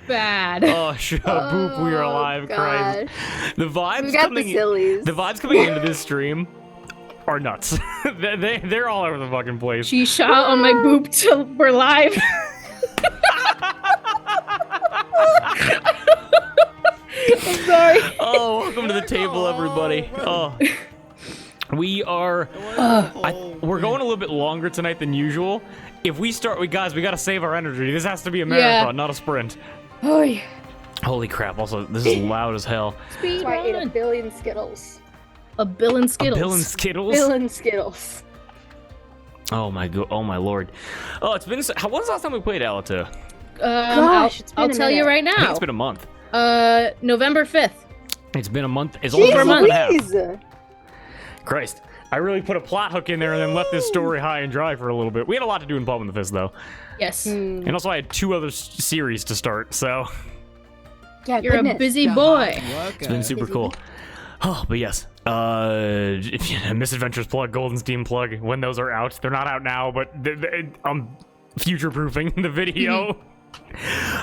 bad. Oh, boop, we are alive, Christ. The vibes coming into this stream are nuts. They're all over the fucking place. She shot on my boop till we're live. I'm sorry. Oh, welcome to the table, everybody. Oh. We are, we're going a little bit longer tonight than usual. If we start, guys, we gotta save our energy. This has to be a marathon, not a sprint. Oh, yeah. Holy crap, also, this is loud as hell. That's why I ate a billion Skittles. A billion Skittles. A billion Skittles? Billion Skittles. Oh my lord. Oh, it's been, when's the last time we played Allatour? Gosh, I'll tell you right I think now. it's been a month. November 5th. It's been a month. It's only been a month and a half. Christ. I really put a plot hook in there and then left this story high and dry for a little bit. We had a lot to do in Pub in the Fist, though. Yes. And also I had 2 other series to start, so. Yeah, You're a busy boy. It's been super cool. Oh, but yes. Misadventures plug, Golden Steam plug, when those are out. They're not out now, but I'm future-proofing the video.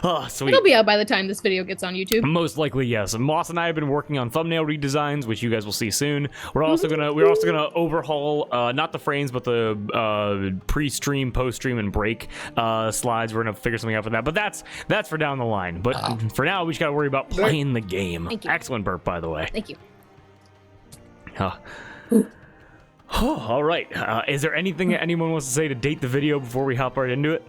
Oh, sweet. It'll be out by the time this video gets on YouTube. Most likely, yes. Moss and I have been working on thumbnail redesigns, which you guys will see soon. We're also gonna overhaul not the frames, but the pre-stream, post-stream, and break slides. We're gonna figure something out for that. But that's for down the line. But for now, we just gotta worry about playing the game. Thank you. Excellent burp, by the way. Thank you. All right. Is there anything that anyone wants to say to date the video before we hop right into it?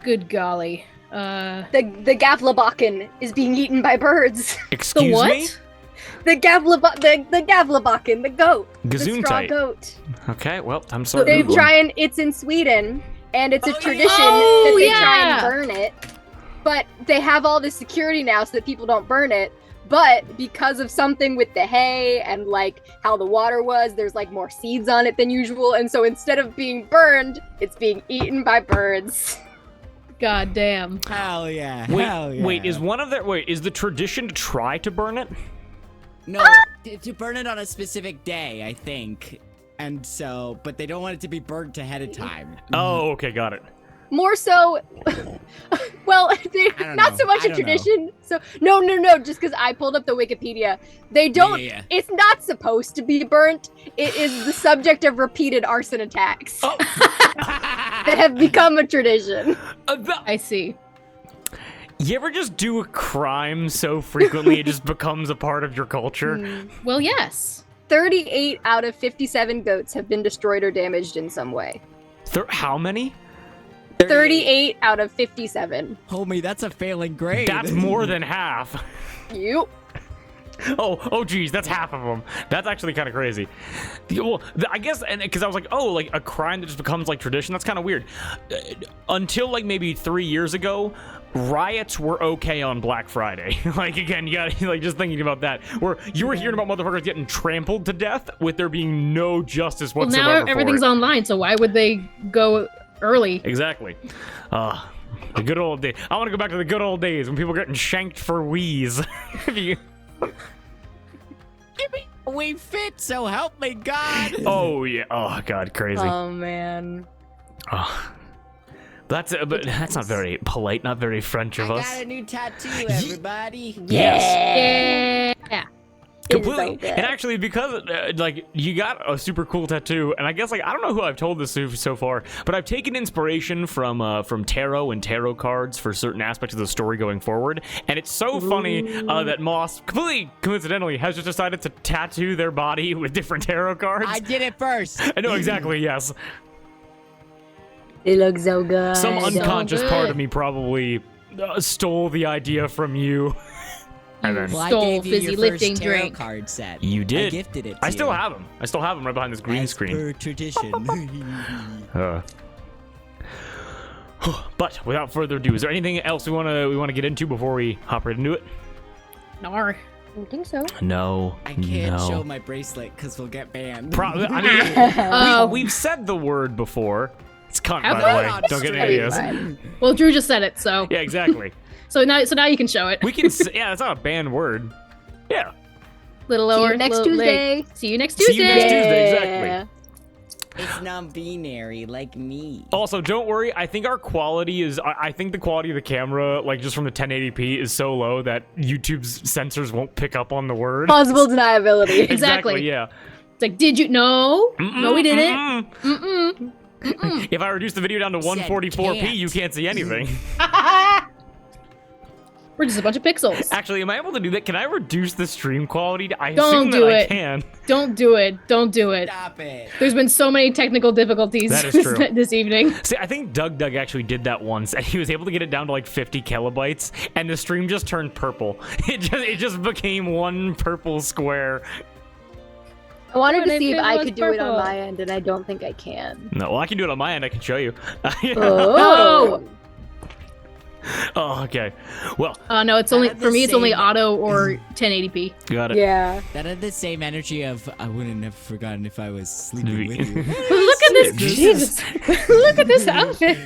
Good golly. The Gavlabakken is being eaten by birds. Excuse the what? me? The Gavlabakken, the goat. The straw Gesundheit. goat. Okay, well, I'm So sorry. they try and, it's in Sweden, and it's a tradition that they try and burn it. But they have all this security now so that people don't burn it. But because of something with the hay and like how the water was, there's like more seeds on it than usual. And so instead of being burned, it's being eaten by birds. God damn. Hell yeah. Wait, is the tradition to try to burn it? No, to burn it on a specific day, I think. And so, but they don't want it to be burnt ahead of time. Oh, okay, got it. More so, well, not so much a tradition. So, no, just because I pulled up the Wikipedia. They don't, it's not supposed to be burnt. It is the subject of repeated arson attacks that have become a tradition. I see. You ever just do a crime so frequently it just becomes a part of your culture? Well, yes. 38 out of 57 goats have been destroyed or damaged in some way. How many? 38 out of 57. Homie, that's a failing grade. That's more than half. Yep. Oh, geez, that's half of them. That's actually kind of crazy. Well, I guess, and because I was like, oh, like a crime that just becomes like tradition. That's kind of weird. Until like maybe 3 years ago, riots were okay on Black Friday. Like again, you got like just thinking about that, where you were hearing about motherfuckers getting trampled to death with there being no justice whatsoever. Well, now everything's online, so why would they go early? Exactly. The good old days. I want to go back to the good old days when people were getting shanked for wheeze. We fit, so help me God. Oh yeah. Oh God, crazy. Oh man. Oh. But that's not very polite, not very French of us. I got a new tattoo, everybody. Yeah. Completely. And actually, because like you got a super cool tattoo, and I guess like I don't know who I've told this to so far, but I've taken inspiration from tarot and tarot cards for certain aspects of the story going forward. And it's so funny that Moss completely coincidentally has just decided to tattoo their body with different tarot cards. I did it first. I know exactly. Yes. They look so good. Some unconscious part of me probably stole the idea from you. And then Well, Stole I gave you fizzy your lifting first tarot drink. card set. you did. I gifted it to I still you. have them. I still have them right behind this green As screen. per tradition. But without further ado, is there anything else we want to get into before we hop right into it? Nar. I don't think so. No. I can't no. show my bracelet because we'll get banned. I mean, we've said the word before. It's cunt, Have by the we? way. Don't get any ideas. Well, Drew just said it, so Yeah, exactly. so now you can show it. We can. Yeah, that's not a banned word. Yeah. Little See lower. you next little Tuesday. late. See you next Tuesday. See you next Tuesday. Exactly. It's non-binary, like me. Also, don't worry. I think our quality is. I think the quality of the camera, like just from the 1080p, is so low that YouTube's sensors won't pick up on the word. Plausible deniability. Exactly. Yeah. It's like, did you? No, no, we didn't. If I reduce the video down to 144p, can't. you can't see anything. We're just a bunch of pixels. Actually, am I able to do that? Can I reduce the stream quality? I Don't assume do that I it. can. Don't do it. Don't do it. Stop it. There's been so many technical difficulties That is true. this evening. See, I think Doug actually did that once, and he was able to get it down to like 50 kilobytes, and the stream just turned purple. It just became one purple square. I wanted What to if see if it I was could do it on purple? my end, and I don't think I can. No, well, I can do it on my end. I can show you. Oh. Oh, okay. Well, No, it's only had for the me. It's only same- auto or 1080p. got it. Yeah. That had the same energy of I wouldn't have forgotten if I was sleeping with you. Look at this, Jesus! Look at this outfit.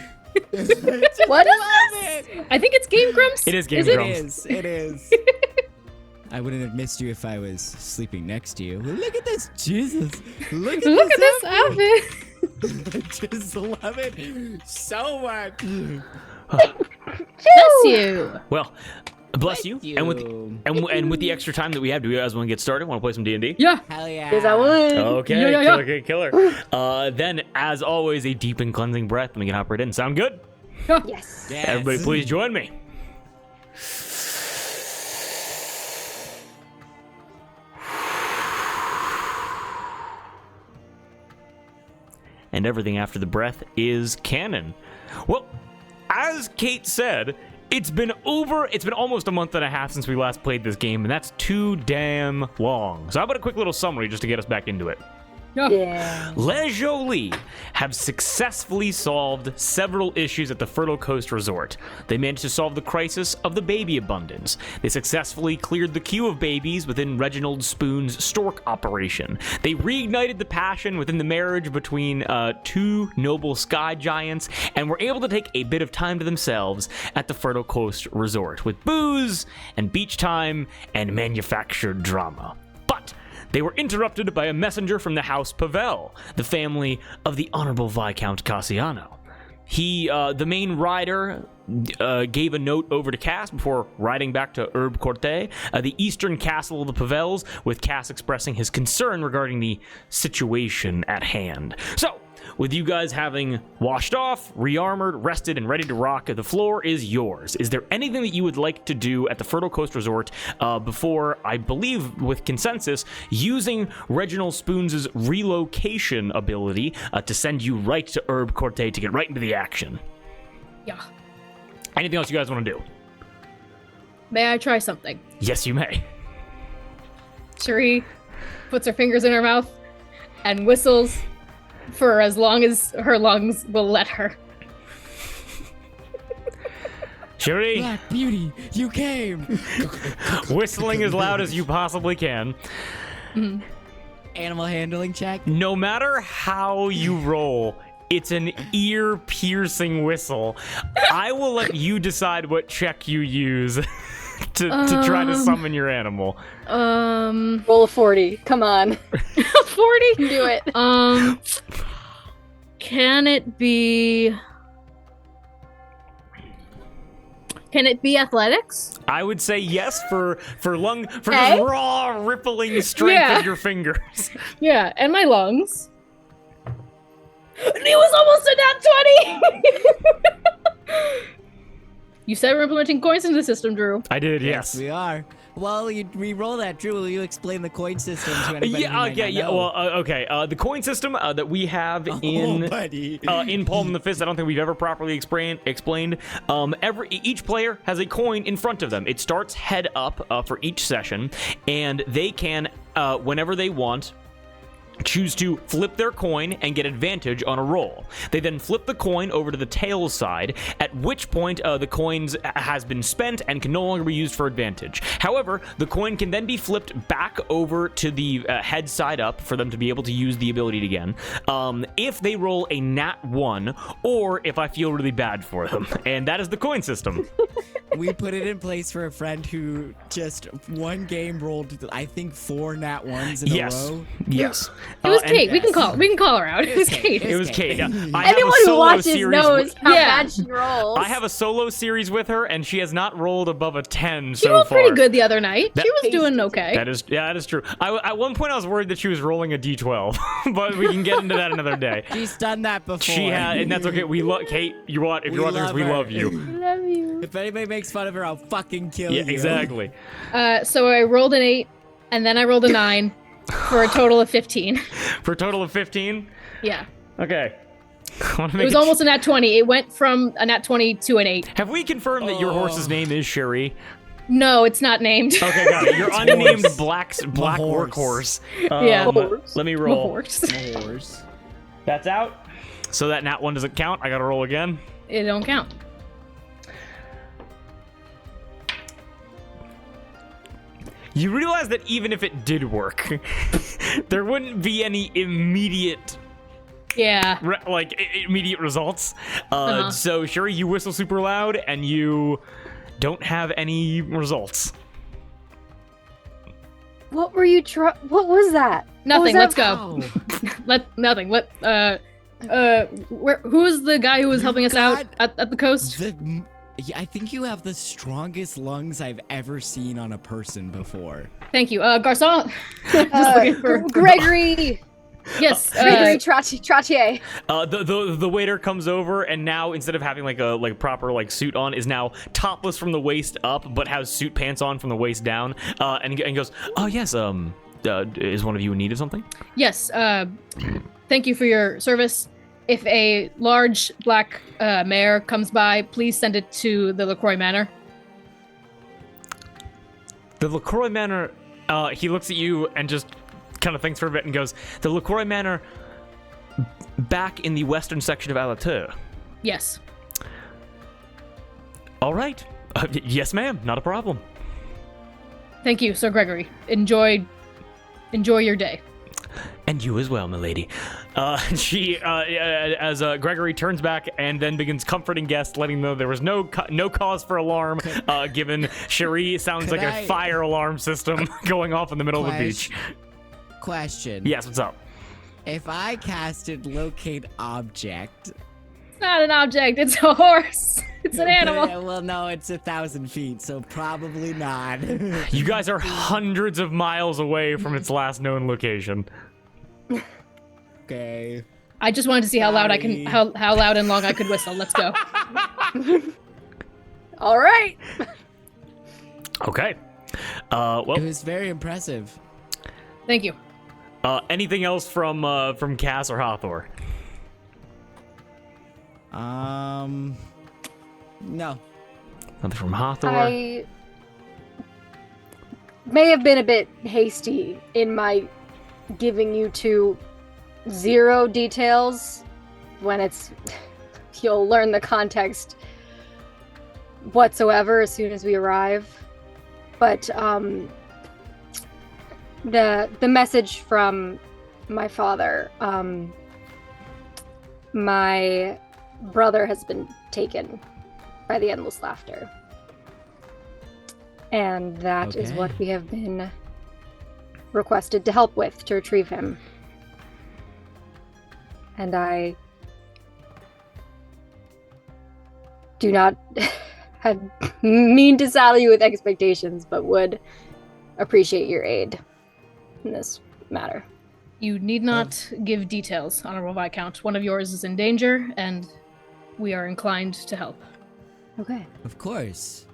What is this? I think it's Game Grumps. It is Game Is it? Grumps. It is. I wouldn't have missed you if I was sleeping next to you. Look at this, Jesus! Look at Look at this this outfit. I just love it so much. Bless you. Well, bless you. you. And with the extra time that we have, do you guys want to get started? Want to play some D&D? Yeah. Hell yeah! Yes, I would. Okay, Yeah. killer. Then, as always, a deep and cleansing breath, and we can hop right in. Sound good? Yes. Yes. Everybody, please join me. And everything after the breath is canon. Well, as Kate said, it's been almost a month and a half since we last played this game, and that's too damn long. So how about a quick little summary just to get us back into it? Yeah. Les Jolie have successfully solved several issues at the Fertile Coast Resort. They managed to solve the crisis of the baby abundance. They successfully cleared the queue of babies within Reginald Spoon's stork operation. They reignited the passion within the marriage between two noble sky giants, and were able to take a bit of time to themselves at the Fertile Coast Resort with booze and beach time and manufactured drama. But they were interrupted by a messenger from the House Pavels, the family of the Honorable Viscount Cassiano. He, the main rider, gave a note over to Cass before riding back to Herbe Courte, the eastern castle of the Pavels, with Cass expressing his concern regarding the situation at hand. So, with you guys having washed off, rearmored, rested, and ready to rock, the floor is yours. Is there anything that you would like to do at the Fertile Coast Resort before, I believe, with consensus, using Reginald Spoons' relocation ability to send you right to Herbe Courte to get right into the action? Yeah. Anything else you guys want to do? May I try something? Yes, you may. Cherie puts her fingers in her mouth and whistles for as long as her lungs will let her. Cherie, Black Beauty, you came. whistling as loud as you possibly can. Animal handling check. No matter how you roll, it's an ear-piercing whistle. I will let you decide what check you use to try to summon your animal. Roll a 40. Come on. 40? Do it. Can it be athletics? I would say yes for just Okay. raw rippling strength Yeah. of your fingers. Yeah, and my lungs. It was almost a nat 20! You said we're implementing coins into the system, Drew. I did, yes. we are. Well, you re-roll that, Drew. Will you explain the coin system to anybody? who might not know? Well, okay. The coin system that we have in buddy. in Palm of the Fist, I don't think we've ever properly explained. Each player has a coin in front of them. It starts head up for each session, and they can, whenever they want, choose to flip their coin and get advantage on a roll. They then flip the coin over to the tails side, at which point the coins has been spent and can no longer be used for advantage. However, the coin can then be flipped back over to the head side up for them to be able to use the ability again, if they roll a nat 1, or if I feel really bad for them. And that is the coin system. We put it in place for a friend who just one game rolled, I think, 4 nat 1s in a row. Yes. It was And Kate. We can call her out. It was Kate. It was Kate. Yeah. I have a Anyone who solo watches series knows how Yeah. bad she rolls. I have a solo series with her, and she has not rolled above a 10 She so rolled far. pretty good the other night. That- She was doing okay. That is true. At one point, I was worried that she was rolling a d12, but we can get into that another day. She's done that before. She had, and that's okay. We love Kate. You want if you're watching this, we love you. Love you. If anybody makes fun of her, I'll fucking kill you. Yeah, exactly. So I rolled an 8, and then I rolled a 9 for a total of 15. For a total of 15. Yeah. Okay. I wanna It make was almost a nat 20. It went from a nat 20 to an 8. Have we confirmed that your horse's name is Sherry? No, it's not named. Okay, got it. Your unnamed horse. black horse. workhorse. Yeah. Let me My roll. horse. Horse. That's out. So that nat 1 doesn't count. I gotta roll again. It don't count. You realize that even if it did work, there wouldn't be any immediate Yeah. immediate results. Uh-huh. So Sherry, you whistle super loud, and you don't have any results. What were you What was that? Nothing. What was Let's go. Nothing. Who was the guy who was helping us out at the coast? I think you have the strongest lungs I've ever seen on a person before. Thank you. Garçon. Just looking for Gregory. Yes. Gregory Trottier. The waiter comes over, and now instead of having like a proper suit on, is now topless from the waist up, but has suit pants on from the waist down. And goes, oh yes. Is one of you in need of something? Yes. Thank you for your service. If a large black mare comes by, please send it to the LaCroix Manor. The LaCroix Manor. He looks at you and just kind of thinks for a bit and goes, the LaCroix Manor back in the western section of Allatour. Yes. All right. Yes, ma'am. Not a problem. Thank you, Sir Gregory. Enjoy your day. And you as well, milady. She, as Gregory turns back and then begins comforting guests, letting them know there was no cause for alarm, given Cherie sounds like a fire alarm system going off in the middle of the beach. Question. Yes, what's up? If I casted locate object. It's not an object. It's a horse. It's an animal. Well, no, it's 1,000 feet, so probably not. You guys are hundreds of miles away from its last known location. Okay. I just wanted to see how loud how loud and long I could whistle. Let's go. All right. Okay. Well, It was very impressive. Thank you. anything else from Cass or Hathor? No. Nothing from Hathor. I may have been a bit hasty in my giving you 0 details when it's you'll learn the context whatsoever as soon as we arrive. But the message from my father, my brother has been taken by the endless laughter. And that is Okay. what we have been requested to help with, to retrieve him. And I do not mean to saddle you with expectations, but would appreciate your aid in this matter. You need not give details, Honorable Viscount. One of yours is in danger, and we are inclined to help. Okay. Of course.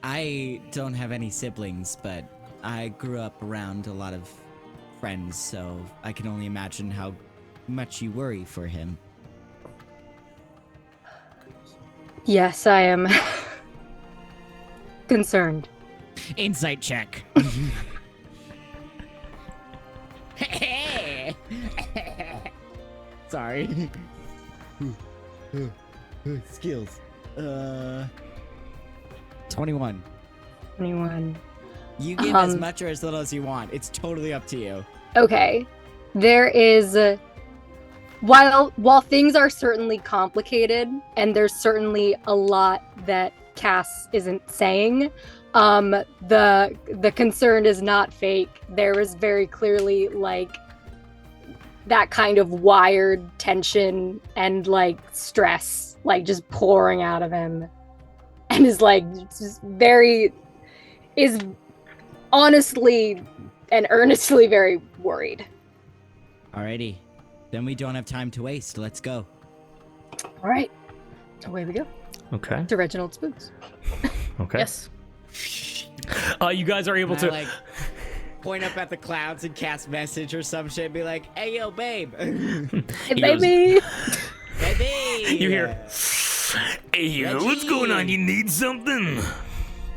I don't have any siblings, but I grew up around a lot of friends, so I can only imagine how much you worry for him. Yes, I am concerned. Insight check. Sorry. Skills. 21. 21. You give as much or as little as you want. It's totally up to you. Okay. There is while things are certainly complicated and there's certainly a lot that Cass isn't saying. The concern is not fake. There is very clearly like that kind of wired tension and like stress like just pouring out of him, and is like just is honestly and earnestly very worried. Alrighty. Then we don't have time to waste. Let's go. All right, away we go Okay. to Reginald Spoons. Okay. Yes. You guys are able And to. I, like, point up at the clouds and cast message or some shit. Be like, "Hey, yo, babe." Hey, He goes- baby. Baby. You hear? Hey, what's going on? You need something?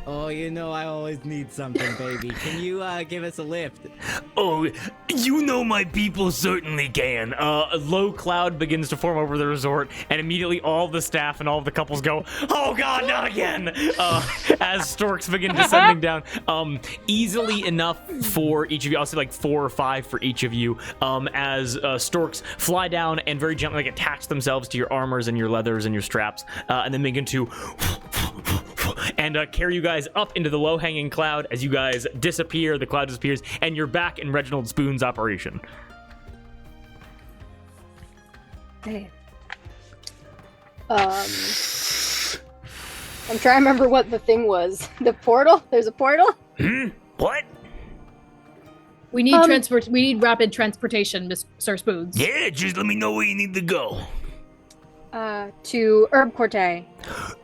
Oh, you know I always need something, baby. Can you give us a lift? Oh, you know my people certainly can. A low cloud begins to form over the resort, and immediately all the staff and all of the couples go, "Oh God, not again!" As storks begin descending down. Easily enough for each of you. I'll say like 4 or 5 for each of you. As storks fly down and very gently like attach themselves to your armors and your leathers and your straps, and then begin to and carry you guys up into the low-hanging cloud. As you guys disappear, the cloud disappears, and you're back in Reginald Spoon's operation. Hey. I'm trying to remember what the thing was. The portal? There's a portal? What? We need We need rapid transportation, Sir Spoons. Yeah, just let me know where you need to go. To Herbe Courte.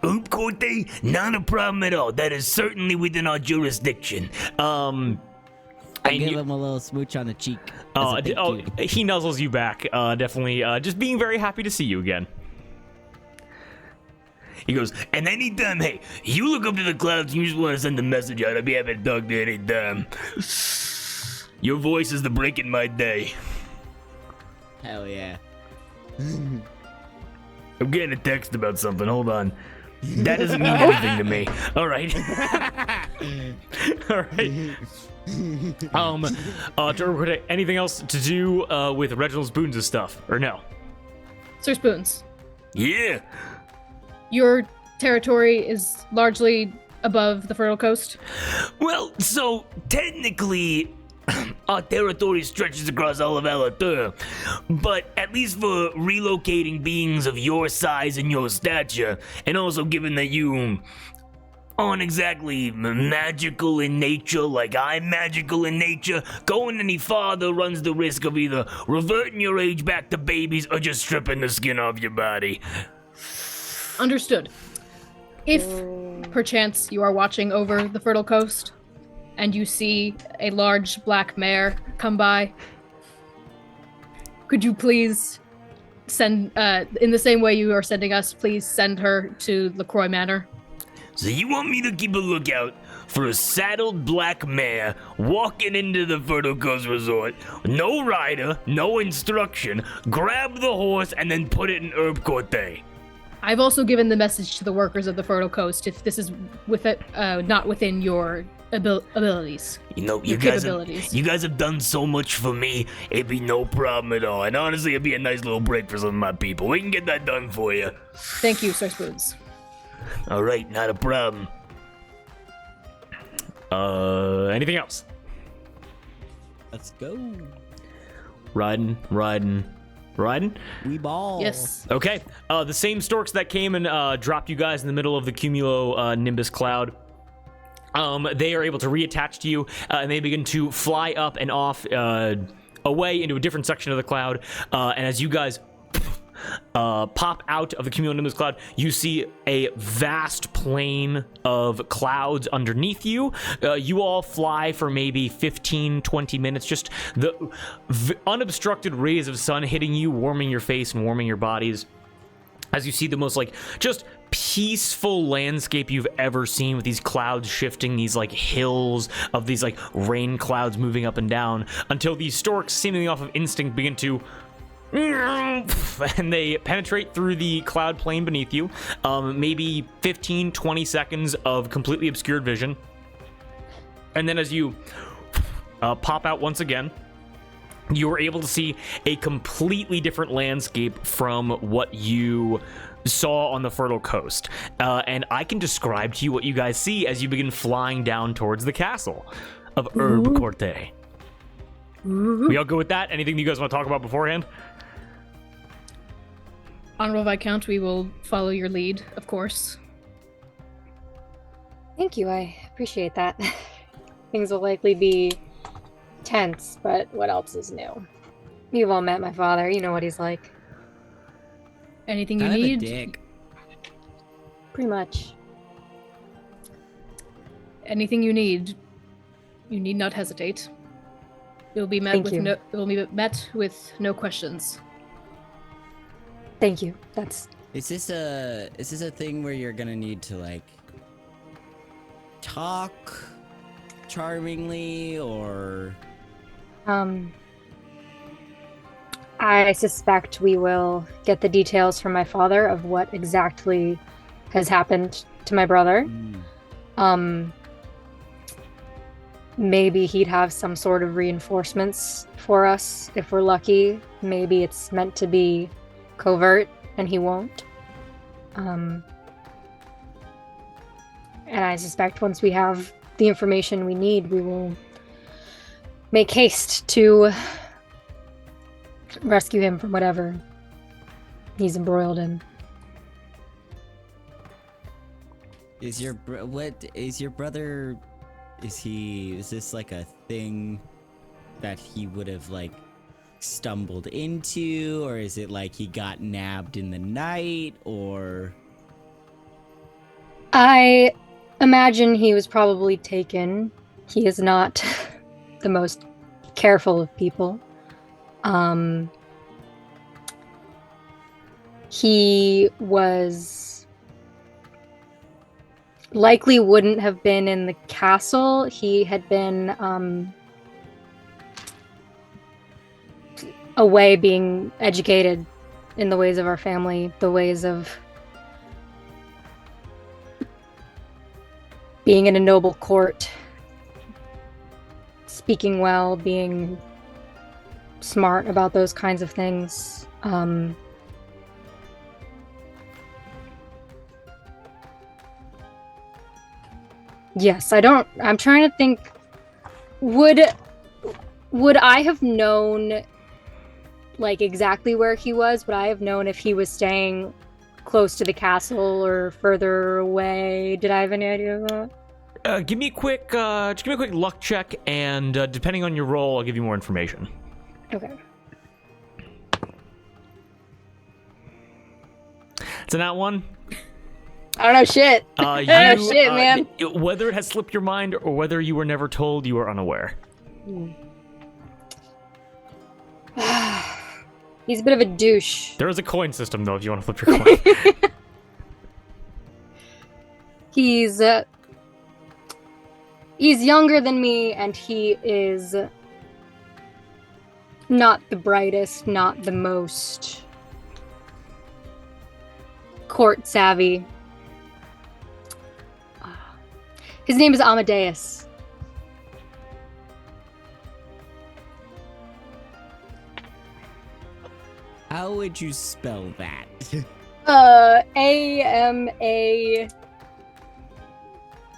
Herbe Courte? Not a problem at all. That is certainly within our jurisdiction. I And give you- him a little smooch on the cheek. as a thank you. He nuzzles you back. Definitely, just being very happy to see you again. He goes, and anytime, hey, you look up to the clouds and you just want to send a message out, I'll be happy to talk to you anytime. Your voice is the break in my day. Hell yeah. I'm getting a text about something. Hold on. That doesn't mean anything to me. All right. All right. Jordan, anything else to do with Reginald Spoons' stuff, or no? Sir Spoons, Yeah. your territory is largely above the Fertile Coast. Well, so technically, our territory stretches across all of Allatour, but at least for relocating beings of your size and your stature, and also given that you aren't exactly magical in nature like I'm magical in nature, going any farther runs the risk of either reverting your age back to babies or just stripping the skin off your body. Understood. If perchance you are watching over the Fertile Coast and you see a large black mare come by, could you please send, in the same way you are sending us, please send her to LaCroix Manor? So you want me to keep a lookout for a saddled black mare walking into the Fertile Coast Resort, no rider, no instruction, grab the horse, and then put it in Herbe Courte? I've also given the message to the workers of the Fertile Coast if this is not within your abilities. You know, Your capabilities. you guys have done so much for me, it'd be no problem at all. And honestly, it'd be a nice little break for some of my people. We can get that done for you. Thank you, Sir Spoons. All right, not a problem. Anything else? Let's go. Riding. We ball. Yes. Okay. The same storks that came and dropped you guys in the middle of the cumulo nimbus cloud. They are able to reattach to you, and they begin to fly up and off away into a different section of the cloud. And as you guys pop out of the cumulonimbus cloud, you see a vast plain of clouds underneath you. You all fly for maybe 15-20 minutes, just the unobstructed rays of sun hitting you, warming your face and warming your bodies, as you see the most just peaceful landscape you've ever seen, with these clouds shifting, these hills of these rain clouds moving up and down, until these storks, seemingly off of instinct, begin to and they penetrate through the cloud plane beneath you. Maybe 15-20 seconds of completely obscured vision, and then as you pop out once again, you are able to see a completely different landscape from what you saw on the Fertile Coast. And I can describe to you what you guys see as you begin flying down towards the castle of Herbe Courte. We all go with that? Anything you guys want to talk about beforehand? Honorable Viscount, we will follow your lead, of course. Thank you, I appreciate that. Things will likely be tense, but what else is new? You've all met my father, you know what he's like. Anything you Kind of a need? dick. Pretty much. Anything you need not hesitate. You'll be met Thank with you. no questions. Thank you. That's Is this a thing where you're gonna need to like talk charmingly, or I suspect we will get the details from my father of what exactly has happened to my brother. Maybe he'd have some sort of reinforcements for us if we're lucky. Maybe it's meant to be covert and he won't. And I suspect once we have the information we need, we will make haste to rescue him from whatever he's embroiled in. is your brother? Is this like a thing that he would have like stumbled into, or is it like he got nabbed in the night, or? I imagine he was probably taken. He is not the most careful of people. He was likely wouldn't have been in the castle. He had been away being educated in the ways of our family, the ways of being in a noble court, speaking well, being smart about those kinds of things. Yes, I'm trying to think, would I have known like exactly where he was? Would I have known if he was staying close to the castle or further away? Did I have any idea of that? Give me a quick luck check, and depending on your roll, I'll give you more information. Okay. It's a nat one. I don't know shit. I don't know shit, man. Whether it has slipped your mind or whether you were never told, you are unaware. He's a bit of a douche. There is a coin system, though, if you want to flip your coin. He's younger than me, and he is not the brightest, not the most court savvy. His name is Amadeus. How would you spell that? A-M-A... I'm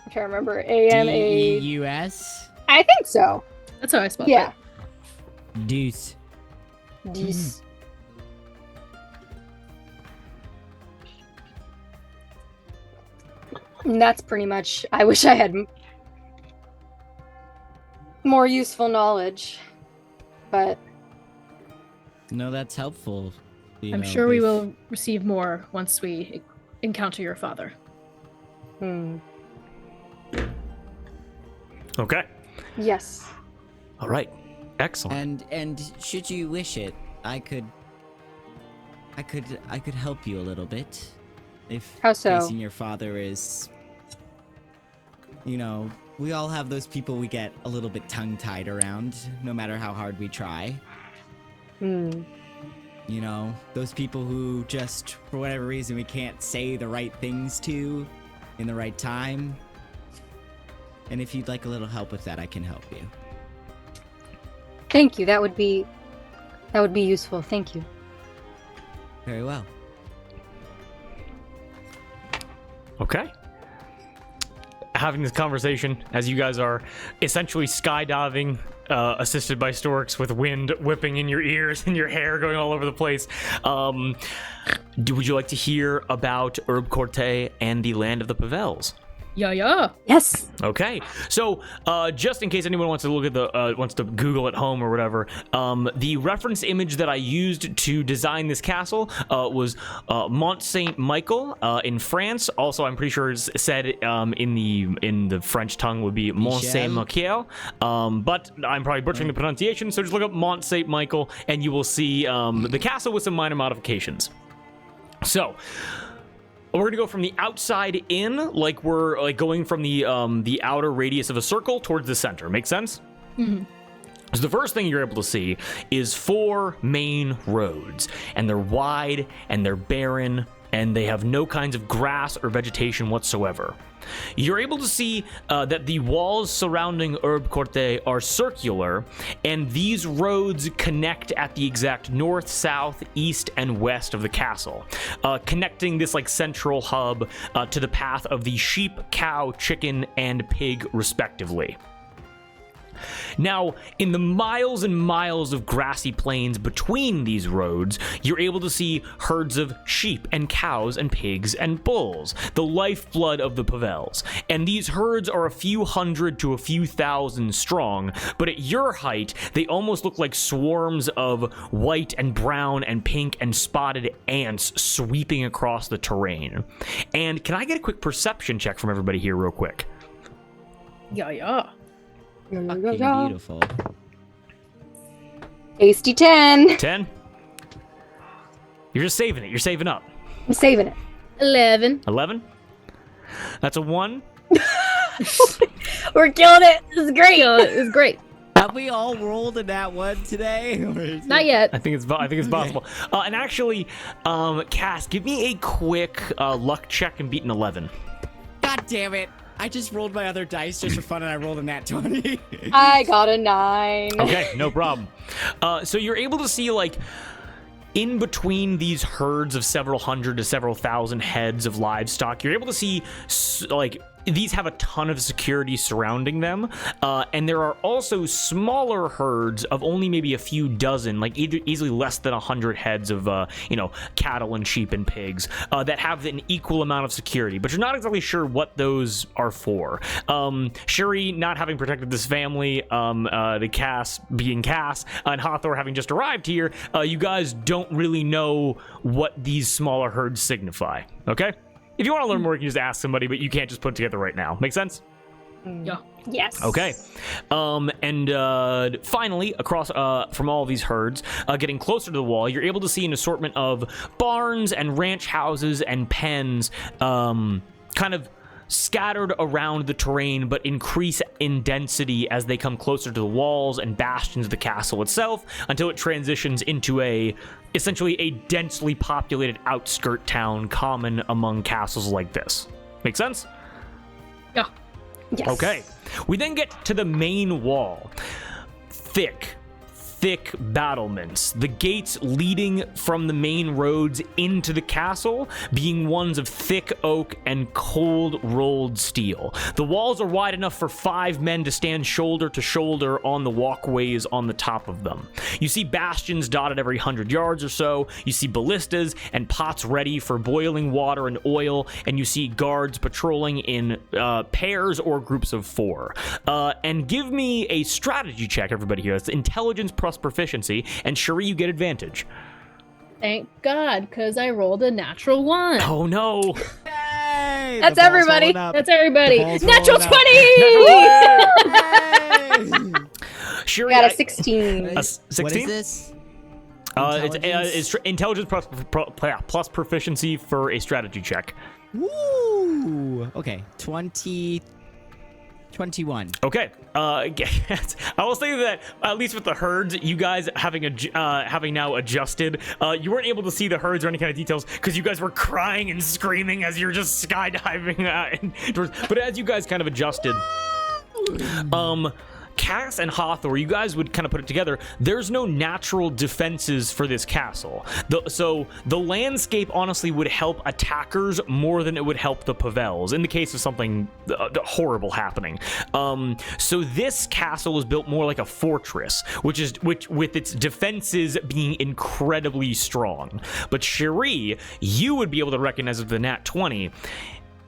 trying to remember. A-M-A... D-E-U-S? I think so. That's how I spelled Yeah. it. Deuce. Deuce. And that's pretty much... I wish I had more useful knowledge. But... No, that's helpful. You I'm know, sure we if- will receive more once we encounter your father. Okay. Yes. All right. Excellent. And should you wish it, I could help you a little bit. If How so? facing your father is, you know, we all have those people we get a little bit tongue-tied around, no matter how hard we try. You know, those people who just, for whatever reason, we can't say the right things to in the right time. And if you'd like a little help with that, I can help you. Thank you. That would be useful. Thank you. Very well. Okay. Having this conversation as you guys are essentially skydiving, assisted by storks with wind whipping in your ears and your hair going all over the place. Would you like to hear about Herbe Courte and the land of the Pavels? Yeah. Yes. Okay, so just in case anyone wants to look at the wants to Google at home or whatever, the reference image that I used to design this castle was Mont Saint Michel in France. Also, I'm pretty sure it's said in the French tongue would be Mont Saint Michel, but I'm probably butchering the pronunciation. So just look up Mont Saint Michel, and you will see the castle with some minor modifications. So. We're gonna go from the outside in, like we're like going from the outer radius of a circle towards the center. Make sense? Mm-hmm. So the first thing you're able to see is 4 main roads, and they're wide and they're barren, and they have no kinds of grass or vegetation whatsoever. You're able to see that the walls surrounding Herbe Courte are circular, and these roads connect at the exact north, south, east, and west of the castle, connecting this like central hub to the path of the sheep, cow, chicken, and pig, respectively. Now, in the miles and miles of grassy plains between these roads, you're able to see herds of sheep and cows and pigs and bulls, the lifeblood of the Pavels. And these herds are a few hundred to a few thousand strong, but at your height, they almost look like swarms of white and brown and pink and spotted ants sweeping across the terrain. And can I get a quick perception check from everybody here real quick? Yeah. Fucking beautiful. Tasty 10. 10? You're just saving it. You're saving up. I'm saving it. 11. 11? That's a 1. We're killing it. This is great. It was great. Have we all rolled in that one today? Not yet. I think it's possible. And actually, Cass, give me a quick luck check and beat an 11. God damn it. I just rolled my other dice just for fun, and I rolled a nat 20. I got a 9. Okay, no problem. So you're able to see, like, in between these herds of several hundred to several thousand heads of livestock, you're able to see, like, these have a ton of security surrounding them, and there are also smaller herds of only maybe a few dozen, like easily less than 100 heads of, cattle and sheep and pigs that have an equal amount of security, but you're not exactly sure what those are for. Sherry not having protected this family, the Cass being Cass, and Hathor having just arrived here, you guys don't really know what these smaller herds signify, okay? If you want to learn more, you can just ask somebody, but you can't just put it together right now. Make sense? Yeah. Yes. Okay. And finally, across from all of these herds, getting closer to the wall, you're able to see an assortment of barns and ranch houses and pens, kind of scattered around the terrain, but increase in density as they come closer to the walls and bastions of the castle itself, until it transitions into essentially a densely populated outskirt town common among castles like this. Make sense? Yeah. Yes. Okay. We then get to the main wall. Thick battlements, the gates leading from the main roads into the castle being ones of thick oak and cold rolled steel. The walls are wide enough for 5 men to stand shoulder to shoulder on the walkways on the top of them. You see bastions dotted every 100 yards or so. You see ballistas and pots ready for boiling water and oil, and you see guards patrolling in pairs or groups of 4. And give me a strategy check, everybody here. It's intelligence plus proficiency, and Cherie, you get advantage. Thank God, because I rolled a natural 1. Oh no! Hey, That's everybody. That's everybody. ball's Natural rolling 20! Cherie, Got a 16. a 16? What is this? It's intelligence plus proficiency for a strategy check. Woo! Okay, 21. Okay. I will say that at least with the herds, you guys having now adjusted, you weren't able to see the herds or any kind of details because you guys were crying and screaming as you're just skydiving. But as you guys kind of adjusted, Cass and Hathor, you guys would kind of put it together. There's no natural defenses for this castle. So the landscape honestly would help attackers more than it would help the Pavels in the case of something horrible happening. So this castle is built more like a fortress, which with its defenses being incredibly strong. But Cherie, you would be able to recognize with the Nat 20.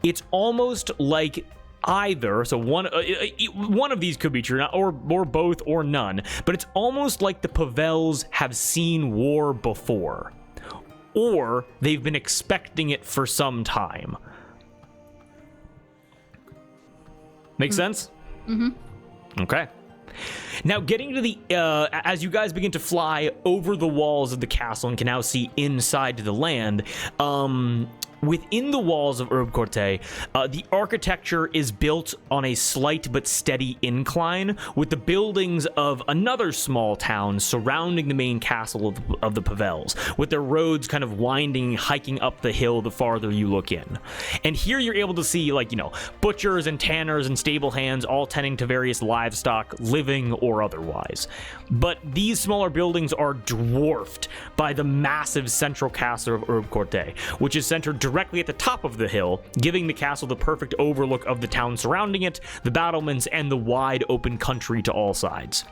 It's almost like either, so one of these could be true, or both, or none, but it's almost like the Pavels have seen war before, or they've been expecting it for some time. Make sense? Mm-hmm. Okay. Now, getting to the, as you guys begin to fly over the walls of the castle and can now see inside the land, within the walls of Herbe Courte, the architecture is built on a slight but steady incline, with the buildings of another small town surrounding the main castle of the Pavels, with their roads kind of winding, hiking up the hill the farther you look in. And here you're able to see, like, butchers and tanners and stable hands all tending to various livestock, living or otherwise. But these smaller buildings are dwarfed by the massive central castle of Herbe Courte, which is centered directly at the top of the hill, giving the castle the perfect overlook of the town surrounding it, the battlements, and the wide open country to all sides.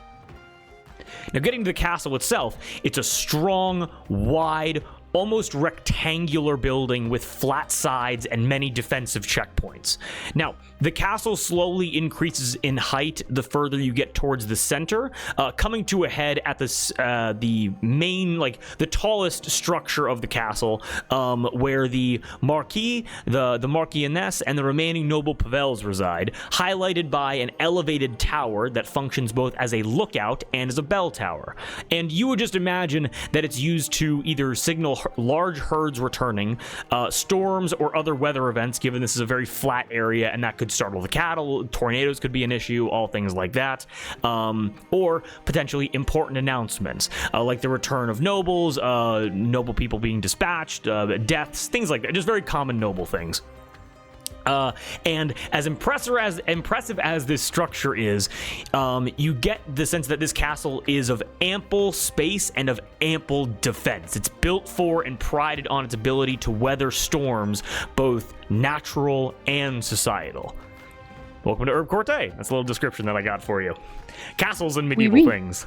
Now, getting to the castle itself, it's a strong, wide, almost rectangular building with flat sides and many defensive checkpoints. Now, the castle slowly increases in height the further you get towards the center, coming to a head at the main, the tallest structure of the castle, where the Marquis, the Marquioness, and the remaining noble Pavels reside, highlighted by an elevated tower that functions both as a lookout and as a bell tower. And you would just imagine that it's used to either signal large herds returning, storms, or other weather events, given this is a very flat area and that could startle the cattle. Tornadoes could be an issue, all things like that, or potentially important announcements, like the return of nobles, noble people being dispatched, deaths, things like that, just very common noble things. And as impressive as this structure is, you get the sense that this castle is of ample space and of ample defense. It's built for and prided on its ability to weather storms, both natural and societal. Welcome to Herbe Courte. That's a little description that I got for you. Castles and medieval things.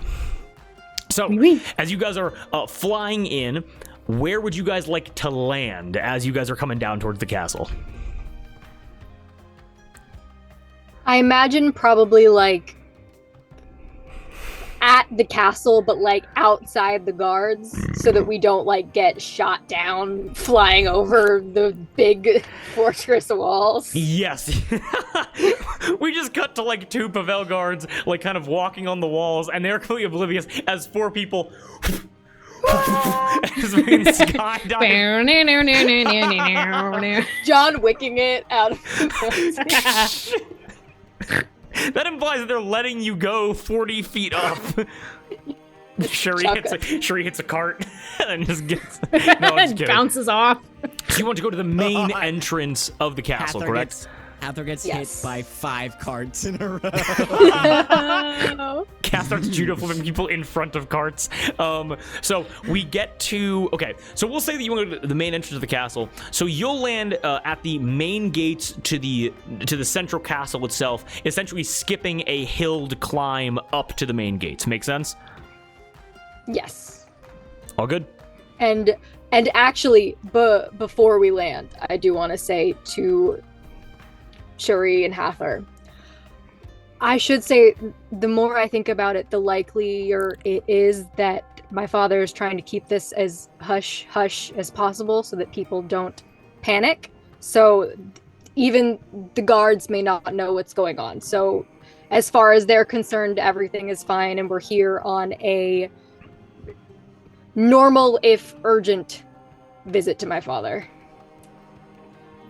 So, as you guys are flying in, where would you guys like to land as you guys are coming down towards the castle? I imagine probably at the castle, but outside the guards, so that we don't get shot down flying over the big fortress walls. Yes. We just cut to two Pavel guards kind of walking on the walls, and they're completely oblivious as four people as we skydive. John Wicking it out of the That implies that they're letting you go 40 feet up. Cherie hits a cart and just gets... No, I'm just kidding. Bounces off. So you want to go to the main entrance of the castle, correct? Hathor gets hit by 5 carts in a row. Cass starts judo flipping people in front of carts. So we get to... Okay, so we'll say that you want to go to the main entrance of the castle. So you'll land at the main gates to the central castle itself, essentially skipping a hilled climb up to the main gates. Make sense? Yes. All good? And actually, before we land, I do want to say to Cherie and Hathor, I should say, the more I think about it, the likelier it is that my father is trying to keep this as hush-hush as possible so that people don't panic. So even the guards may not know what's going on. So as far as they're concerned, everything is fine, and we're here on a normal, if urgent, visit to my father.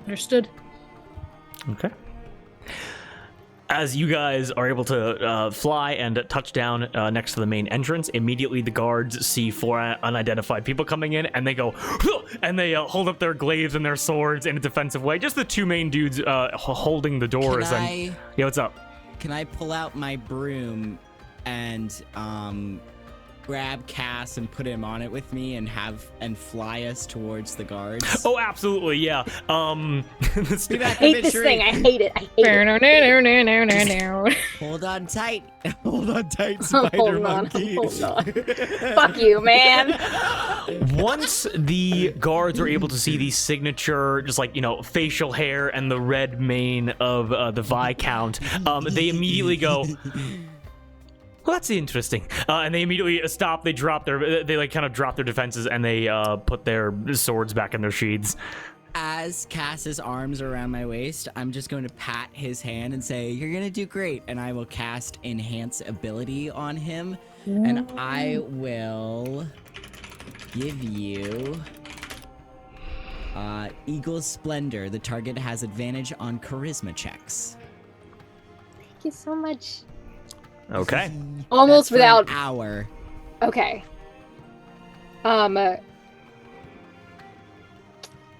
Understood. Okay. As you guys are able to fly and touch down next to the main entrance, immediately the guards see 4 unidentified people coming in, and they go, and they hold up their glaives and their swords in a defensive way. Just the 2 main dudes holding the doors. Yeah, what's up? can I pull out my broom and grab Cass and put him on it with me and fly us towards the guards? Oh, absolutely, yeah. I hate this thing. I hate it. Hold on tight. Hold on tight, spider Hold on, monkey. hold on. Fuck you, man. Once the guards are able to see the signature, just like, facial hair and the red mane of the Viscount, they immediately go, well, that's interesting. And they immediately stop. They drop they kind of drop their defenses and they put their swords back in their sheaths. As Cass's arms are around my waist, I'm just going to pat his hand and say, "You're gonna do great." And I will cast Enhance Ability on him, and I will give you Eagle's Splendor. The target has advantage on Charisma checks. Thank you so much. Okay. Almost That's for an without. hour. Okay.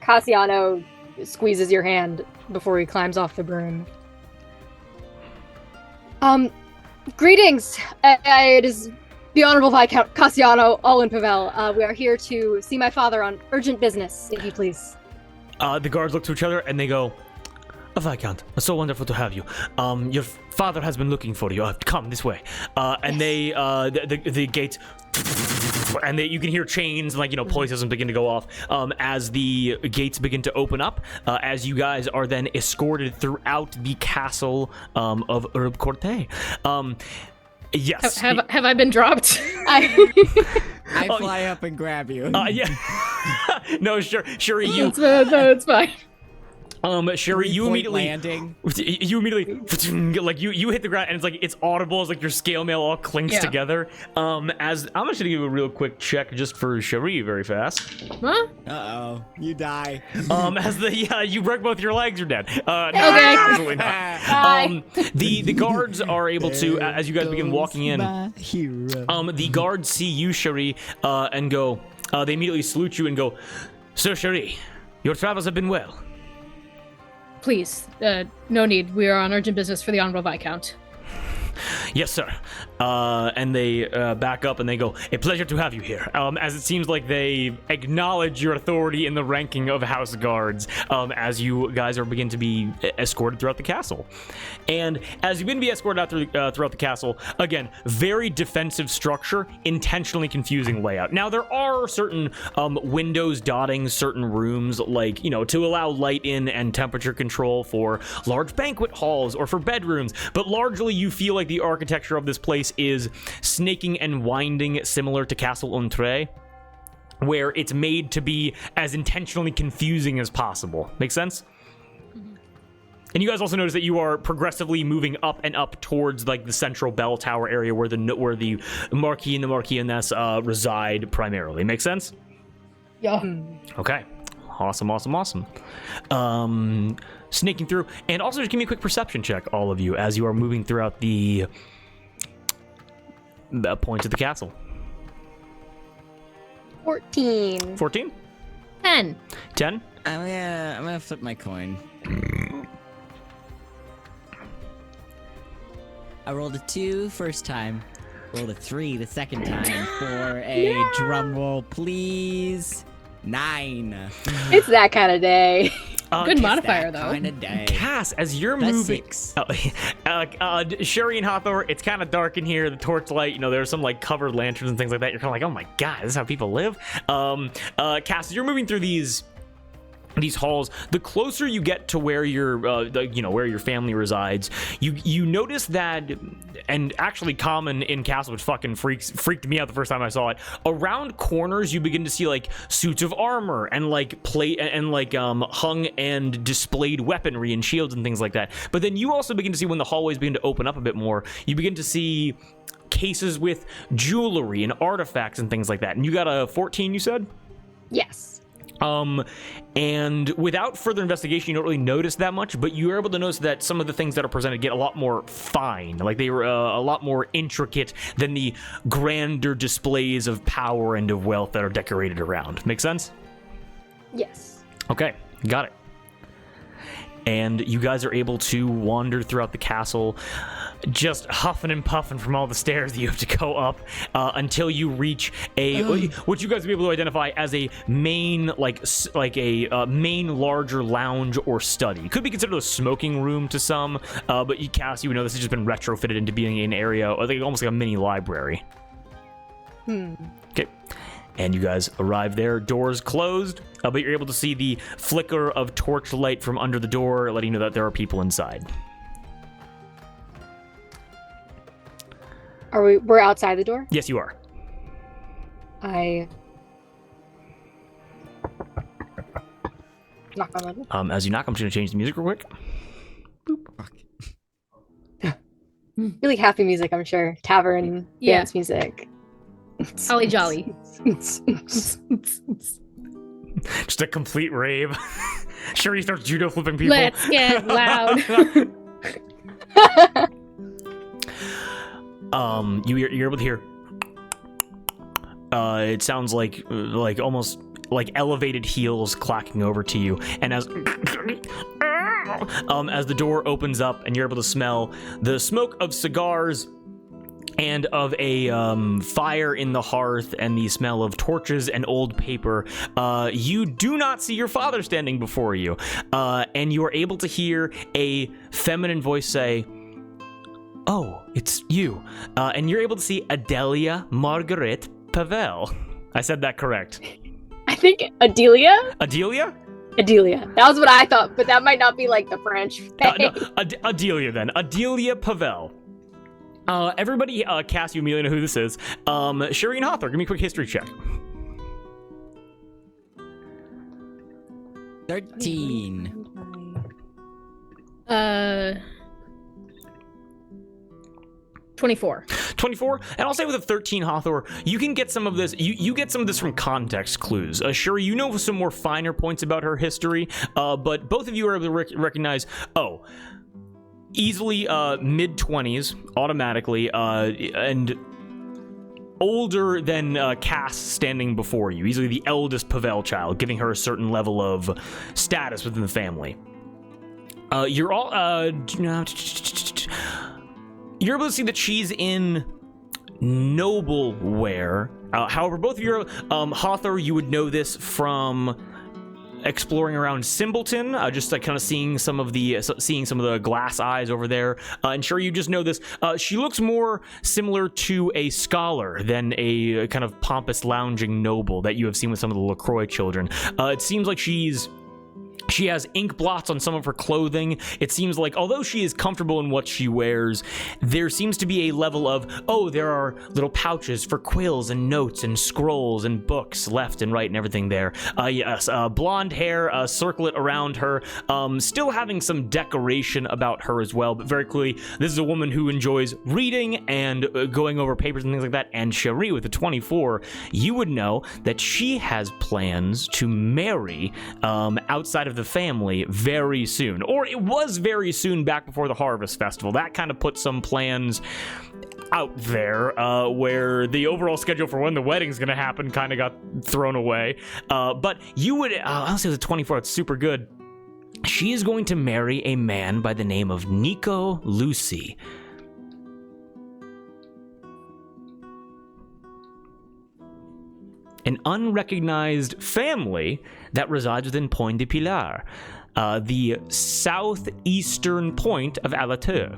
Cassiano squeezes your hand before he climbs off the broom. Greetings. It is the Honorable Viscount Cassiano, all in Pavel. We are here to see my father on urgent business, if you please. The guards look to each other and they go, Viscount, so wonderful to have you. Your father has been looking for you. Come this way. And they, the gate, and you can hear chains and pulley systems begin to go off as the gates begin to open up. As you guys are then escorted throughout the castle of Herbe Courte. Yes. Have I been dropped? I fly up and grab you. Yeah. No, Sherry, you. It's fine. Sherry, you immediately landing. You immediately you hit the ground and it's audible as your scale mail all clinks together. As I'm just gonna give you a real quick check just for Sherry very fast. Huh? Uh-oh, you die. As you break both your legs, you're dead. No, Okay. absolutely not. The guards are able to, as you guys begin walking in, the guards see you, Sherry, and go, they immediately salute you and go, Sir Sherry, your travels have been well. Please, no need. We are on urgent business for the Honorable Viscount. Yes, sir. And they back up and they go, a pleasure to have you here. As it seems like they acknowledge your authority in the ranking of house guards as you guys are begin to be escorted throughout the castle. And as you begin to be escorted out throughout the castle, again, very defensive structure, intentionally confusing layout. Now, there are certain windows dotting certain rooms, to allow light in and temperature control for large banquet halls or for bedrooms, but largely you feel like the architecture of this place is snaking and winding, similar to Castle Untre, where it's made to be as intentionally confusing as possible. Make sense? Mm-hmm. And you guys also notice that you are progressively moving up and up towards the central bell tower area where the Marquis and the Marquisess reside primarily. Make sense? Yeah. Okay. Awesome. Snaking through, and also just give me a quick perception check, all of you, as you are moving throughout the points of the castle. 14. 14? 10. 10? I'm gonna flip my coin. I rolled a 2 first time. Rolled a 3 the second time. For a drum roll, please. 9. It's that kind of day. Good modifier, though. Kind of day. Cass, as you're That's moving, 6. Sherry and Hathor, it's kind of dark in here. The torchlight, there's some covered lanterns and things like that. You're kind of oh my god, this is how people live. Cass, as you're moving through these halls, the closer you get to where where your family resides, you notice that, and actually common in castle, which fucking freaked me out the first time I saw it. Around corners, you begin to see suits of armor and plate and hung and displayed weaponry and shields and things like that. But then you also begin to see, when the hallways begin to open up a bit more, you begin to see cases with jewelry and artifacts and things like that. And you got a 14, you said? Yes. And without further investigation, you don't really notice that much, but you're able to notice that some of the things that are presented get a lot more fine, they were a lot more intricate than the grander displays of power and of wealth that are decorated around. Make sense? Yes. Okay, got it. And you guys are able to wander throughout the castle. just huffing and puffing from all the stairs that you have to go up until you reach what you guys will be able to identify as a main, main larger lounge or study. It could be considered a smoking room to some, but Cass, you would know this has just been retrofitted into being an area, almost like a mini library. Okay. And you guys arrive there, doors closed, but you're able to see the flicker of torchlight from under the door, letting you know that there are people inside. We're outside the door? Yes, you are. I knock on the door. As you knock, I'm just going to change the music real quick. Really happy music, I'm sure. Tavern dance music. Holly jolly. Just a complete rave. Sure, he starts judo flipping people. Let's get loud. You're able to hear. It sounds like almost like elevated heels clacking over to you, and as the door opens up, and you're able to smell the smoke of cigars and of a fire in the hearth and the smell of torches and old paper. You do not see your father standing before you, and you are able to hear a feminine voice say, "Oh, it's you," and you're able to see Adelia Margaret Pavel. I said that correct. I think Adelia? Adelia? Adelia. That was what I thought, but that might not be like the French. No, Adelia then. Adelia Pavel. Everybody, Cass, you immediately know who this is. Shireen Hawthorne, give me a quick history check. 13. 24. 24, and I'll say with a 13, Hawthorne, you can get some of this. You get some of this from context clues. Sure, you know some more finer points about her history, but both of you are able to recognize. Easily mid-20s, automatically, and older than Cass standing before you. Easily the eldest Pavel child, giving her a certain level of status within the family. You're all you're able to see that she's in noble wear. However, both of you, Hawthorne, you would know this from exploring around Simbleton, just like kind of seeing some of the glass eyes over there. And sure, you just know this. She looks more similar to a scholar than a kind of pompous lounging noble that you have seen with some of the LaCroix children. It seems like she has ink blots on some of her clothing. It seems like, although she is comfortable in what she wears, there seems to be a level of, there are little pouches for quills and notes and scrolls and books left and right and everything there. Yes, blonde hair, circlet around her, still having some decoration about her as well, but very clearly, this is a woman who enjoys reading and going over papers and things like that. And Cherie, with the 24, you would know that she has plans to marry outside of the family very soon, or it was very soon back before the Harvest Festival. That kind of put some plans out there where the overall schedule for when the wedding's going to happen kind of got thrown away. But you would, I'll say it was a 24, it's super good. She is going to marry a man by the name of Nico Lucy. An unrecognized family that resides within Point de Pilar, the southeastern point of Allatour.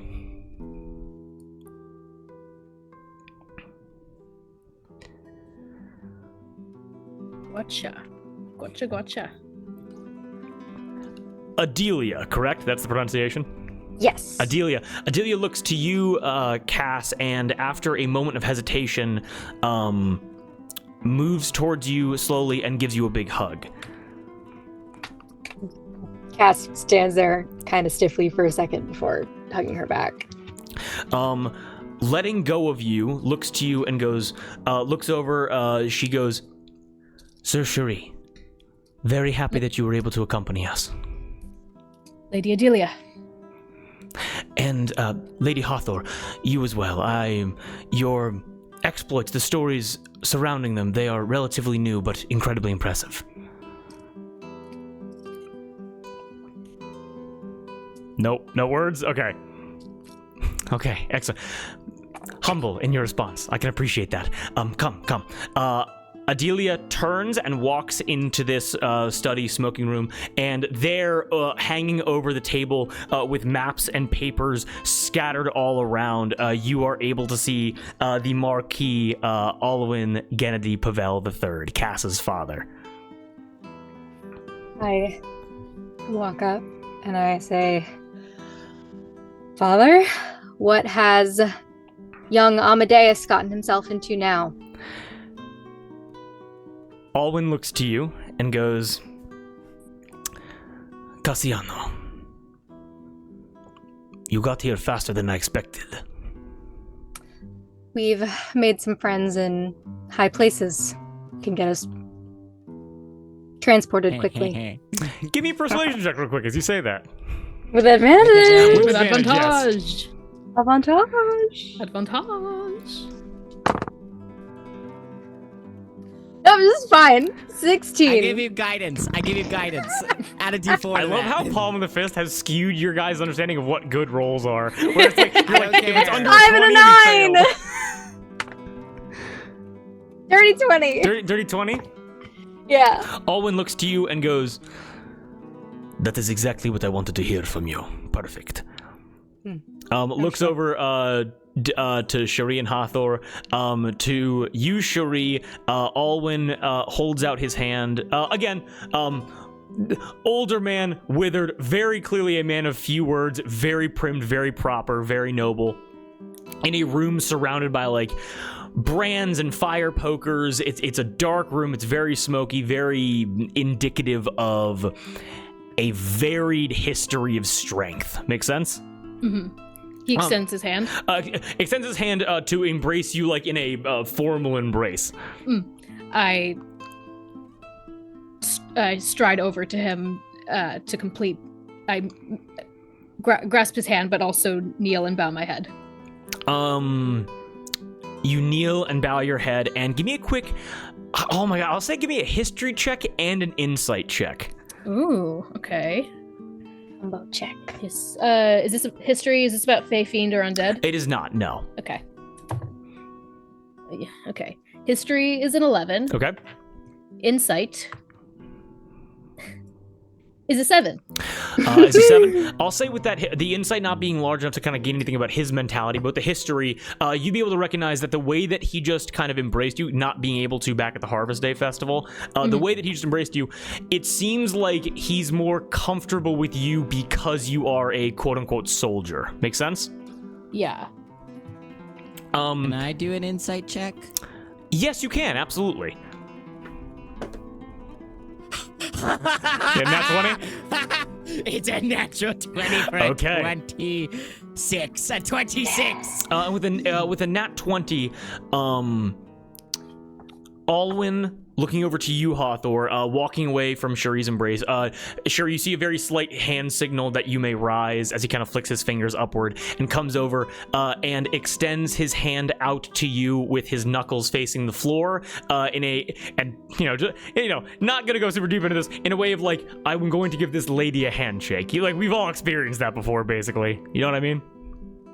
Gotcha. Adelia, correct? That's the pronunciation? Yes. Adelia looks to you, Cass, and after a moment of hesitation, moves towards you slowly and gives you a big hug. Cass stands there kind of stiffly for a second before hugging her back. Letting go of you, looks to you and goes, looks over, she goes, "Sir Cherie, very happy that you were able to accompany us." Lady Adelia. And Lady Hawthorne, you as well. Your exploits, the stories surrounding them, they are relatively new but incredibly impressive. Nope, no words? Okay. Okay, excellent. Humble in your response. I can appreciate that. Come. Adelia turns and walks into this study smoking room, and there, hanging over the table with maps and papers scattered all around, you are able to see the Marquis Alwyn Gennady Pavel III, Cass's father. I walk up and I say, Father, what has young Amadeus gotten himself into now? Alwyn looks to you and goes, Cassiano, you got here faster than I expected. We've made some friends in high places. Can get us transported quickly. Give me a persuasion check real quick as you say that. With advantage! With advantage, yes. advantage. Advantage! No, this is fine. 16. I give you guidance. Add a d4. I love how Palm of the Fist has skewed your guys' understanding of what good rolls are. Where it's like, you're like, if it's under 5 and a 20, 9! Dirty 20. Dirty 20? Yeah. Alwyn looks to you and goes, that is exactly what I wanted to hear from you. Perfect. Looks over to Cherie and Hathor. To you, Cherie, Alwyn holds out his hand. Again, older man, withered, very clearly a man of few words, very primed, very proper, very noble. In a room surrounded by, like, brands and fire pokers. It's a dark room. It's very smoky, very indicative of a varied history of strength. Make sense? Mm-hmm. He extends his hand. Extends his hand to embrace you, like in a formal embrace. I stride over to him to complete. I grasp his hand, but also kneel and bow my head. You kneel and bow your head, and give me a quick. Oh my god! I'll say give me a history check and an insight check. Ooh, okay. Combo check. Is this a history? Is this about Fey, Fiend, or Undead? It is not. No. Okay. Yeah, okay. History is an 11. Okay. Insight is a 7. Is a 7. I'll say with that, the insight not being large enough to kind of gain anything about his mentality, but the history, you'd be able to recognize that the way that he just kind of embraced you, not being able to back at the Harvest Day Festival, the way that he just embraced you, it seems like he's more comfortable with you because you are a quote-unquote soldier. Make sense? Yeah. Can I do an insight check? Yes, you can. Absolutely. Yeah, nat 20? It's a natural 20 for Okay. 26. A 26. With a nat 20, Alwyn, looking over to you, Hathor, walking away from Cherie's embrace. Cherie, you see a very slight hand signal that you may rise as he kind of flicks his fingers upward and comes over and extends his hand out to you with his knuckles facing the floor not gonna go super deep into this, in a way of like, I'm going to give this lady a handshake. We've all experienced that before, basically. You know what I mean?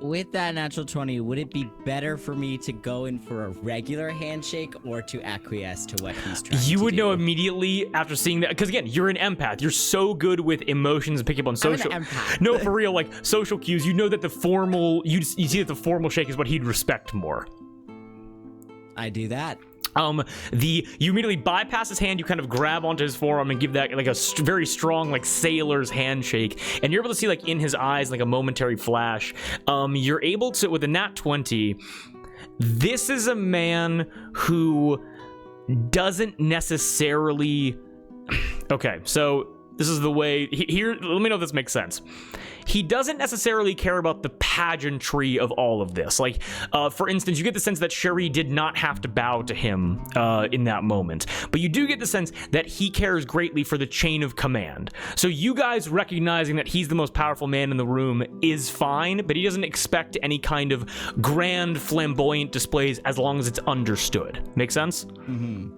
With that natural 20, would it be better for me to go in for a regular handshake or to acquiesce to what he's trying to do? You would know immediately after seeing that, because again, you're an empath. You're so good with emotions and picking up on social. I'm an empath. No, for real, like social cues. You know that you see that the formal shake is what he'd respect more. I do that. You immediately bypass his hand, you kind of grab onto his forearm and give that like a very strong like sailor's handshake, and you're able to see like in his eyes like a momentary flash. You're able to, with a nat 20, this is a man who doesn't necessarily okay, so this is the way here, let me know if this makes sense. He doesn't necessarily care about the pageantry of all of this. Like, for instance, you get the sense that Cherie did not have to bow to him in that moment. But you do get the sense that he cares greatly for the chain of command. So you guys recognizing that he's the most powerful man in the room is fine, but he doesn't expect any kind of grand, flamboyant displays as long as it's understood. Make sense? Mm-hmm.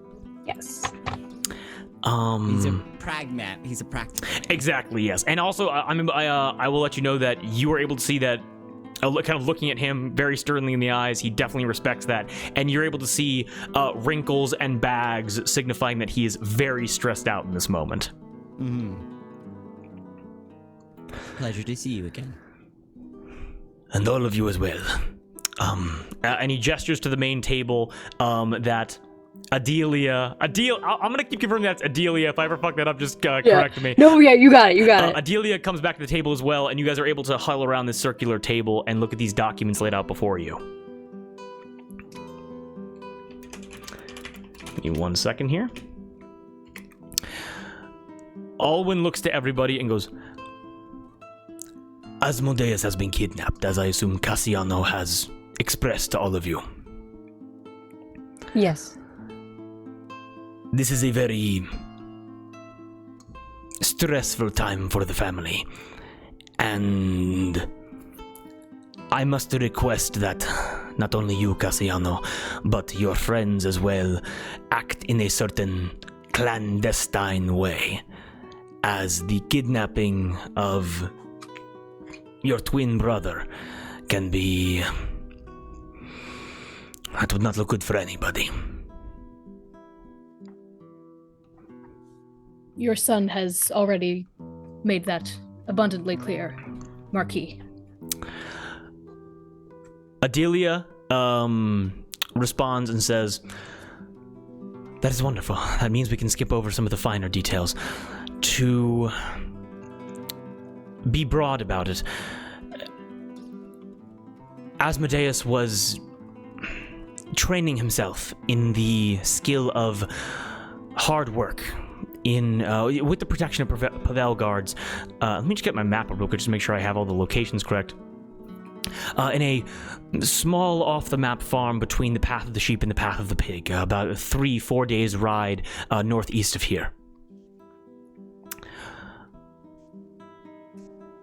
Yes. He's a pragmat. He's a practical man. Exactly, yes. And also, I will let you know that you were able to see that kind of looking at him very sternly in the eyes. He definitely respects that. And you're able to see wrinkles and bags signifying that he is very stressed out in this moment. Pleasure to see you again. And all of you as well. And he gestures to the main table that Adelia, I'm gonna keep confirming that's Adelia. If I ever fuck that up, just correct me. No, yeah, you got it. Adelia comes back to the table as well, and you guys are able to huddle around this circular table and look at these documents laid out before you. Give me 1 second here. Alwyn looks to everybody and goes, Asmodeus has been kidnapped, as I assume Cassiano has expressed to all of you. Yes. This is a very stressful time for the family, and I must request that not only you, Cassiano, but your friends as well, act in a certain clandestine way, as the kidnapping of your twin brother can be... That would not look good for anybody. Your son has already made that abundantly clear, Marquis. Adelia responds and says, that is wonderful. That means we can skip over some of the finer details. To be broad about it, Asmodeus was training himself in the skill of hard work in with the protection of Pavel guards. Let me just get my map real quick just to make sure I have all the locations correct. In a small off-the-map farm between the Path of the Sheep and the Path of the Pig, about a 3-4 days ride northeast of here.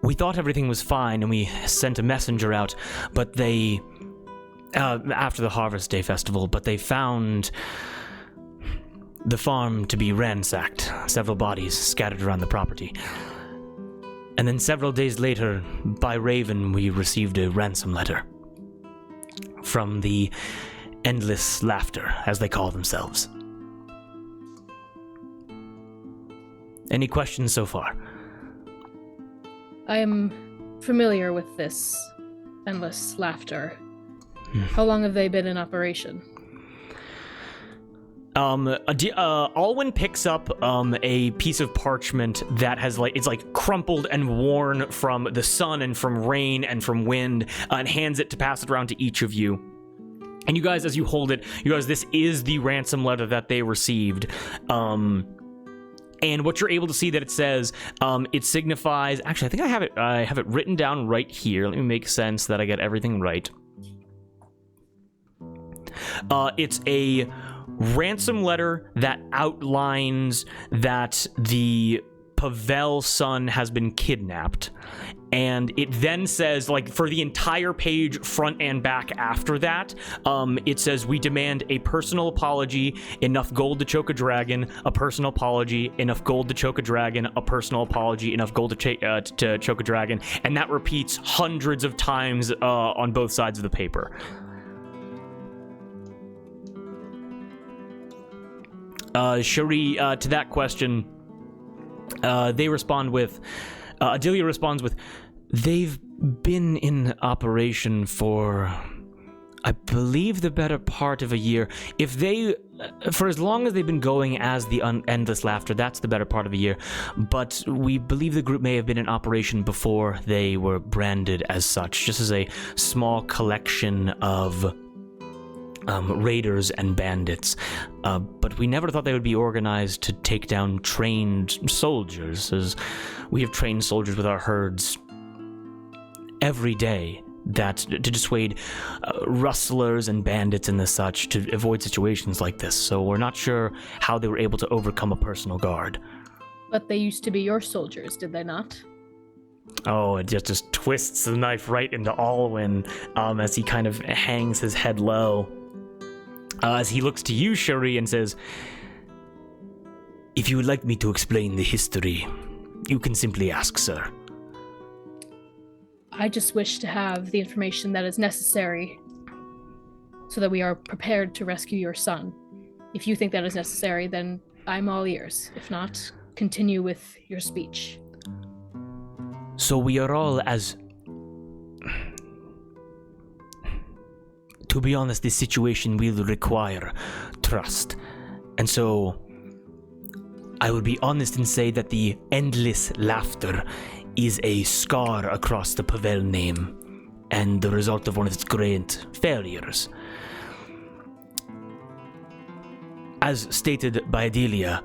We thought everything was fine, and we sent a messenger out, but they... after the Harvest Day Festival, but they found the farm to be ransacked, several bodies scattered around the property. And then several days later, by Raven, we received a ransom letter from the Endless Laughter, as they call themselves. Any questions so far? I am familiar with this Endless Laughter. How long have they been in operation? Alwyn picks up a piece of parchment that has it's crumpled and worn from the sun and from rain and from wind, and hands it to pass it around to each of you. And you guys, as you hold it, this is the ransom letter that they received. And what you're able to see that it says, it signifies. Actually, I think I have it written down right here. Let me make sense that I get everything right. It's a ransom letter that outlines that the Pavel son has been kidnapped, and it then says, for the entire page, front and back after that, it says, we demand a personal apology, enough gold to choke a dragon, a personal apology, enough gold to choke a dragon, a personal apology, enough gold to choke a dragon, and that repeats hundreds of times on both sides of the paper. Cherie, to that question, they respond with, Adelia responds with, they've been in operation for, I believe, the better part of a year. For as long as they've been going as the Endless Laughter, that's the better part of a year. But we believe the group may have been in operation before they were branded as such, just as a small collection of raiders and bandits, but we never thought they would be organized to take down trained soldiers, as we have trained soldiers with our herds every day to dissuade rustlers and bandits and the such, to avoid situations like this. So we're not sure how they were able to overcome a personal guard. But they used to be your soldiers, did they not? Oh, it just twists the knife right into Alwyn as he kind of hangs his head low. As he looks to you, Cherie, and says, if you would like me to explain the history, you can simply ask, sir. I just wish to have the information that is necessary so that we are prepared to rescue your son. If you think that is necessary, then I'm all ears. If not, continue with your speech. So we are all as... To be honest, this situation will require trust. And so I will be honest and say that the endless laughter is a scar across the Pavel name and the result of one of its great failures. As stated by Adelia,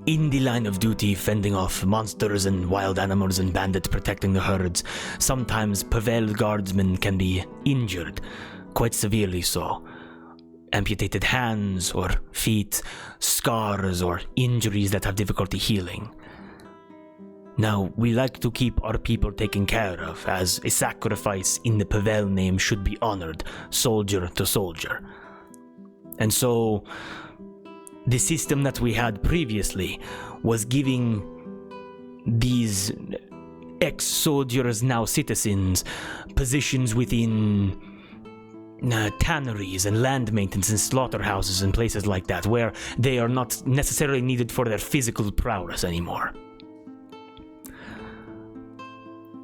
in the line of duty fending off monsters and wild animals and bandits protecting the herds, sometimes Pavel guardsmen can be injured, quite severely so. Amputated hands or feet, scars or injuries that have difficulty healing. Now, we like to keep our people taken care of, as a sacrifice in the Pavel name should be honored, soldier to soldier. And so, the system that we had previously was giving these ex-soldiers, now citizens, positions within tanneries and land maintenance and slaughterhouses and places like that, where they are not necessarily needed for their physical prowess anymore.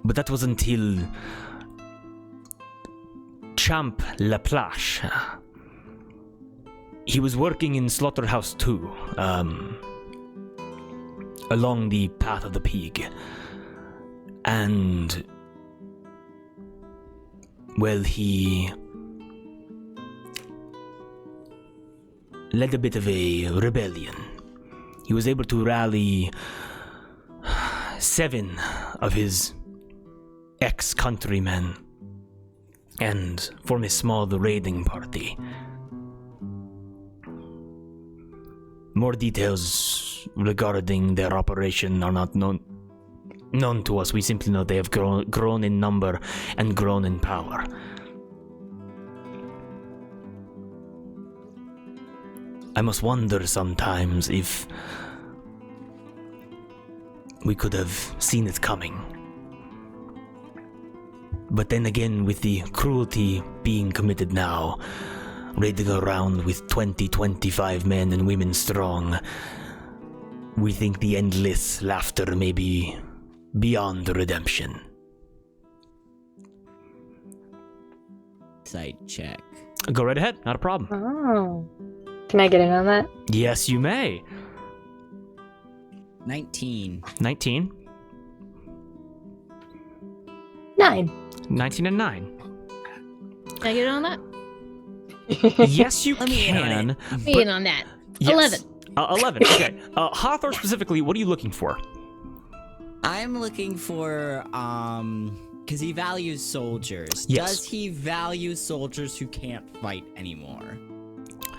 But that was until Champ Laplace. He was working in Slaughterhouse 2, along the path of the pig. And, well, he led a bit of a rebellion. He was able to rally 7 of his ex-countrymen and form a small raiding party. More details regarding their operation are not known to us. We simply know they have grown in number and grown in power. I must wonder sometimes if we could have seen it coming. But then again, with the cruelty being committed now, raiding around with 20-25 men and women strong, we think the endless laughter may be beyond redemption. Sight check. Go right ahead, not a problem. Oh. Can I get in on that? Yes, you may. 19. 19. 9. 19 and 9. Can I get in on that? Yes, you Let me in on can. Let me in on that. Yes. 11. 11, okay. Hawthorne specifically, what are you looking for? I'm looking for, because he values soldiers. Yes. Does he value soldiers who can't fight anymore?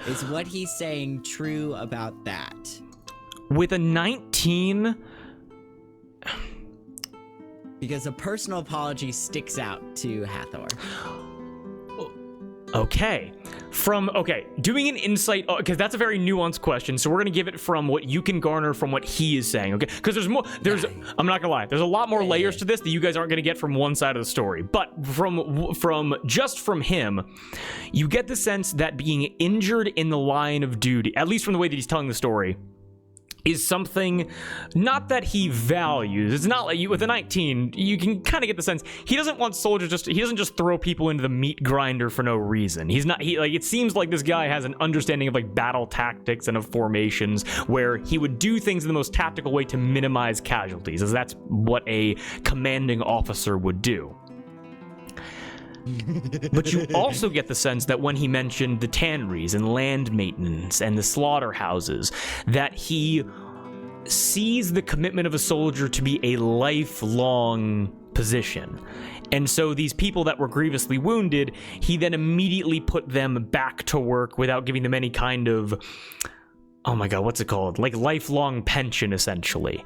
Is what he's saying true about that? With a 19... Because a personal apology sticks out to Hathor. Okay. Doing an insight, because that's a very nuanced question, so we're going to give it from what you can garner from what he is saying, okay? Because I'm not going to lie, there's a lot more layers to this that you guys aren't going to get from one side of the story. But from him, you get the sense that being injured in the line of duty, at least from the way that he's telling the story, is something not that he values. It's not like you with a 19, you can kind of get the sense he doesn't want soldiers he doesn't just throw people into the meat grinder for no reason. It seems like this guy has an understanding of like battle tactics and of formations where he would do things in the most tactical way to minimize casualties, as that's what a commanding officer would do. But you also get the sense that when he mentioned the tanneries and land maintenance and the slaughterhouses, that he sees the commitment of a soldier to be a lifelong position. And so these people that were grievously wounded, he then immediately put them back to work without giving them any kind of, oh my god, what's it called? Like lifelong pension, essentially.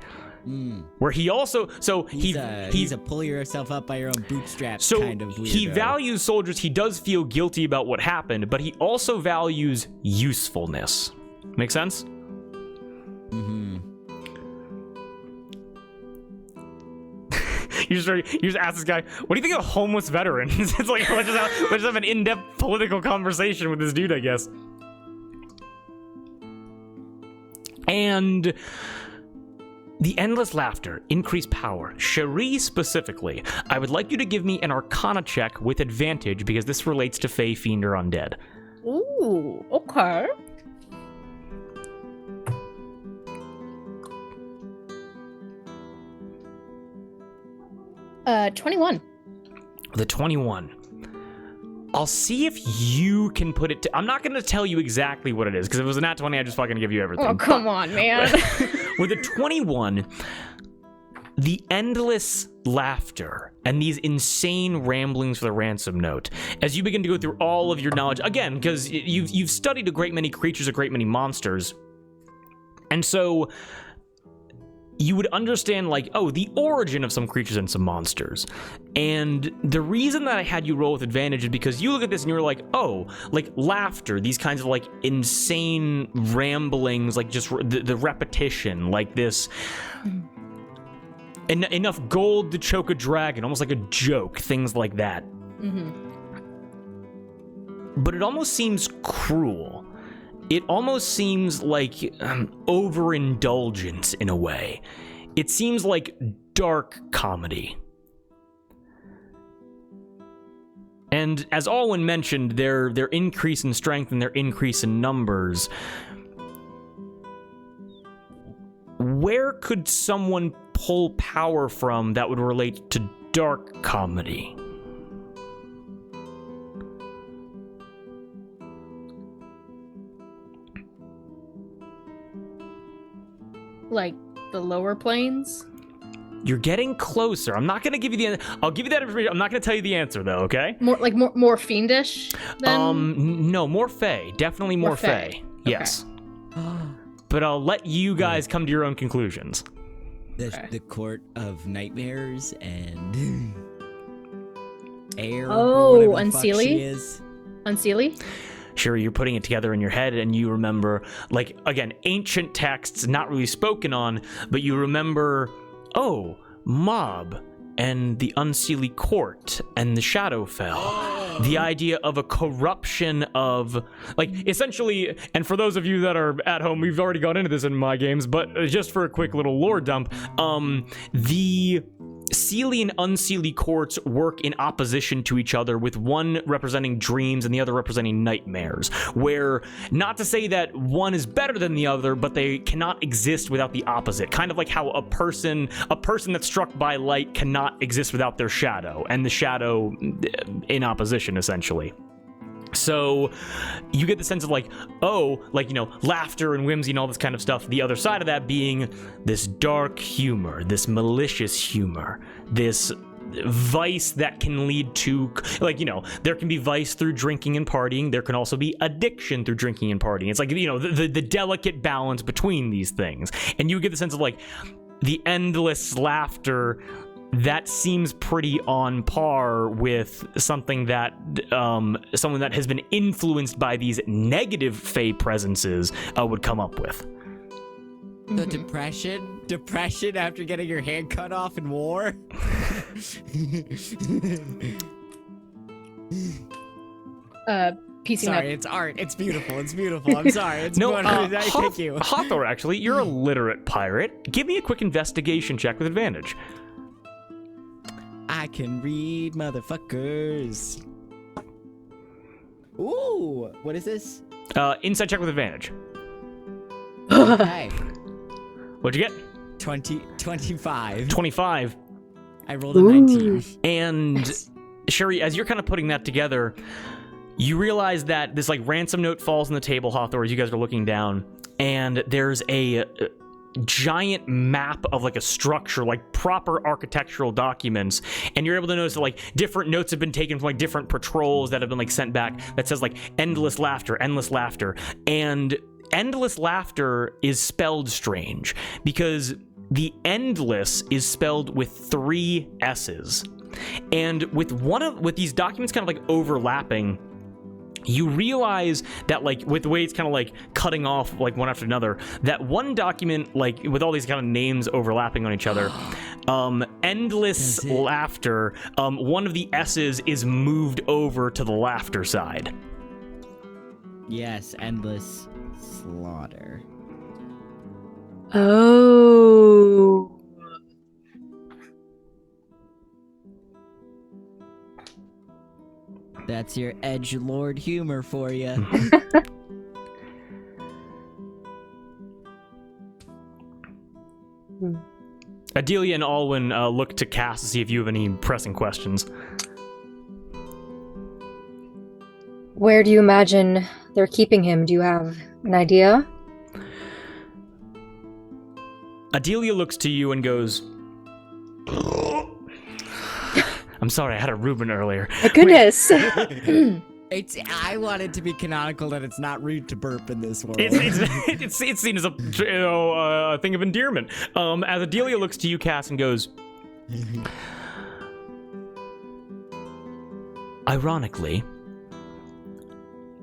Where he also, he's a pull yourself up by your own bootstraps kind of weirdo. He values soldiers. He does feel guilty about what happened, but he also values usefulness. Make sense? You just ask this guy, what do you think of homeless veterans? It's like, let's just have an in-depth political conversation with this dude, I guess. And the endless laughter, increased power. Cherie specifically, I would like you to give me an Arcana check with advantage because this relates to Fey, Fiend, or Undead. Ooh, okay. Uh, 21. The 21. I'll see if you can put it to... I'm not going to tell you exactly what it is, because if it was a nat 20, I'd just fucking give you everything. Oh, come on, man. With a 21, the endless laughter and these insane ramblings for the ransom note, as you begin to go through all of your knowledge, again, because you've studied a great many creatures, a great many monsters, and so... you would understand, like, oh, the origin of some creatures and some monsters. And the reason that I had you roll with advantage is because you look at this and you're like, oh, like laughter, these kinds of like insane ramblings, like just the repetition, like this. Enough gold to choke a dragon, almost like a joke, things like that. Mm-hmm. But it almost seems cruel. It almost seems like overindulgence in a way. It seems like dark comedy. And as Alwyn mentioned, their increase in strength and their increase in numbers, where could someone pull power from that would relate to dark comedy? Like the lower planes? You're getting closer. I'm not going to give you the answer. I'll give you that information. I'm not going to tell you the answer, though, okay? More fiendish than? No, more Fey. Definitely more Fey. Yes. But I'll let you guys come to your own conclusions. The court of nightmares and air. Oh, Unseelie? Unseelie? Sure, you're putting it together in your head and you remember, like, again, ancient texts not really spoken on, but you remember, oh, Mob and the Unseelie Court and the Shadowfell. The idea of a corruption of, like, essentially, and for those of you that are at home, we've already gone into this in my games, but just for a quick little lore dump, the Seelie and Unseelie courts work in opposition to each other, with one representing dreams and the other representing nightmares, where, not to say that one is better than the other, but they cannot exist without the opposite. Kind of like how a person that's struck by light cannot exist without their shadow, and the shadow in opposition, essentially. So you get the sense of like, oh, like, you know, laughter and whimsy and all this kind of stuff. The other side of that being this dark humor, this malicious humor, this vice that can lead to, like, you know, there can be vice through drinking and partying. There can also be addiction through drinking and partying. It's like, you know, the delicate balance between these things. And you get the sense of like the endless laughter that seems pretty on par with something that someone that has been influenced by these negative Fey presences would come up with. The depression after getting your hand cut off in war. Piecing sorry, that. it's art. It's beautiful. It's beautiful. I'm sorry. It's no, thank you. Hathor, actually, you're a literate pirate. Give me a quick investigation check with advantage. I can read, motherfuckers. Ooh, what is this? Insight check with advantage. Okay. What'd you get? 25. 25. I rolled a 19. And Sherry, as you're kind of putting that together, you realize that this like ransom note falls on the table, Hathor, as you guys are looking down, and there's a giant map of like a structure, like proper architectural documents, and you're able to notice that like different notes have been taken from like different patrols that have been like sent back that says like endless laughter, and endless laughter is spelled strange because the endless is spelled with 3 S's, and with these documents kind of like overlapping, you realize that, like, with the way it's kind of like cutting off like one after another, that one document, like with all these kind of names overlapping on each other, endless laughter, one of the S's is moved over to the laughter side. Yes, endless slaughter. Oh. That's your edgelord humor for you. Adelia and Alwyn look to Cass to see if you have any pressing questions. Where do you imagine they're keeping him? Do you have an idea? Adelia looks to you and goes, I'm sorry, I had a Reuben earlier. My goodness. I want it to be canonical that it's not rude to burp in this world. It's seen as a thing of endearment. As Adelia looks to you, Cass, and goes, ironically,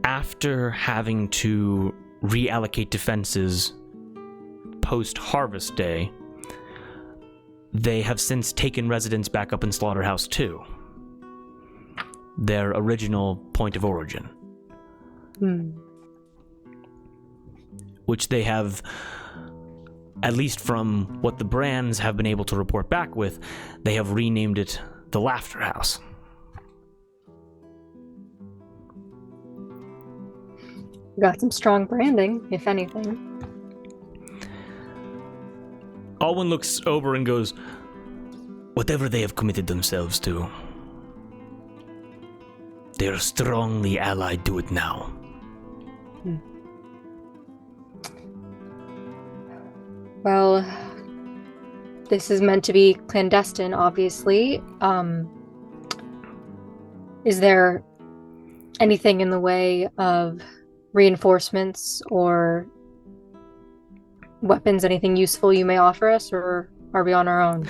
after having to reallocate defenses post-Harvest Day, they have since taken residence back up in Slaughterhouse 2. Their original point of origin. Which they have, at least from what the brands have been able to report back with, they have renamed it the Laughter House. Got some strong branding, if anything. Alwyn looks over and goes, whatever they have committed themselves to, they are strongly allied to it now. Well, this is meant to be clandestine, obviously. Is there anything in the way of reinforcements or weapons, anything useful you may offer us, or are we on our own?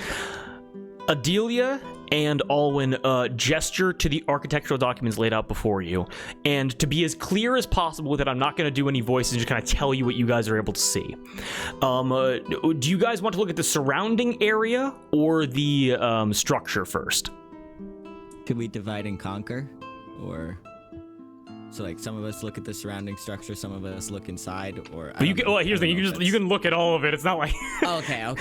Adelia and Alwyn gesture to the architectural documents laid out before you, and to be as clear as possible with it, I'm not going to do any voices, just kind of tell you what you guys are able to see. Do you guys want to look at the surrounding area or the structure first? Could we divide and conquer? Or... So, like, some of us look at the surrounding structure, some of us look inside, or... But here's the thing, you can look at all of it. It's not like... Okay.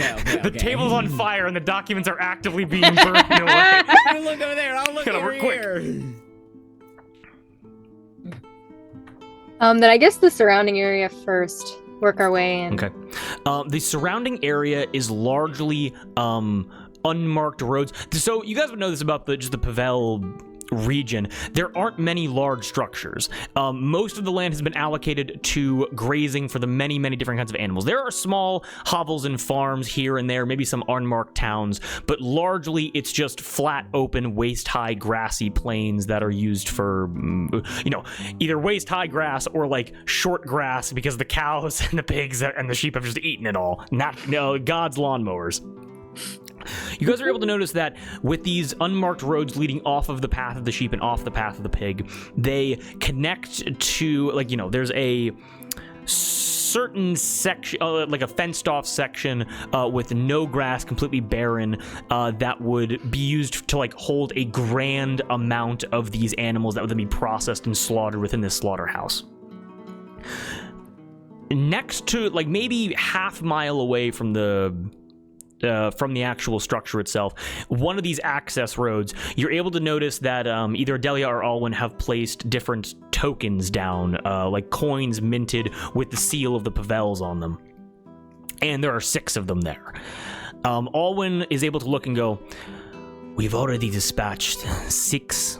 The table's on fire and the documents are actively being burned away. You look over there, I'll look over here. Then I guess the surrounding area first. Work our way in. Okay. The surrounding area is largely unmarked roads. So you guys would know this about just the Pavel region. There aren't many large structures. Most of the land has been allocated to grazing for the many, many different kinds of animals. There are small hovels and farms here and there, maybe some unmarked towns, but largely it's just flat, open, waist-high, grassy plains that are used for, either waist-high grass or like short grass because the cows and the pigs and the sheep have just eaten it all. God's lawnmowers. You guys are able to notice that with these unmarked roads leading off of the path of the sheep and off the path of the pig, they connect to, there's a certain section, like a fenced-off section with no grass, completely barren, that would be used to, hold a grand amount of these animals that would then be processed and slaughtered within this slaughterhouse. Next to, maybe half mile away from the actual structure itself, one of these access roads, you're able to notice that either Adelia or Alwyn have placed different tokens down, like coins minted with the seal of the Pavels on them. And there are 6 of them there. Alwyn is able to look and go, we've already dispatched 6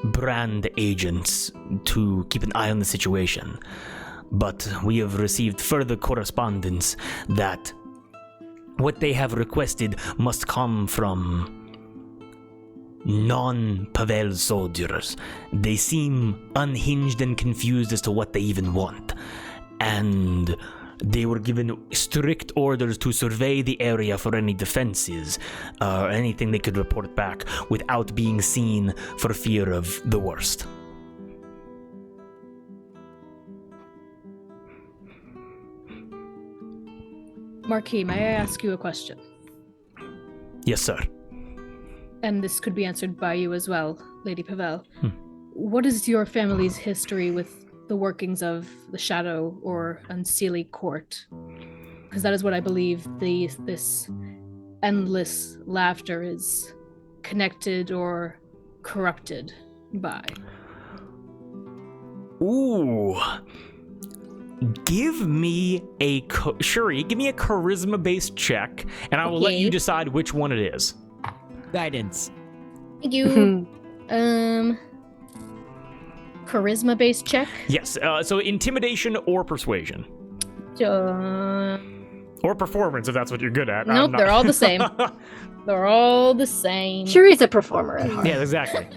brand agents to keep an eye on the situation, but we have received further correspondence that what they have requested must come from non-Pavel soldiers. They seem unhinged and confused as to what they even want. And they were given strict orders to survey the area for any defenses, or anything they could report back without being seen for fear of the worst. Marquis, may I ask you a question? Yes, sir. And this could be answered by you as well, Lady Pavel. What is your family's history with the workings of the Shadow or Unseelie Court? Because that is what I believe this endless laughter is connected or corrupted by. Ooh. Give me a Shuri, give me a charisma-based check, and I will let you decide which one it is. Guidance. Thank you. Charisma-based check? Yes, so intimidation or persuasion. Or performance, if that's what you're good at. Nope, they're all the same. They're all the same. Shuri's a performer at heart. Yeah, exactly.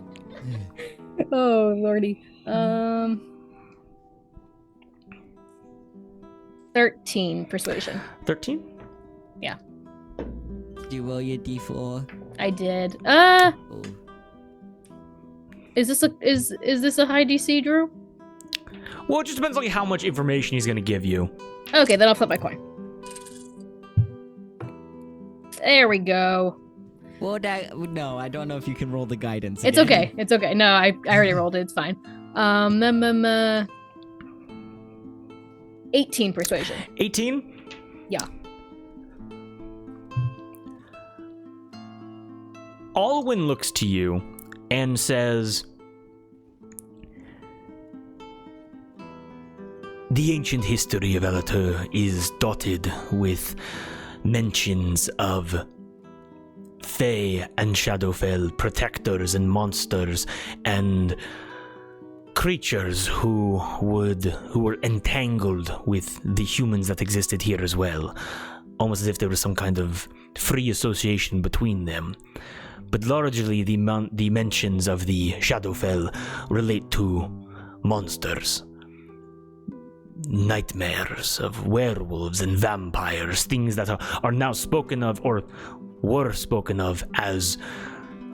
Oh, lordy. 13 persuasion. 13? Yeah, Do you roll your d4? I did. Oh. Is this a high DC, Drew? Well, it just depends on how much information he's going to give you. Okay, then I'll flip my coin. There we go. Well, no, I don't know if you can roll the guidance. It's again. okay. It's okay. No, I already rolled it. It's fine. 18 persuasion. 18? Yeah. Alwyn looks to you and says, The ancient history of Allatour is dotted with mentions of Fae and Shadowfell protectors and monsters and creatures who were entangled with the humans that existed here as well, almost as if there was some kind of free association between them. But largely the mentions of the Shadowfell relate to monsters, nightmares of werewolves and vampires, things that are now spoken of or were spoken of as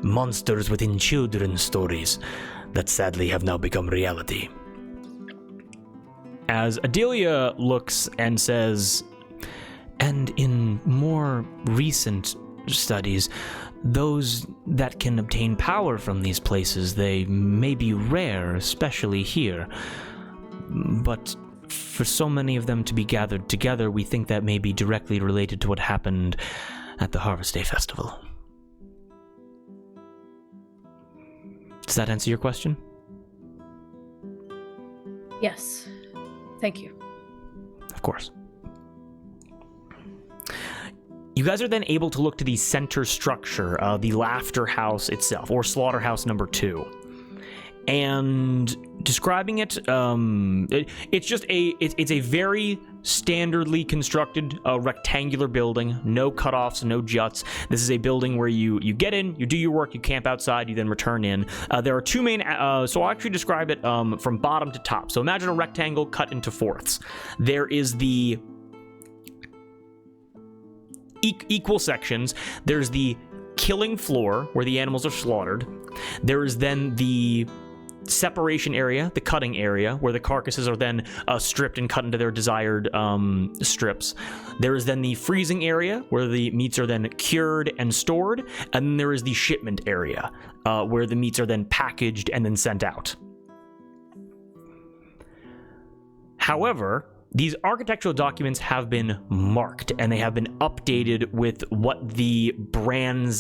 monsters within children's stories that sadly have now become reality. as Adelia looks and says, And in more recent studies, those that can obtain power from these places, they may be rare, especially here. But for so many of them to be gathered together, we think that may be directly related to what happened at the Harvest Day Festival. Does that answer your question? Yes. Thank you. of course. You guys are then able to look to the center structure, the Laughter House itself, or Slaughterhouse number 2. And describing it, it's a very standardly constructed rectangular building, no cutoffs, no juts. This is a building where you get in, you do your work, you camp outside, you then return in. There are two main, so I'll actually describe it from bottom to top. So imagine a rectangle cut into fourths. There is the equal sections. There's the killing floor where the animals are slaughtered. There is then the separation area, the cutting area, where the carcasses are then stripped and cut into their desired strips. There is then the freezing area, where the meats are then cured and stored. And then there is the shipment area, where the meats are then packaged and then sent out. However, these architectural documents have been marked, and they have been updated with what the brand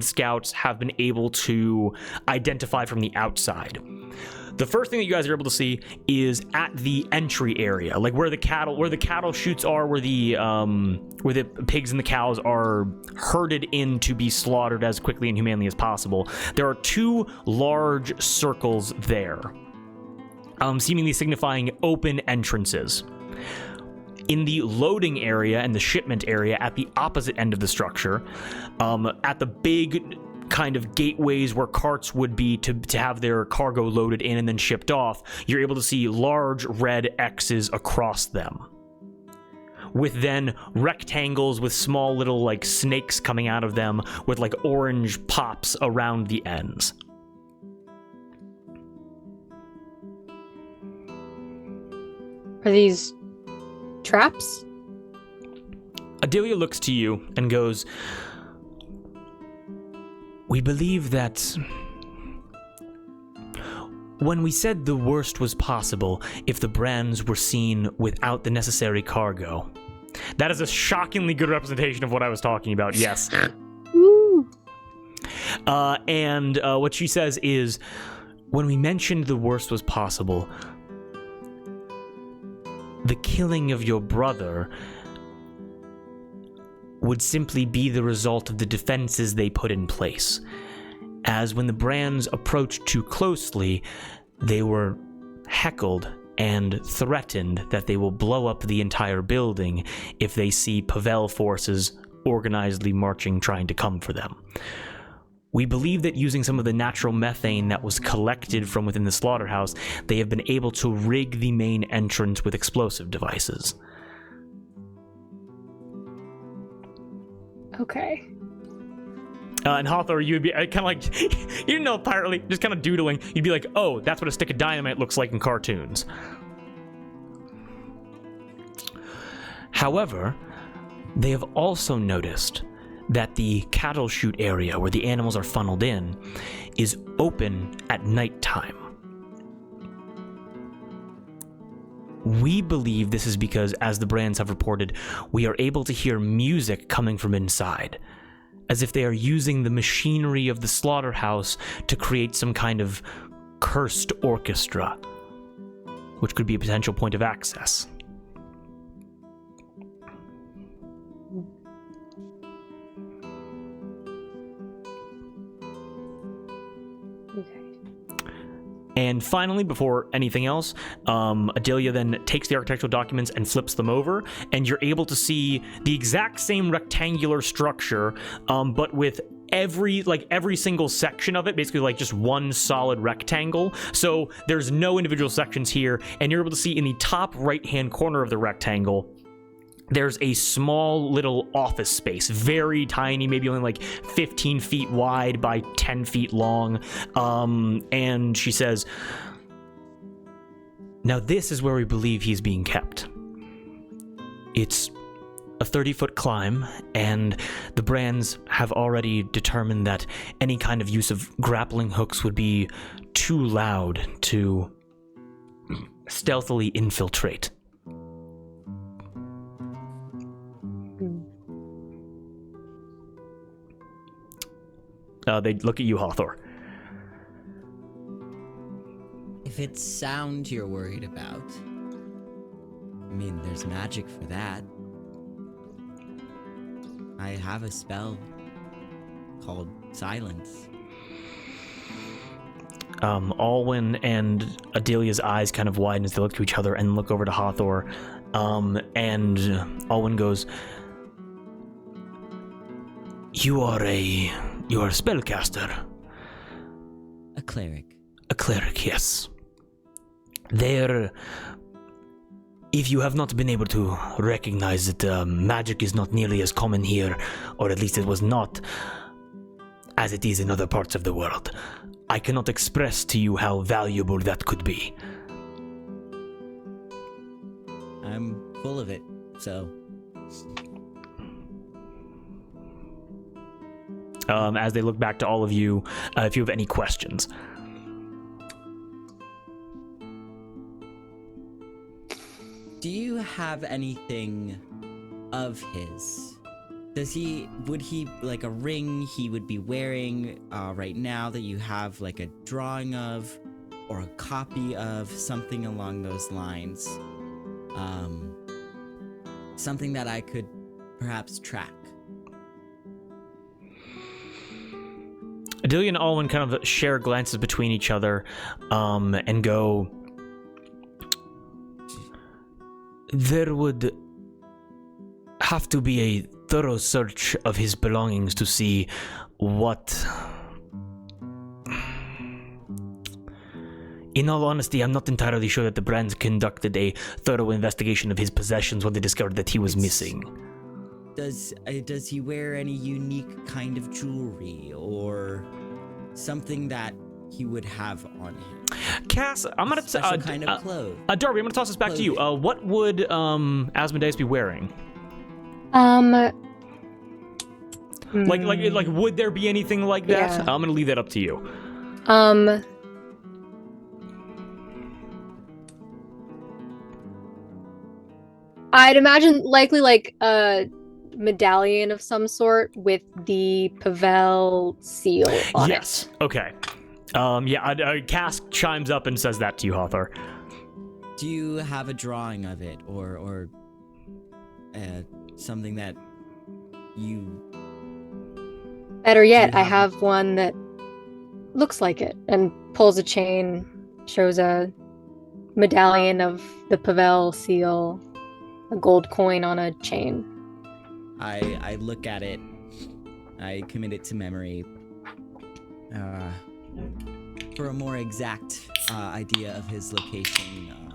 scouts have been able to identify from the outside. The first thing that you guys are able to see is at the entry area, like where the cattle chutes are, where the pigs and the cows are herded in to be slaughtered as quickly and humanely as possible. There are two large circles there, seemingly signifying open entrances. In the loading area and the shipment area at the opposite end of the structure, at the big kind of gateways where carts would be to have their cargo loaded in and then shipped off, you're able to see large red X's across them, with then rectangles with small little like snakes coming out of them with like orange pops around the ends. Are these traps? Adelia looks to you and goes, "We believe that when we said the worst was possible if the brands were seen without the necessary cargo." That is a shockingly good representation of what I was talking about, yes. And what she says is, when we mentioned the worst was possible, the killing of your brother would simply be the result of the defenses they put in place. As when the brands approached too closely, they were heckled and threatened that they will blow up the entire building if they see Pavel forces organizedly marching trying to come for them. We believe that using some of the natural methane that was collected from within the slaughterhouse, they have been able to rig the main entrance with explosive devices. Okay. And Hawthor, you would be kind of like, you didn't know entirely, just kind of doodling. You'd be like, oh, that's what a stick of dynamite looks like in cartoons. However, they have also noticed that the cattle chute area where the animals are funneled in is open at nighttime. We believe this is because, as the brands have reported, we are able to hear music coming from inside, as if they are using the machinery of the slaughterhouse to create some kind of cursed orchestra, which could be a potential point of access. And finally, before anything else, Adelia then takes the architectural documents and flips them over, and you're able to see the exact same rectangular structure, but with every single section of it, basically like just one solid rectangle. So there's no individual sections here, and you're able to see in the top right-hand corner of the rectangle, there's a small little office space, very tiny, maybe only like 15 feet wide by 10 feet long. And she says, now this is where we believe he's being kept. It's a 30-foot climb, and the brands have already determined that any kind of use of grappling hooks would be too loud to stealthily infiltrate. They look at you, Hawthor. If it's sound you're worried about, I mean, there's magic for that. I have a spell called Silence. Alwyn and Adelia's eyes kind of widen as they look to each other and look over to Hawthor. And Alwyn goes, You are a spellcaster. A cleric. A cleric, yes. If you have not been able to recognize that magic is not nearly as common here, or at least it was not, as it is in other parts of the world, I cannot express to you how valuable that could be. I'm full of it, so... As they look back to all of you, if you have any questions. Do you have anything of his? Would he, like a ring he would be wearing right now that you have like a drawing of, or a copy of, something along those lines? Something that I could perhaps track. Adelia and Alwyn kind of share glances between each other, and go, there would have to be a thorough search of his belongings to see what... In all honesty, I'm not entirely sure that the brands conducted a thorough investigation of his possessions when they discovered that he was missing. Does he wear any unique kind of jewelry or something that he would have on him? Cass, I'm gonna special kind of clothes. Darby, I'm gonna toss this back to you. What would Asmodeus be wearing? Like, would there be anything like that? Yeah. I'm gonna leave that up to you. I'd imagine likely like a medallion of some sort with the Pavel seal on Yes. Okay. Cass chimes up and says that to you, Hawthor. Do you have a drawing of it, or something that you? Better yet, Do you I have- have one that looks like it and pulls a chain, shows a medallion of the Pavel seal, a gold coin on a chain. I look at it. I commit it to memory. For a more exact idea of his location,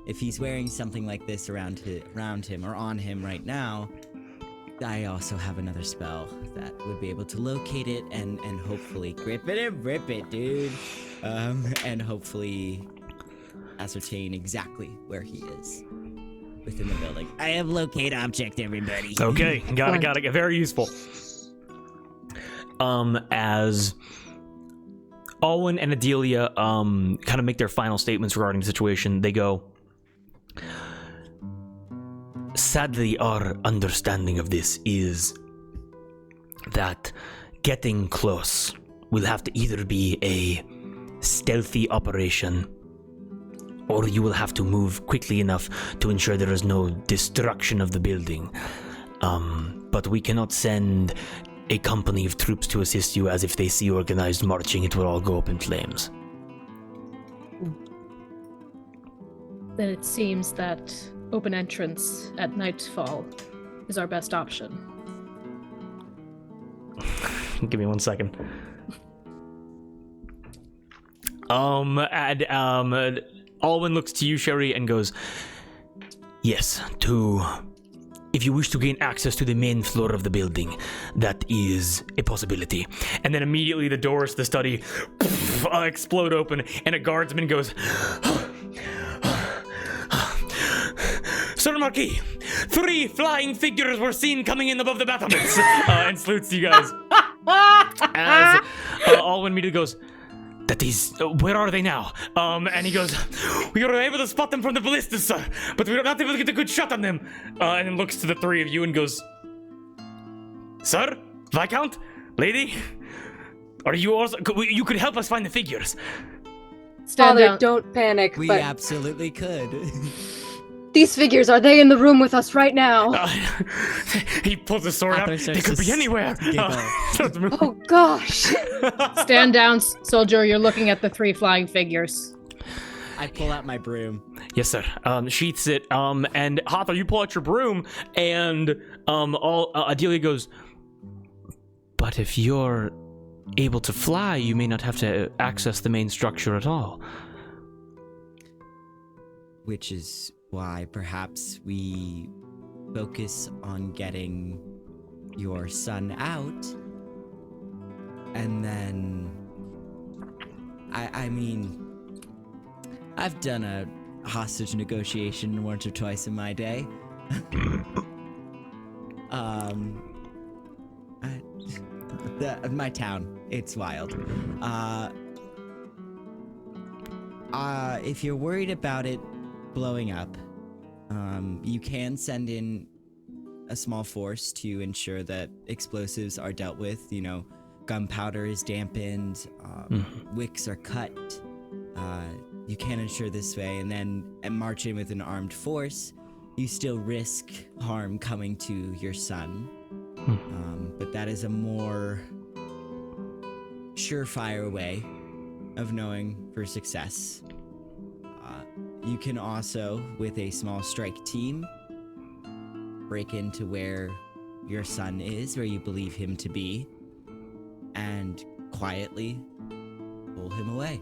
if he's wearing something like this around him or on him right now, I also have another spell that would be able to locate it and hopefully grip it and rip it, dude. And hopefully ascertain exactly where he is within the building. I have locate object, everybody. Okay, got it. Very useful. As Alwyn and Adelia kind of make their final statements regarding the situation, they go, sadly, our understanding of this is that getting close will have to either be a stealthy operation, or you will have to move quickly enough to ensure there is no destruction of the building. But we cannot send a company of troops to assist you, as if they see organized marching, it will all go up in flames. Then it seems that open entrance at nightfall is our best option. Give me 1 second. Alwyn looks to you, Sherry, and goes, yes, if you wish to gain access to the main floor of the building, that is a possibility. And then immediately the doors to the study explode open, and a guardsman goes, Sir Marquis, 3 flying figures were seen coming in above the battlements, and salutes to you guys. As Alwyn immediately goes, that is, where are they now? And he goes, we were able to spot them from the ballistas, sir, but we were not able to get a good shot on them. And then looks to the 3 of you and goes, sir, Viscount, lady, are you also, you could help us find the figures. Stand Father, down. don't panic, We but absolutely could. these figures, are they in the room with us right now? He pulls his sword out. Arthur They starts could to be anywhere. giggle. Starts moving. Oh gosh. Stand down, soldier. You're looking at the 3 flying figures. I pull out my broom. Yes, sir. Sheaths it. And Hawthor, you pull out your broom, and Adelia goes, but if you're able to fly, you may not have to access the main structure at all. Which is why perhaps we focus on getting your son out, and then I mean, I've done a hostage negotiation once or twice in my day. My town, it's wild. If you're worried about it blowing up, you can send in a small force to ensure that explosives are dealt with. You know, gunpowder is dampened, wicks are cut. You can ensure this way, and then march in with an armed force. You still risk harm coming to your son, but that is a more surefire way of knowing for success. You can also, with a small strike team, break into where your son is, where you believe him to be, and quietly pull him away.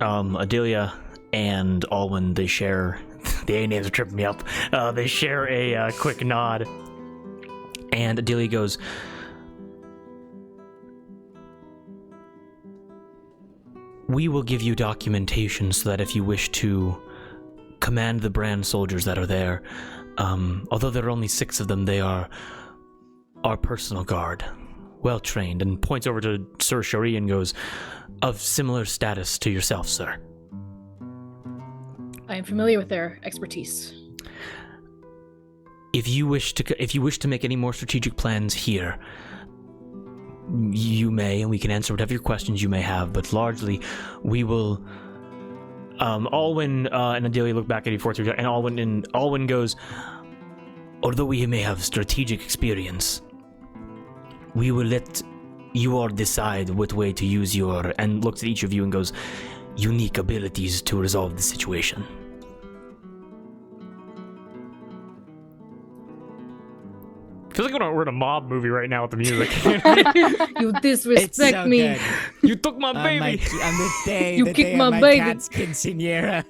Adelia and Alwyn, they share, the A names are tripping me up. They share a quick nod, and Adelia goes, we will give you documentation so that if you wish to command the brand soldiers that are there. Although there are only 6 of them, they are our personal guard, well trained, and points over to Sir Shari and goes, of similar status to yourself, sir. I am familiar with their expertise. If you wish to make any more strategic plans here, you may, and we can answer whatever your questions you may have, but largely, we will... Alwyn and Adelia look back at you for and Alwyn goes, although we may have strategic experience, we will let you all decide what way to use your, and looks at each of you and goes, unique abilities to resolve the situation. Feels like we're in a mob movie right now with the music. You disrespect me. Good. You took my baby. On the day, You the kicked day my of my baby. cat's quinceanera.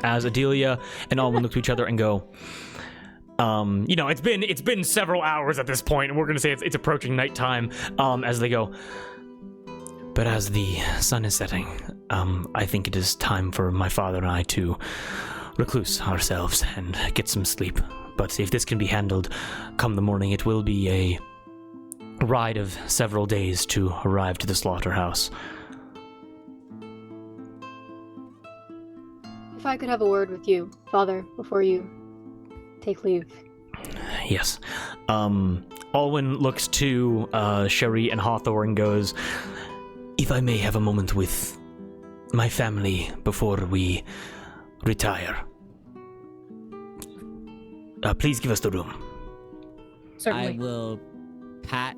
As Adelia and Alwyn look to each other and go, it's been several hours at this point, and we're gonna say it's approaching nighttime. As they go, But as the sun is setting, I think it is time for my father and I to recluse ourselves and get some sleep. But if this can be handled come the morning, it will be a ride of several days to arrive to the slaughterhouse. If I could have a word with you, Father, before you take leave. Yes. Alwyn looks to Sherry and Hawthorne and goes, if I may have a moment with my family before we retire. Please give us the room. Certainly. I will pat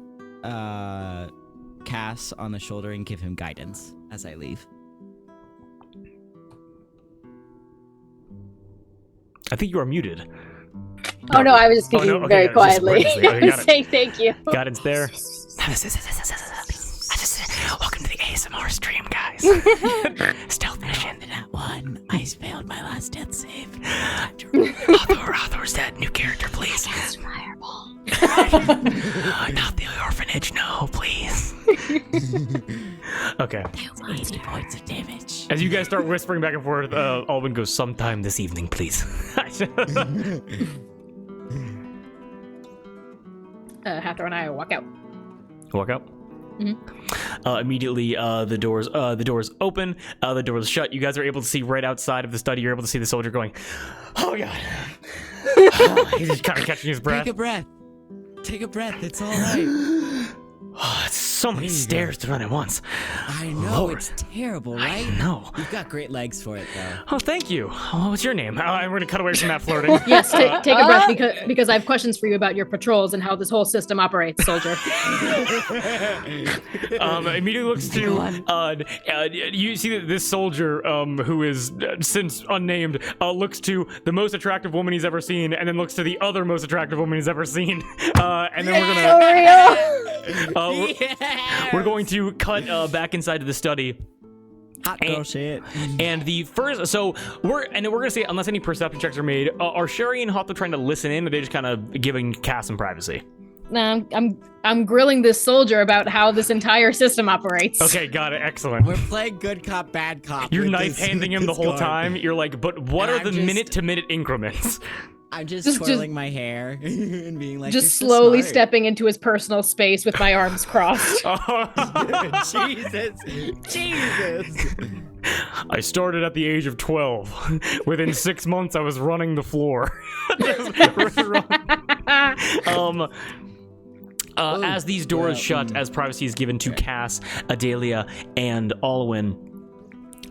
Cass on the shoulder and give him guidance as I leave. I think you are muted. Oh no, I was just speaking okay, very yeah, it's just quietly. emergency. Okay, got it. Saying thank you. Guidance there. Welcome to the ASMR stream, guys. Stealth mission. That one, I failed my last death save. Arthur's dead. New character, please. Fireball. Not the orphanage, no, please. Okay. 80 points of damage. As you guys start whispering back and forth, Alwyn goes, sometime This evening, please. Hathor and I walk out. Walk out. Mm-hmm. Immediately, the doors open. The doors shut. You guys are able to see right outside of the study. You're able to see the soldier going, "Oh God!" He's just kind of catching his breath. Take a breath. Take a breath. It's all right. Oh, it's so many stairs to run at once. I know, Lord. it's terrible, right? I know. You've got great legs for it, though. Oh, thank you. What's your name? And we're gonna cut away from that flirting. Yes, take a breath because I have questions for you about your patrols and how this whole system operates, soldier. Immediately looks to you see that this soldier who is since unnamed looks to the most attractive woman he's ever seen, and then looks to the other most attractive woman he's ever seen, and then we're going to cut back inside of the study. Hot girl shit. And the first, so we're gonna say, unless any perception checks are made, are Sherry and Hotho trying to listen in, or are they just kind of giving Cass some privacy? Nah, I'm grilling this soldier about how this entire system operates. Okay, got it. Excellent. We're playing good cop, bad cop. You're with knife this- handing him the this whole guard. time. You're like, but what And are the I'm just- minute-to-minute increments? I'm just Just- twirling my hair and being like, Just "You're so slowly smart." stepping into his personal space with my arms crossed. Jesus. Jesus. I started at the age of 12. Within 6 months, I was running the floor. As these doors shut, as privacy is given to Cass, Adelia, and Alwyn,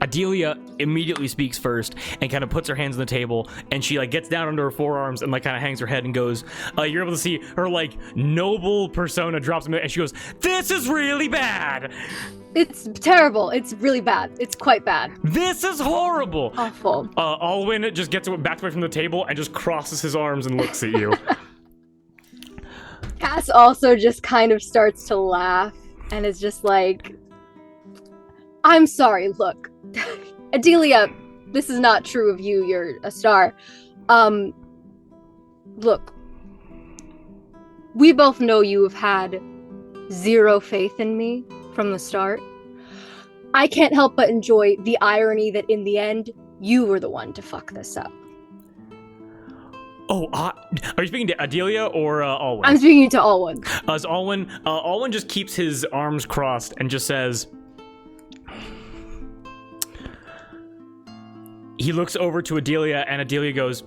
Adelia immediately speaks first and kind of puts her hands on the table, and she like gets down under her forearms and like kind of hangs her head and goes, you're able to see her like noble persona drops a minute, and she goes, "This is really bad. It's terrible. It's really bad. It's quite bad. This is horrible." Awful. Alwyn just gets back away from the table and just crosses his arms and looks at you. Cass also just kind of starts to laugh and is just like, I'm sorry, look. Adelia, this is not true of you. You're a star. Look. We both know you have had zero faith in me from the start. I can't help but enjoy the irony that in the end, you were the one to fuck this up. Oh, are you speaking to Adelia or Alwyn? I'm speaking to Alwyn. As Alwyn just keeps his arms crossed and just says, he looks over to Adelia, and Adelia goes,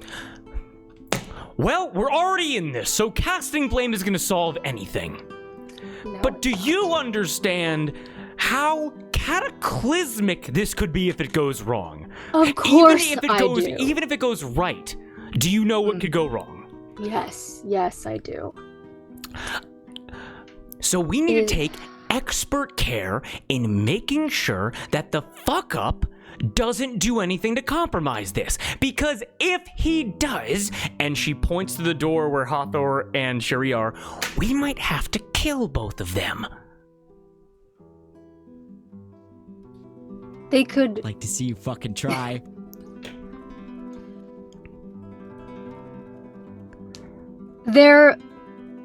well, we're already in this, so casting blame is going to solve anything. No. But do you understand how cataclysmic this could be if it goes wrong? Of course Even if it goes right, do you know what could go wrong? Yes, I do. So we need to take expert care in making sure that the fuck up doesn't do anything to compromise this. Because if he does, and she points to the door where Hathor and Sherry are, we might have to kill both of them. They could... Like to see you fucking try. They're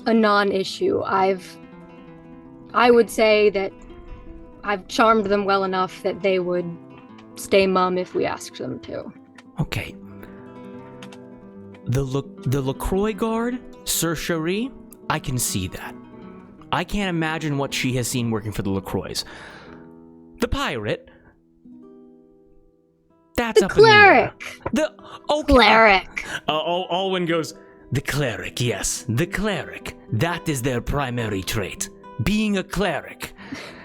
a non-issue. I would say that I've charmed them well enough that they would stay mum if we asked them to. Okay. The LaCroix guard, Sir Cherie, I can see that. I can't imagine what she has seen working for the LaCroix. The pirate, that's The up in the air. cleric! Okay. Cleric! Alwyn goes, the cleric, yes, the cleric. That is their primary trait. Being a cleric.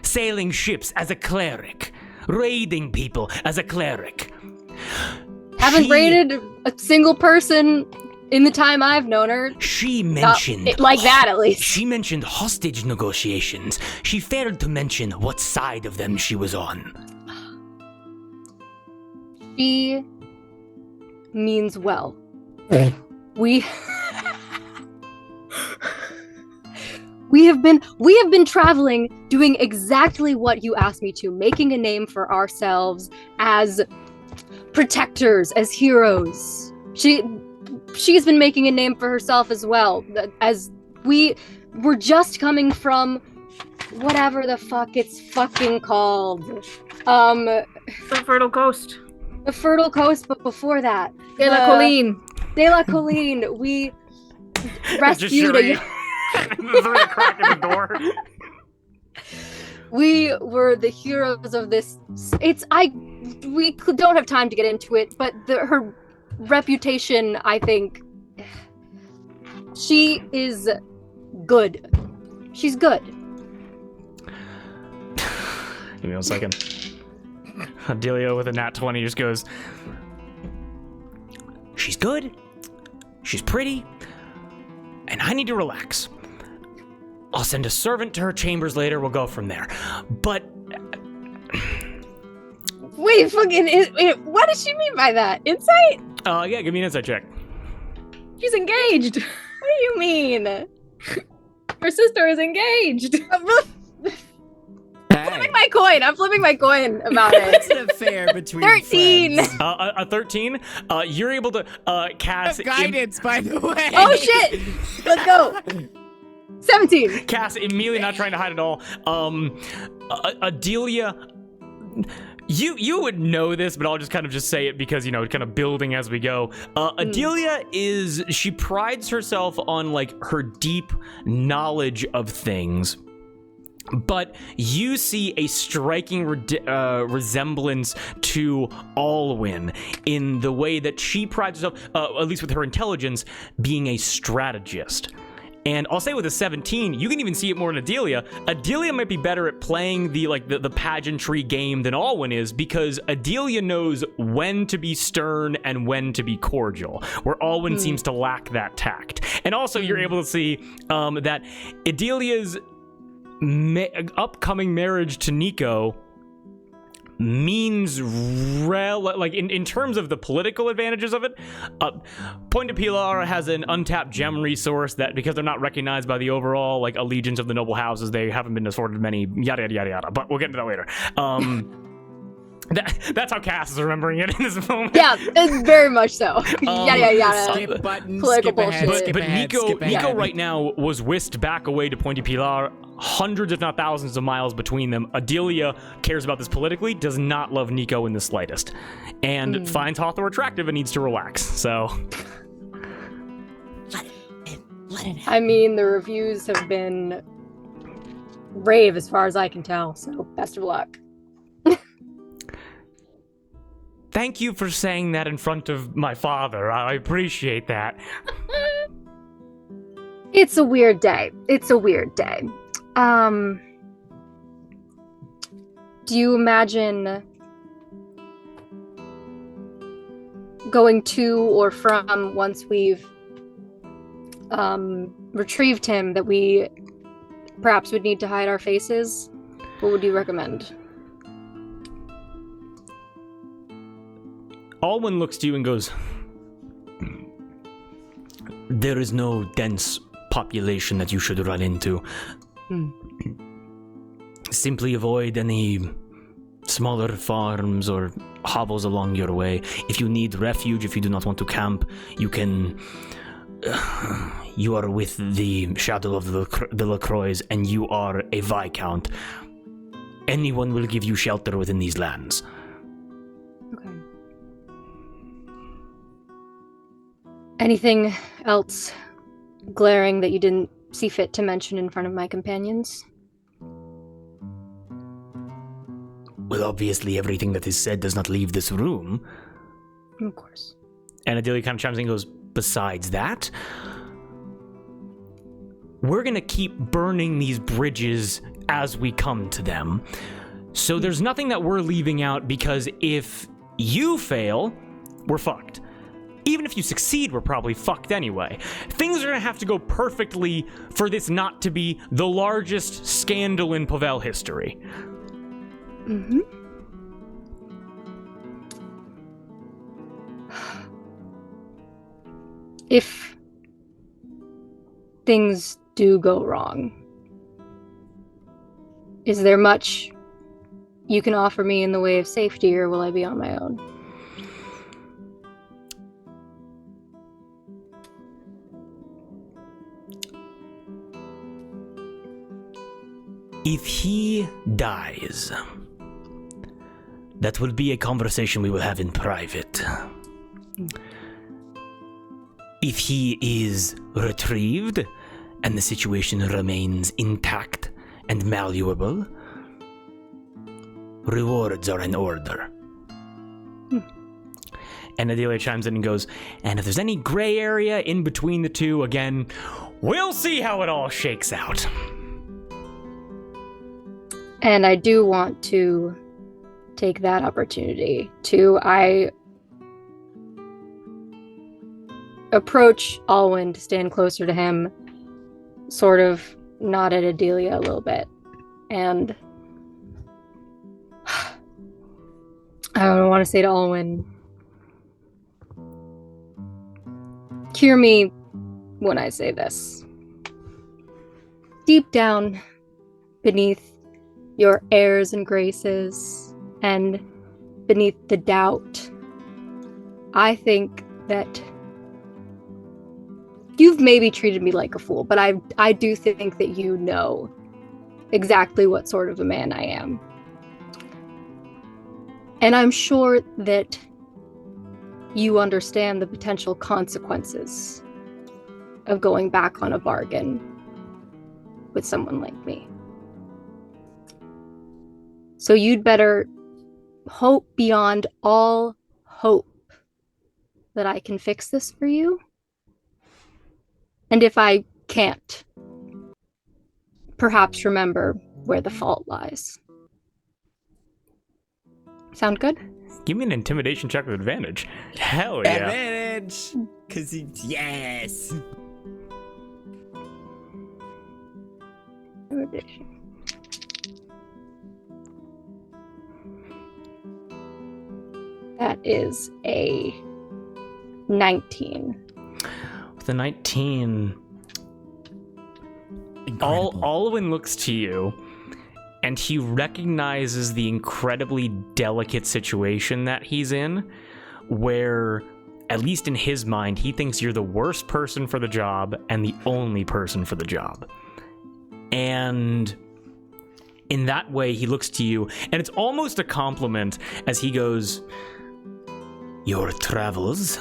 Sailing ships as a cleric. Raiding people as a cleric. Haven't raided a single person in the time I've known her. She mentioned... like that, at least. She mentioned hostage negotiations. She failed to mention what side of them she was on. She means well. We have been traveling, doing exactly what you asked me to, making a name for ourselves as protectors, as heroes. She's been making a name for herself as well, as we were just coming from whatever the fuck it's fucking called. The Fertile Coast. The Fertile Coast, but before that. De la Colline. De la Colline. We rescued a... Through the crack in the door. We were the heroes of this. We don't have time to get into it, but her reputation, I think, she is good. She's good. Give me 1 second. Adelia with a nat 20 just goes, she's good, she's pretty, and I need to relax. I'll send a servant to her chambers later, we'll go from there. But... Wait, what does she mean by that? Insight? Yeah, give me an insight check. She's engaged. What do you mean? Her sister is engaged. I'm flipping my coin about it. It's an affair between 13. friends. A 13, you're able to cast... Guidance, by the way. Oh shit! Let's go. 17. Cass, immediately not trying to hide at all. Adelia... You would know this, but I'll just kind of say it because, kind of building as we go. Adelia she prides herself on, her deep knowledge of things. But you see a striking resemblance to Alwyn in the way that she prides herself, at least with her intelligence, being a strategist. And I'll say with a 17, you can even see it more in Adelia. Adelia might be better at playing the pageantry game than Alwyn is, because Adelia knows when to be stern and when to be cordial, where Alwyn seems to lack that tact. And also you're able to see that Adelia's upcoming marriage to Nico means in terms of the political advantages of it, Point de Pilar has an untapped gem resource that, because they're not recognized by the overall allegiance of the noble houses, they haven't been afforded many yada yada yada yada, but we'll get into that later. That's how Cass is remembering it in this moment. Yeah, it's very much so. Yada yada. Skip button, Political skip ahead, bullshit. skip But ahead, Nico skip ahead. right now was whisked back away to Pointe Pilar, hundreds if not thousands of miles between them. Adelia cares about this politically, does not love Nico in the slightest, and finds Hawthor attractive and needs to relax. So, Let it I mean, the reviews have been rave as far as I can tell, so best of luck. thank you for saying that in front of my father. I appreciate that. It's a weird day. Do you imagine going to or from once we've retrieved him that we perhaps would need to hide our faces? What would you recommend? Alwyn looks to you and goes, there is no dense population that you should run into. Simply avoid any smaller farms or hovels along your way. If you need refuge, if you do not want to camp, you can... you are with the Shadow of the LaCroix, and you are a Viscount. Anyone will give you shelter within these lands. Okay. Anything else glaring that you didn't see fit to mention in front of my companions? Well, obviously, everything that is said does not leave this room. Of course. And Adelia kind of chimes in and goes, besides that, we're going to keep burning these bridges as we come to them. So there's nothing that we're leaving out, because if you fail, we're fucked. Even if you succeed, we're probably fucked anyway. Things are going to have to go perfectly for this not to be the largest scandal in Pavel history. Mm-hmm. If things do go wrong, is there much you can offer me in the way of safety, or will I be on my own? If he dies, that will be a conversation we will have in private. If he is retrieved and the situation remains intact and malleable, rewards are in order. And Adelia chimes in and goes, and if there's any gray area in between the two, again, we'll see how it all shakes out. And I do want to take that opportunity to approach Alwyn to stand closer to him, sort of nod at Adelia a little bit, and I don't want to say to Alwyn, hear me when I say this. Deep down beneath your airs and graces, and beneath the doubt, I think that you've maybe treated me like a fool, but I do think that you know exactly what sort of a man I am. And I'm sure that you understand the potential consequences of going back on a bargain with someone like me. So you'd better hope beyond all hope that I can fix this for you. And if I can't, perhaps remember where the fault lies. Sound good? Give me an intimidation check with advantage. Hell yeah. Advantage! Because yes! That is a 19. With a 19, Incredible. Alwyn looks to you and he recognizes the incredibly delicate situation that he's in, where, at least in his mind, he thinks you're the worst person for the job and the only person for the job. And in that way, he looks to you, and it's almost a compliment as he goes, "Your travels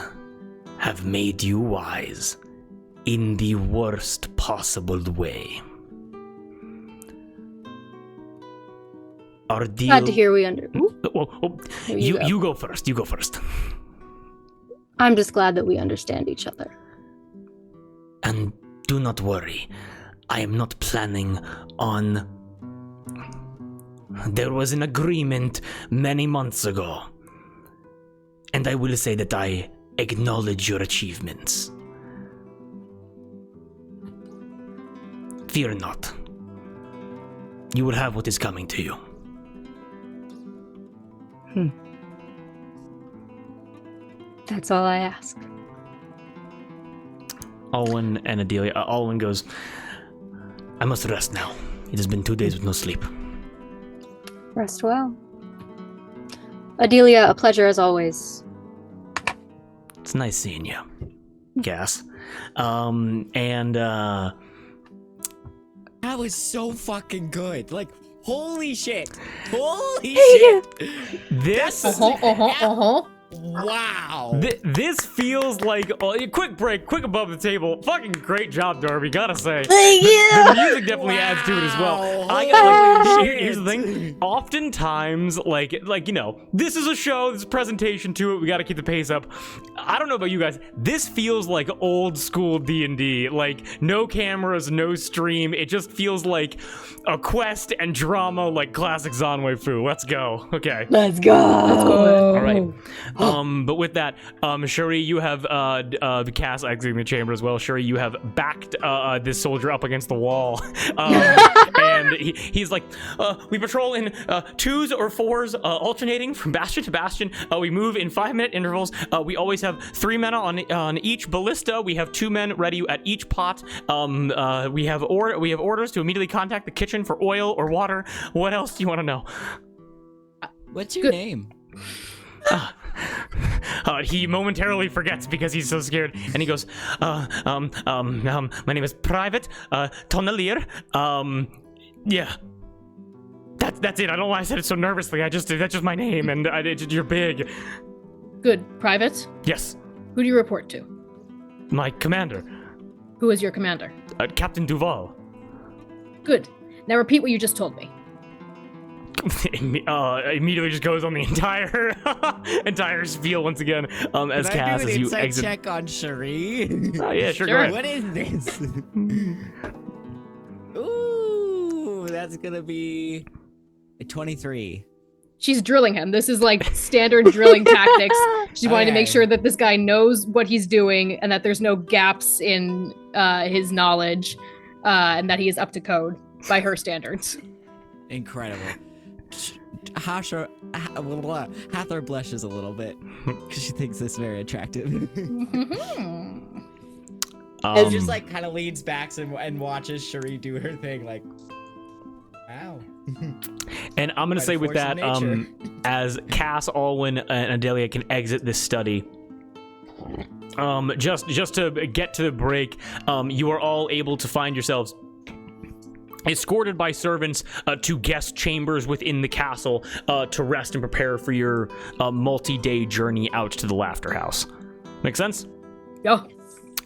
have made you wise in the worst possible way. Our deal..." Glad to hear we under. You go first. You go first. I'm just glad that we understand each other. And do not worry, I am not planning on... There was an agreement many months ago, and I will say that I acknowledge your achievements. Fear not. You will have what is coming to you. That's all I ask. Alwyn and Adelia. Alwyn goes, I must rest now. It has been 2 days with no sleep. Rest well. Adelia, a pleasure as always. It's nice seeing you. Cass. That was so fucking good. Like, holy shit. Holy shit. This... Wow. This feels like quick break, quick above the table. Fucking great job, Darby. Gotta say, Thank you. the music definitely adds to it as well. I got here's the thing. Oftentimes, like you know, this is a show. There's a presentation to it. We got to keep the pace up. I don't know about you guys. This feels like old school D&D. Like no cameras, no stream. It just feels like a quest and drama, like classic Zanwei Fu. Let's go. Okay. Let's go. All right. But with that, Shuri, you have Cass exiting the chamber as well. Shuri, you have backed this soldier up against the wall, and he's like, "We patrol in 2s or 4s, alternating from bastion to bastion. We move in 5-minute intervals. We always have 3 men on each ballista. We have 2 men ready at each pot. We have orders to immediately contact the kitchen for oil or water. What else do you want to know?" What's your name? He momentarily forgets because he's so scared, and he goes, my name is Private Tonnelier. Yeah, that's it. I don't know why I said it so nervously. That's just my name, and you're big. Good. Private? Yes, Who do you report to? my commander, Who is your commander? Captain Duval. Good. Now repeat what you just told me. Immediately just goes on the entire spiel once again. As Cass, as you exit. Check on Cherie. Oh yeah, sure. Go Sure. ahead. What is this? Ooh, that's gonna be a 23. She's drilling him. This is like standard drilling tactics. She's wanting to make Okay. sure that this guy knows what he's doing and that there's no gaps in his knowledge, and that he is up to code by her standards. Incredible. Hathor blushes a little bit because she thinks this very attractive. And just like kind of leans back and watches Cherie do her thing, like, wow. And I'm gonna say with that, as Cass, Alwyn, and Adelia can exit this study, just to get to the break, you are all able to find yourselves escorted by servants to guest chambers within the castle to rest and prepare for your multi-day journey out to the Laughter House. Make sense? Yeah.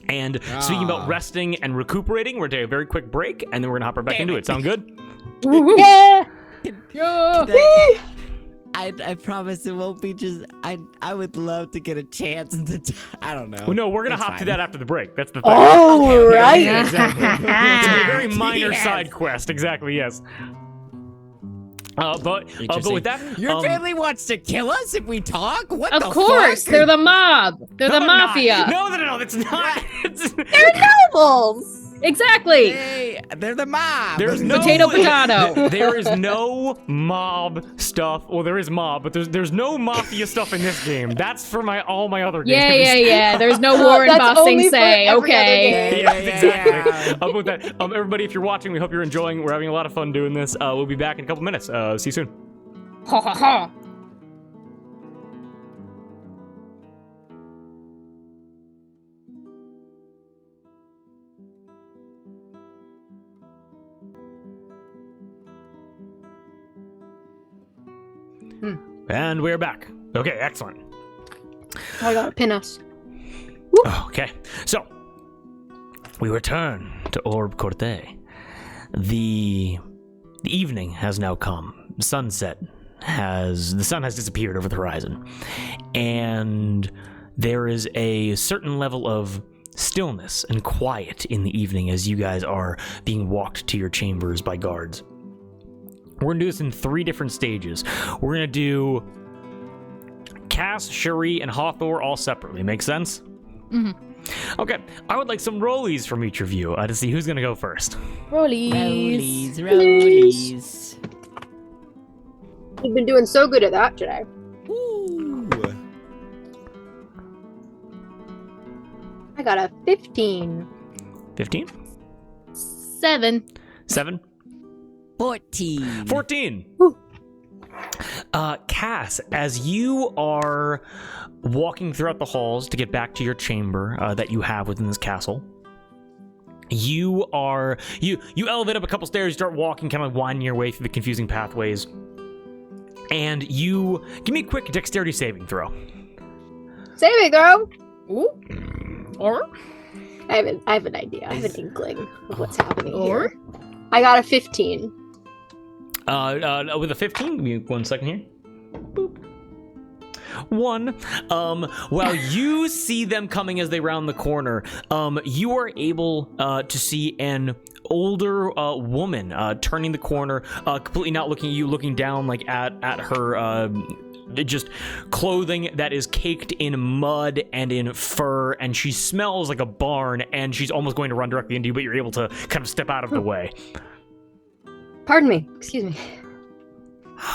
And speaking about resting and recuperating, we're taking a very quick break, and then we're gonna hop right back into it. Sound good? Yeah. I promise it won't be just. I would love to get a chance to. I don't know. Well, no, we're gonna It's hop to fine. that after the break. That's the thing. Oh, right. Yeah, exactly. It's a very minor Yes. side quest. Exactly. Yes. But with that, Your family wants to kill us if we talk? What the Of course, fuck? they're the mob. They're the No, they're not. mafia. No, that's not. They're nobles. Exactly. Hey, they're the mob. There's no Potato. There is no mob stuff. Well, there is mob, but there's no mafia stuff in this game. That's for all my other games. Yeah. There's no Warren That's bossing only for say. every other Okay. game. Yeah, exactly. With that, everybody, if you're watching, we hope you're enjoying. We're having a lot of fun doing this. We'll be back in a couple minutes. See you soon. Ha ha ha. And we're back. Okay, excellent. Oh, I gotta pin us. Okay, so we return to Herbe Courte. The evening has now come. The sun has disappeared over the horizon, and there is a certain level of stillness and quiet in the evening as you guys are being walked to your chambers by guards. We're gonna do this in 3 different stages. We're gonna do Cass, Cherie, and Hawthor all separately. Make sense? Mm-hmm. Okay, I would like some rollies from each of you to see who's gonna go first. Rollies. Rollies. You've been doing so good at that today. Ooh. I got a 15. 15? 7. 7? 14. 14. Woo. Cass, as you are walking throughout the halls to get back to your chamber that you have within this castle, you elevate up a couple stairs, you start walking, kind of winding your way through the confusing pathways, and you give me a quick dexterity saving throw. Saving throw. Ooh. Or? I have an idea. I have an inkling of what's happening Or? here. I got a 15. With a 15, give me 1 second here. Boop. 1. While you see them coming as they round the corner, you are able to see an older woman turning the corner, completely not looking at you, looking down like at her just clothing that is caked in mud and in fur, and she smells like a barn, and she's almost going to run directly into you, but you're able to kind of step out of the way. Pardon me. Excuse me.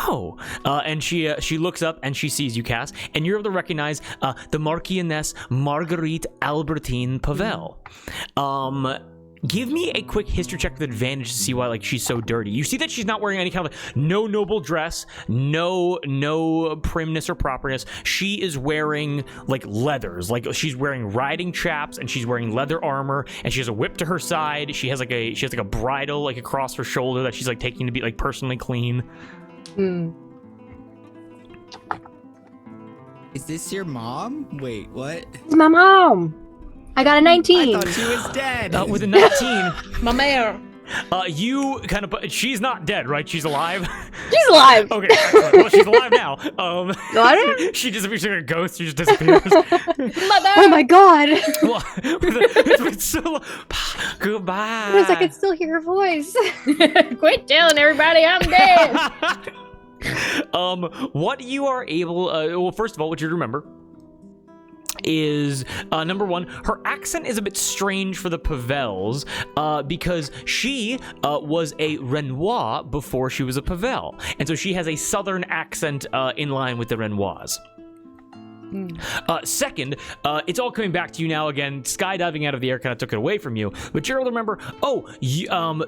Oh, and she looks up and she sees you, Cass, and you're able to recognize the Marquise Marguerite Albertine Pavel. Give me a quick history check with advantage to see why she's so dirty. You see that she's not wearing any kind of no noble dress, no primness or properness. She is wearing leathers, she's wearing riding chaps, and she's wearing leather armor, and she has a whip to her side. She has a bridle across her shoulder that she's taking to be personally clean. Is this your mom? Wait, what? It's my mom. I got a 19. I thought she was dead. With a 19, My mayor. you kind of, she's not dead, right? She's alive. She's alive. Okay, excellent. Well, she's alive now. What? She disappears. She's like a ghost. She just disappears. Mother. Oh my god. Well, it's been so long. Goodbye. Because I could still hear her voice. Quit telling everybody I'm dead. What you are able, well, first of all, what you remember is number 1, her accent is a bit strange for the Pavels because she was a Renoir before she was a Pavel, and so she has a southern accent in line with the Renoirs. Second, it's all coming back to you now again. Skydiving out of the air kind of took it away from you. But you're able to remember,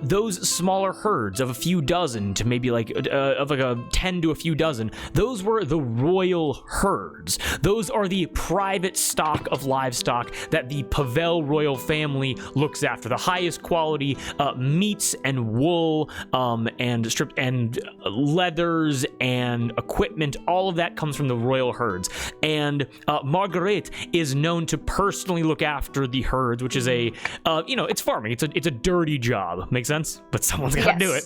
those smaller herds of a few dozen to maybe of a 10 to a few dozen, those were the royal herds. Those are the private stock of livestock that the Pavel royal family looks after. The highest quality meats and wool and stripped and leathers and equipment, all of that comes from the royal herds. And Marguerite is known to personally look after the herds, which is it's farming. It's a dirty job. Make sense? But someone's got to do it.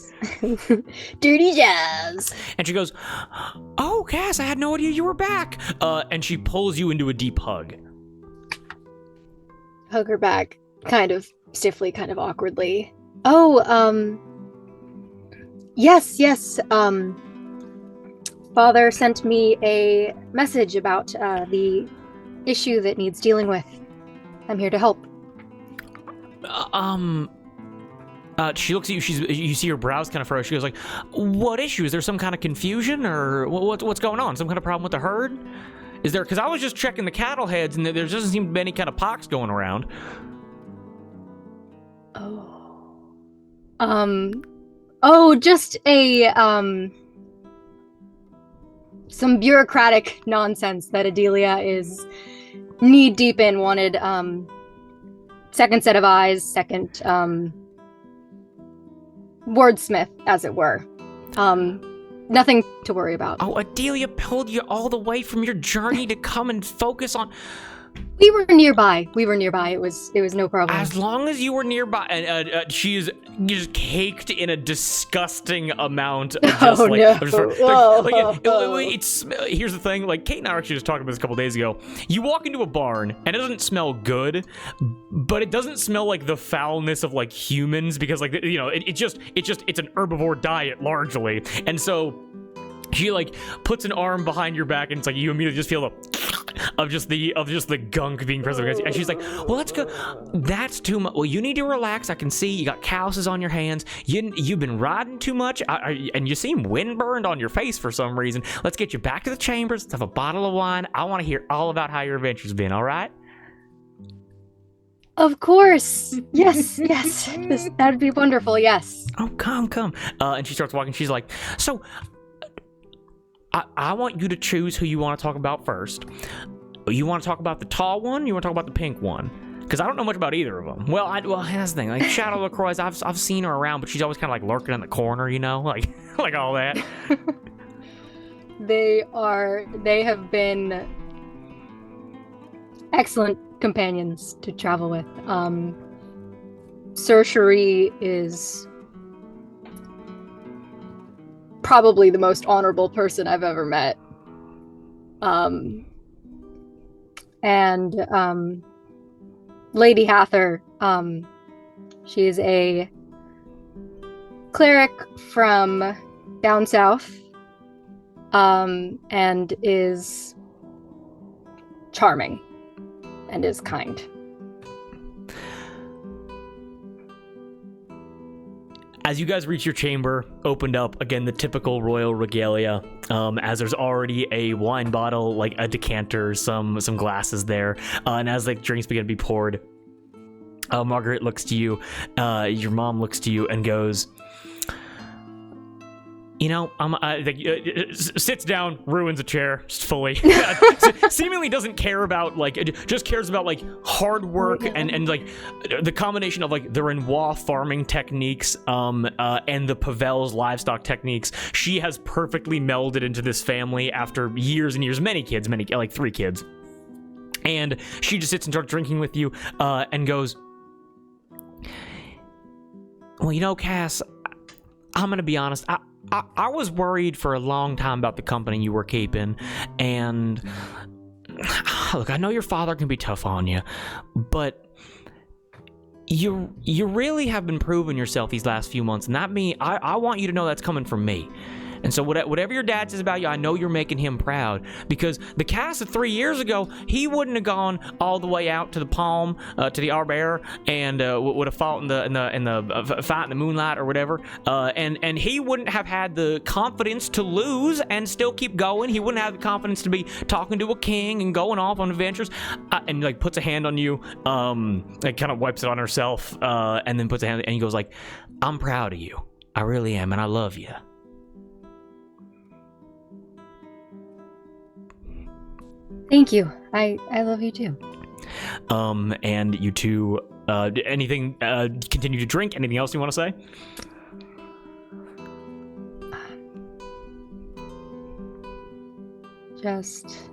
Dirty jazz. And she goes, "Oh, Cass, I had no idea you were back." And she pulls you into a deep hug. Hug her back, kind of stiffly, kind of awkwardly. Oh, yes. Father sent me a message about the issue that needs dealing with. I'm here to help. She looks at you. You see her brows kind of furrow. She goes like, "What issue? Is there some kind of confusion, or what's going on? Some kind of problem with the herd? Is there? Because I was just checking the cattle heads, and there doesn't seem to be any kind of pox going around." Just some bureaucratic nonsense that Adelia is knee deep in. Wanted second set of eyes, second wordsmith, as it were. Nothing to worry about. Oh, Adelia pulled you all the way from your journey to come and focus on. We were nearby. It was no problem. As long as you were nearby, and she is just caked in a disgusting amount of just it's here's the thing, like Kate and I were actually just talking about this a couple days ago. You walk into a barn and it doesn't smell good, but it doesn't smell like the foulness of like humans, because like, you know, it's an herbivore diet largely. And so she like puts an arm behind your back and it's like you immediately just feel of just the gunk being present against you. And she's like, well, let's go. That's too much. Well, you need to relax. I can see you got calluses on your hands. You've been riding too much, and you seem windburned on your face for some reason. Let's get you back to the chambers. Let's have a bottle of wine. I want to hear all about how your adventure's been. All right? Of course. Yes. That'd be wonderful. Yes. Oh, come. And she starts walking. She's like, so I want you to choose who you want to talk about first. You want to talk about the tall one? You want to talk about the pink one? Because I don't know much about either of them. Well, that's the thing. Like Shadow LaCroix, I've seen her around, but she's always kind of like lurking in the corner, you know, like all that. They have been excellent companions to travel with. Sir Cherie is probably the most honorable person I've ever met. And Lady Hather, she is a cleric from down south, and is charming and is kind. As you guys reach your chamber, opened up, again, the typical royal regalia, as there's already a wine bottle, like a decanter, some glasses there, and as like drinks begin to be poured, Margaret looks to you, your mom looks to you and goes, you know, sits down, ruins a chair, just fully. Seemingly doesn't care about, like, just cares about, like, hard work and like, the combination of, like, the Renoir farming techniques and the Pavels livestock techniques. She has perfectly melded into this family after years and years, like 3 kids. And she just sits and starts drinking with you and goes, well, you know, Cass, I'm going to be honest, I was worried for a long time about the company you were keeping, and look, I know your father can be tough on you, but you really have been proving yourself these last few months, and I want you to know that's coming from me. And so whatever your dad says about you, I know you're making him proud, because the Cass of 3 years ago, he wouldn't have gone all the way out to the Palm, to the Arbor, and would have fought in the fight in the moonlight or whatever. And he wouldn't have had the confidence to lose and still keep going. He wouldn't have the confidence to be talking to a king and going off on adventures. And like puts a hand on you, like kind of wipes it on herself, and then puts a hand, and he goes like, "I'm proud of you. I really am, and I love you." Thank you. I love you too. And you two, anything, continue to drink? Anything else you want to say? Just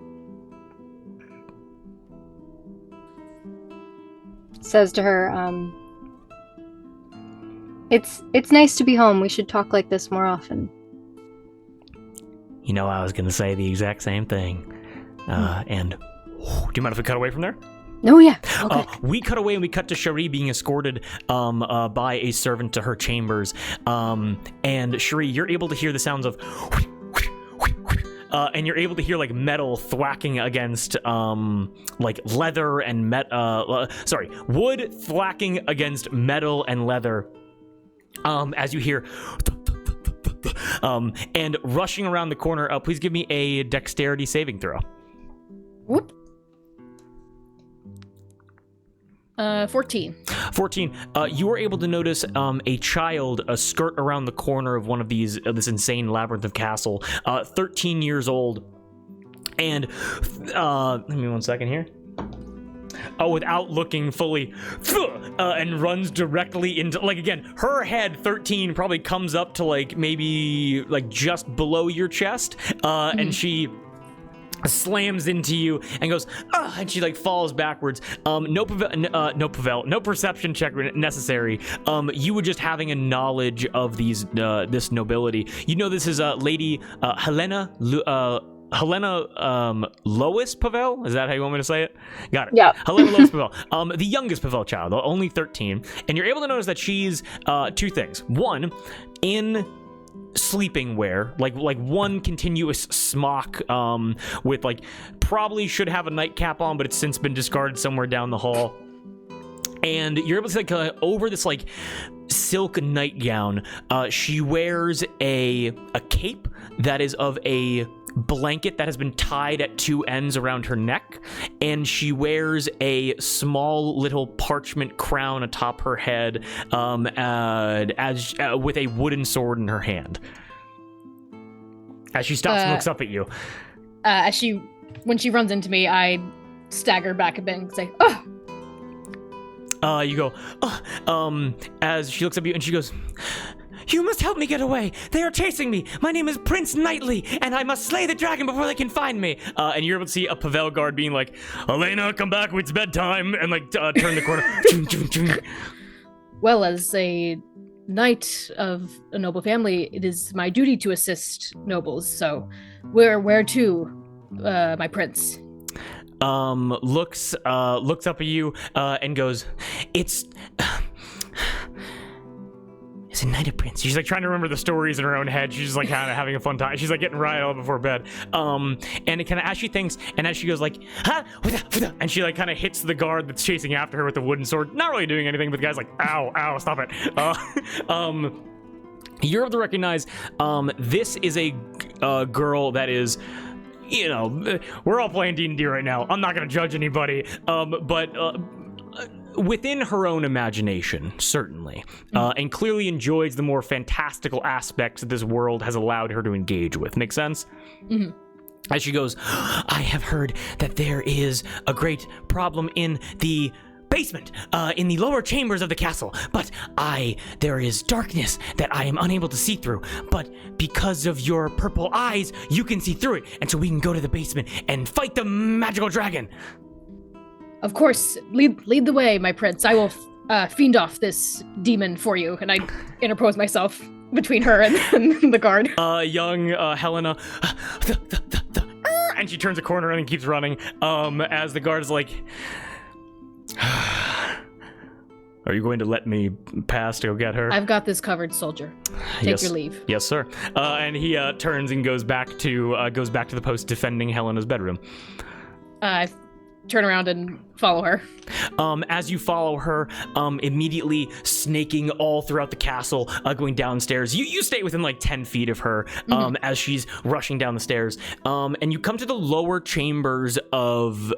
says to her, it's nice to be home. We should talk like this more often. You know, I was going to say the exact same thing. And do you mind if we cut away from there? Oh, yeah. Okay. We cut away and we cut to Cherie being escorted by a servant to her chambers. And Cherie, you're able to hear the sounds of and you're able to hear like metal thwacking against like leather and wood thwacking against metal and leather. as you hear, and rushing around the corner. Please give me a dexterity saving throw. Whoop. 14. 14. You were able to notice a child skirt around the corner of one of these, this insane labyrinth of castle. 13 years old. And, give me 1 second here. Without looking fully, and runs directly into, like, again, her head, 13, probably comes up to, like, maybe, like, just below your chest, and she slams into you and goes, and she, like, falls backwards. No perception check necessary. You were just having a knowledge of these, this nobility. You know this is, Lady, Helena Lois Pavel? Is that how you want me to say it? Got it. Yeah. Helena Lois Pavel. The youngest Pavel child, only 13. And you're able to notice that she's two things. One, in sleeping wear, like one continuous smock with, like, probably should have a nightcap on, but it's since been discarded somewhere down the hall. And you're able to, like, over this, like, silk nightgown, she wears a cape that is of a blanket that has been tied at two ends around her neck, and she wears a small little parchment crown atop her head, as with a wooden sword in her hand. As she stops and looks up at you. When she runs into me, I stagger back a bit and say, You go, as she looks up at you and she goes, "You must help me get away. They are chasing me. My name is Prince Knightley, and I must slay the dragon before they can find me." And you're able to see a Pavel guard being like, "Elena, come back, it's bedtime," and, like, turn the corner. Well, as a knight of a noble family, it is my duty to assist nobles, so where to, my prince? Looks up at you, and goes, It's a knight of prince. She's, like, trying to remember the stories in her own head. She's just, like, kind of having a fun time. She's, like, getting right all before bed. And it kind of, as she thinks, and as she goes, like, and she, like, kind of hits the guard that's chasing after her with the wooden sword. Not really doing anything, but the guy's like, ow, stop it. You're able to recognize, this is a girl that is, you know, we're all playing D&D right now. I'm not going to judge anybody, but within her own imagination, certainly, and clearly enjoys the more fantastical aspects that this world has allowed her to engage with. Make sense? Mm-hmm. As she goes, "I have heard that there is a great problem in the basement, in the lower chambers of the castle, but there is darkness that I am unable to see through, but because of your purple eyes, you can see through it, and so we can go to the basement and fight the magical dragon." Of course, lead the way, my prince. I will fiend off this demon for you, and I interpose myself between her and the guard. Young Helena, and she turns a corner and keeps running, as the guard is like, "Are you going to let me pass to go get her?" I've got this covered, soldier. Take your leave. Yes, sir. And he turns and goes back to the post defending Helena's bedroom. I turn around and follow her. As you follow her, immediately snaking all throughout the castle, going downstairs. You stay within, like, 10 feet of her, as she's rushing down the stairs. And you come to the lower chambers of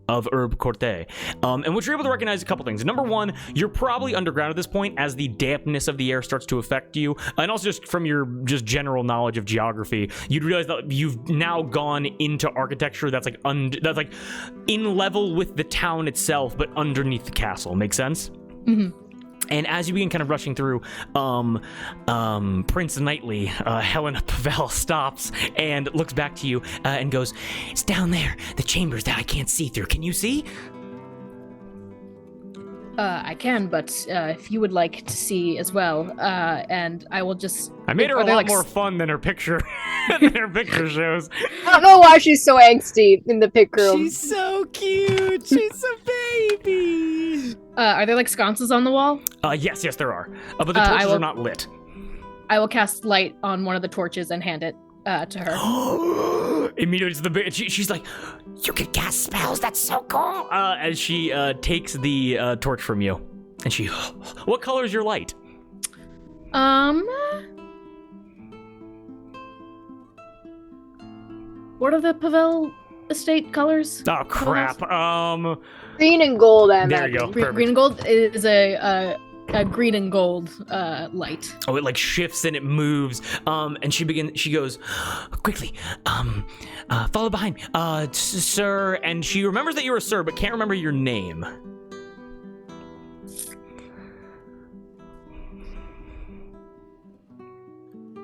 Herbe Courte, and what you're able to recognize a couple things. Number one, you're probably underground at this point as the dampness of the air starts to affect you, and also just from your just general knowledge of geography, you'd realize that you've now gone into architecture that's like in level with the town itself, but underneath the castle. Make sense? Mm-hmm. And as you begin kind of rushing through, Prince Knightley, Helena Pavel, stops and looks back to you and goes, "It's down there, the chambers that I can't see through. Can you see?" I can, but if you would like to see as well, and I will just... I made her a lot more fun than her picture, than her picture shows. I don't know why she's so angsty in the pick room. She's so cute. She's a baby. Are there, like, sconces on the wall? Yes, there are. But the torches are not lit. I will cast light on one of the torches and hand it to her. Immediately to the she's like, "You can cast spells, that's so cool." As she takes the torch from you. And she, "What color is your light?" What are the Pavel estate colors? Oh crap. Green and gold, I There you imagine. go. Perfect. Green and gold is a green and gold light. Oh, it like shifts and it moves. And she goes, quickly, follow behind me. Sir. And she remembers that you're a sir, but can't remember your name.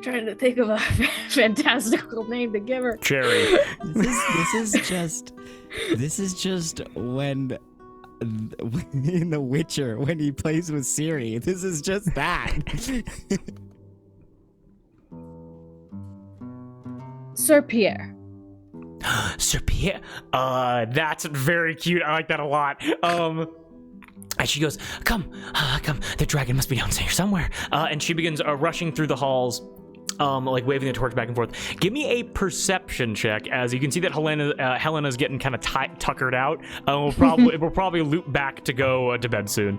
Trying to think of a fantastical name to give her. Cherry. This is just when in The Witcher when he plays with Ciri. This is just that. Sir Pierre. Sir Pierre. That's very cute. I like that a lot. And she goes, come. The dragon must be down here somewhere. And she begins rushing through the halls. Like waving the torch back and forth. Give me a perception check, as you can see that Helena's getting kind of tuckered out. We'll probably loop back to go to bed soon.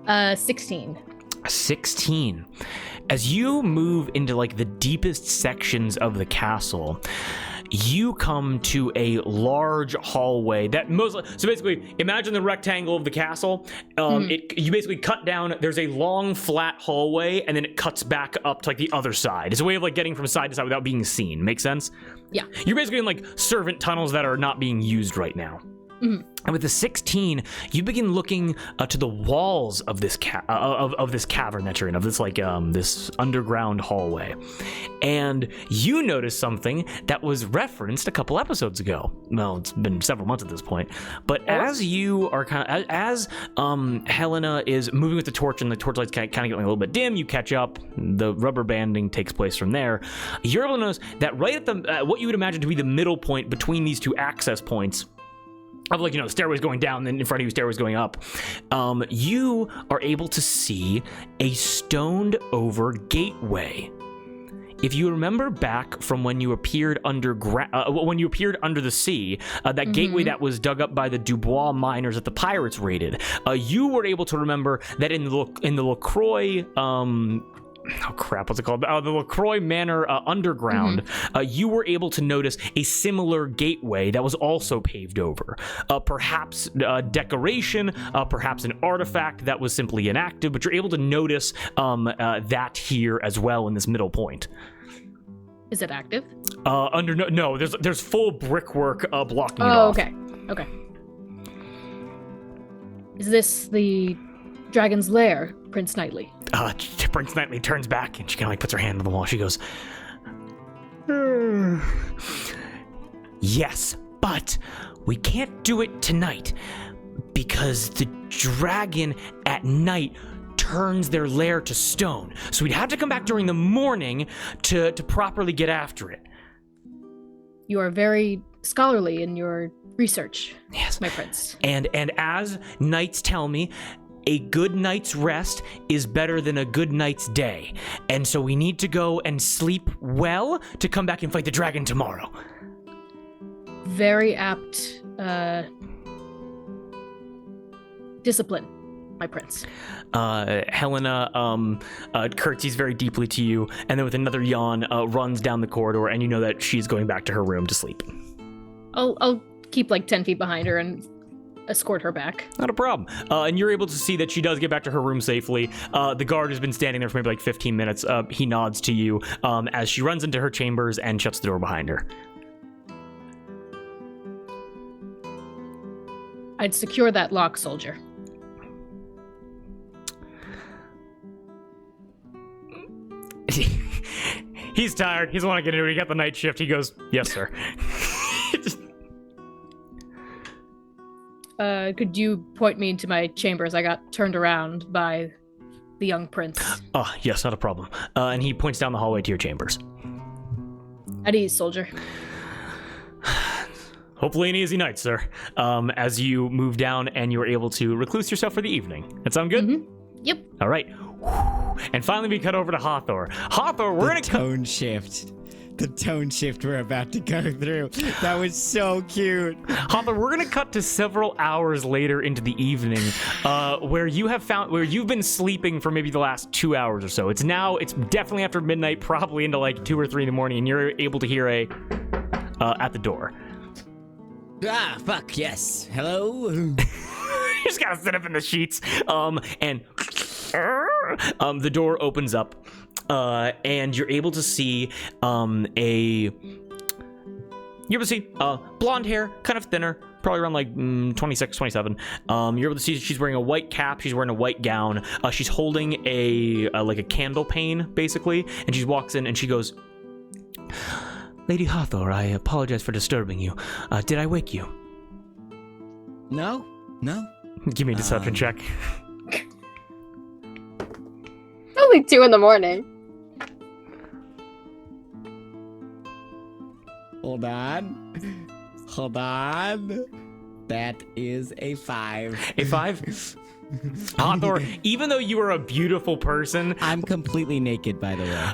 16. 16. As you move into like the deepest sections of the castle, you come to a large hallway that so basically imagine the rectangle of the castle. You basically cut down, there's a long flat hallway, and then it cuts back up to like the other side. It's a way of like getting from side to side without being seen. Make sense? Yeah. You're basically in like servant tunnels that are not being used right now. And with the 16, you begin looking to the walls of this of this cavern that you're in, of this like this underground hallway, and you notice something that was referenced a couple episodes ago. Well, it's been several months at this point, but as you are as Helena is moving with the torch, and the torchlight's kind of getting a little bit dim, you catch up. The rubber banding takes place from there. You're able to notice that right at the what you would imagine to be the middle point between these two access points. Of like, stairways going down, then in front of you, stairways going up. You are able to see a stoned over gateway. If you remember back from when you appeared under the sea, that gateway that was dug up by the Dubois miners that the pirates raided, you were able to remember that in the LaCroix, what's it called? The LaCroix Manor underground, you were able to notice a similar gateway that was also paved over. Perhaps decoration, perhaps an artifact that was simply inactive, but you're able to notice that here as well in this middle point. Is it active? No, there's full brickwork blocking it Oh, off. okay. Is this the dragon's lair, Prince Knightley? Prince Knightley turns back and she kind of like puts her hand on the wall. She goes, yes, but we can't do it tonight because the dragon at night turns their lair to stone. So we'd have to come back during the morning to properly get after it. You are very scholarly in your research, yes, my prince. And as knights tell me, a good night's rest is better than a good night's day. And so we need to go and sleep well to come back and fight the dragon tomorrow. Very apt discipline, my prince. Helena curtsies very deeply to you, and then with another yawn runs down the corridor, and you know that she's going back to her room to sleep. I'll keep like 10 feet behind her and escort her back. Not a problem. And you're able to see that she does get back to her room safely. The guard has been standing there for maybe like 15 minutes. He nods to you as she runs into her chambers and shuts the door behind her. I'd secure that lock, soldier. He's tired. He doesn't want to get into it. He got the night shift. He goes, yes, sir. Could you point me into my chambers? I got turned around by the young prince. Oh, yes, not a problem. And he points down the hallway to your chambers. At ease, soldier. Hopefully an easy night, sir. As you move down and you're able to recluse yourself for the evening. That sound good? Mm-hmm. Yep. All right. And finally we cut over to Hathor. Hathor, we're going to tone shift. the tone shift we're about to go through. That was so cute. Hopper, we're gonna cut to several hours later into the evening, where you've been sleeping for maybe the last 2 hours or so. It's definitely after midnight, probably into like 2 or 3 in the morning, and you're able to hear at the door. Ah, fuck, yes. Hello? You just gotta sit up in the sheets. And the door opens up, and you're able to see blonde hair, kind of thinner, probably around like 26, 27. You're able to see she's wearing a white cap, she's wearing a white gown, she's holding a candle pane, basically, and she walks in and she goes, Lady Hathor, I apologize for disturbing you. Did I wake you? No. Give me a deception check. Only 2 in the morning. Hold on. That is a 5. A 5? Hathor, even though you are a beautiful person, I'm completely naked, by the way.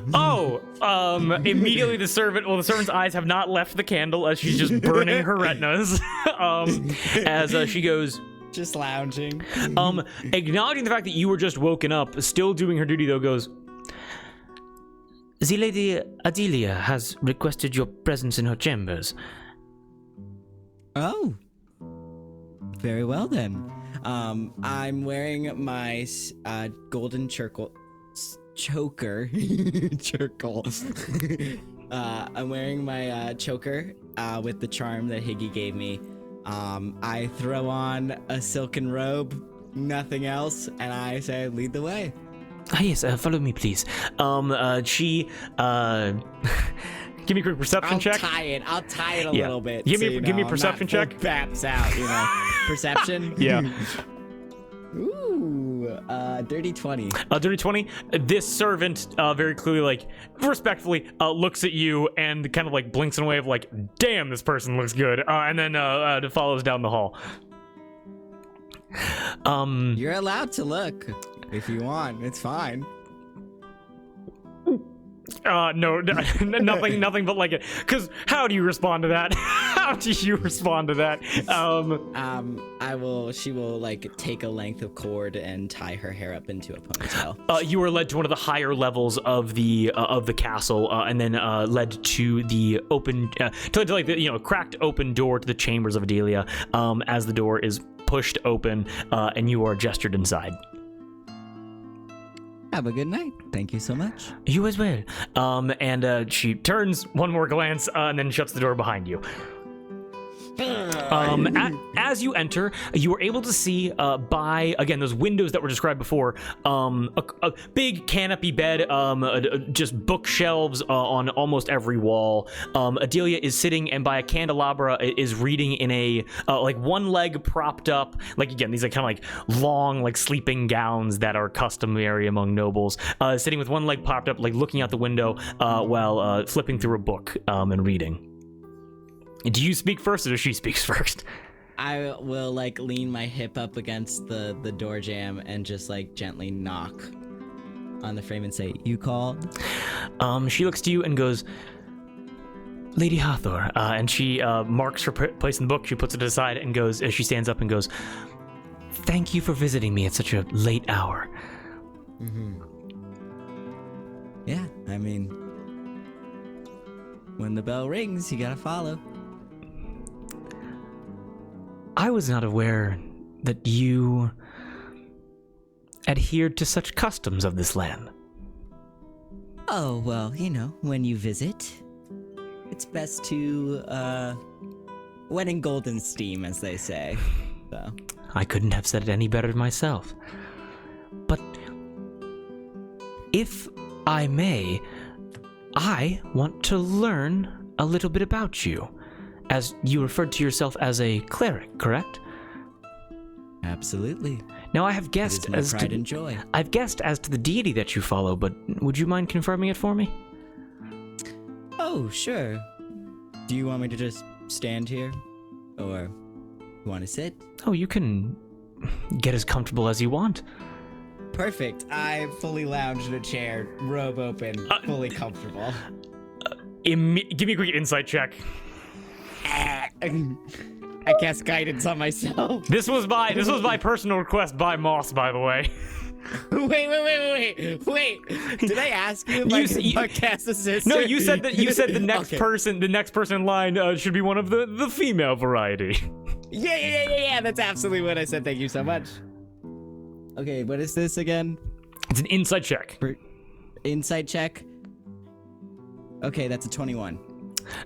Immediately the servant's eyes have not left the candle as she's just burning her retinas. As she goes, Just lounging. Acknowledging the fact that you were just woken up, still doing her duty though, goes, the Lady Adelia has requested your presence in her chambers. Oh. Very well then. I'm wearing my golden choker. I'm wearing my choker with the charm that Higgy gave me. I throw on a silken robe, nothing else, and I say, lead the way. Yes, follow me, please. She, give me a quick perception check. I'll tie it a little bit. Give me a perception check. Baps out, Perception? Yeah. Ooh, dirty 20. Dirty 20. This servant, very clearly, respectfully, looks at you and kind of blinks in a way of damn, this person looks good, and then follows down the hall. You're allowed to look if you want. It's fine. No, nothing but it. Because how do you respond to that? How do you respond to that? She will take a length of cord and tie her hair up into a ponytail. You are led to one of the higher levels of the castle, and then led to the open, cracked open door to the chambers of Adelia. As the door is pushed open, and you are gestured inside. Have a good night. Thank you so much. You as well. And she turns one more glance and then shuts the door behind you. As you enter, you are able to see by, again, those windows that were described before, a big canopy bed, just bookshelves on almost every wall. Adelia is sitting and by a candelabra is reading in a, one leg propped up, again, these are kind of long, sleeping gowns that are customary among nobles, sitting with one leg propped up, looking out the window while flipping through a book and reading. Do you speak first or does she speak first? I will lean my hip up against the door jamb and just gently knock on the frame and say, "You called?" She looks to you and goes, "Lady Hathor," and she marks her place in the book. She puts it aside and goes, as she stands up and goes, "Thank you for visiting me at such a late hour." Mm-hmm. Yeah, I mean, when the bell rings, you gotta follow. I was not aware that you adhered to such customs of this land. Oh, well, when you visit, it's best to, when in golden steam, as they say. So. I couldn't have said it any better myself. But if I may, I want to learn a little bit about you. As you referred to yourself as a cleric, correct? Absolutely. Now I have guessed as pride and joy. I've guessed as to the deity that you follow, but would you mind confirming it for me? Oh, sure. Do you want me to just stand here? Or you want to sit? Oh, you can get as comfortable as you want. Perfect. I fully lounge in a chair, robe open, fully comfortable. give me a quick insight check. I cast guidance on myself. This was by personal request by Moss, by the way. Wait. Did I ask you if I could cast a sister? No, you said the next person in line should be one of the female variety. Yeah. That's absolutely what I said. Thank you so much. Okay, what is this again? It's an insight check. Insight check. Okay, that's a 21.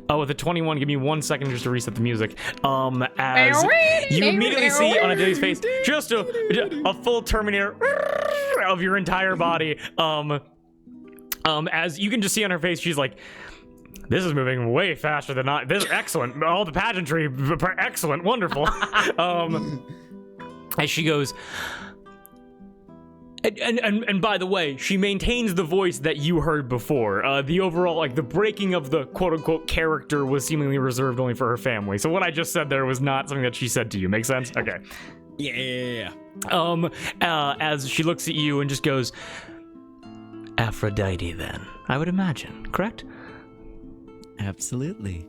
Oh, with a 21, give me 1 second just to reset the music. As you immediately see on Adeli's face just a full Terminator of your entire body. As you can just see on her face, she's like, this is moving way faster than I. This is excellent. All the pageantry, excellent, wonderful. As she goes. And by the way, she maintains the voice that you heard before. The overall, like, the breaking of the quote-unquote character was seemingly reserved only for her family. So what I just said there was not something that she said to you. Make sense? Okay. Yeah. As she looks at you and just goes, Aphrodite, then, I would imagine, correct? Absolutely.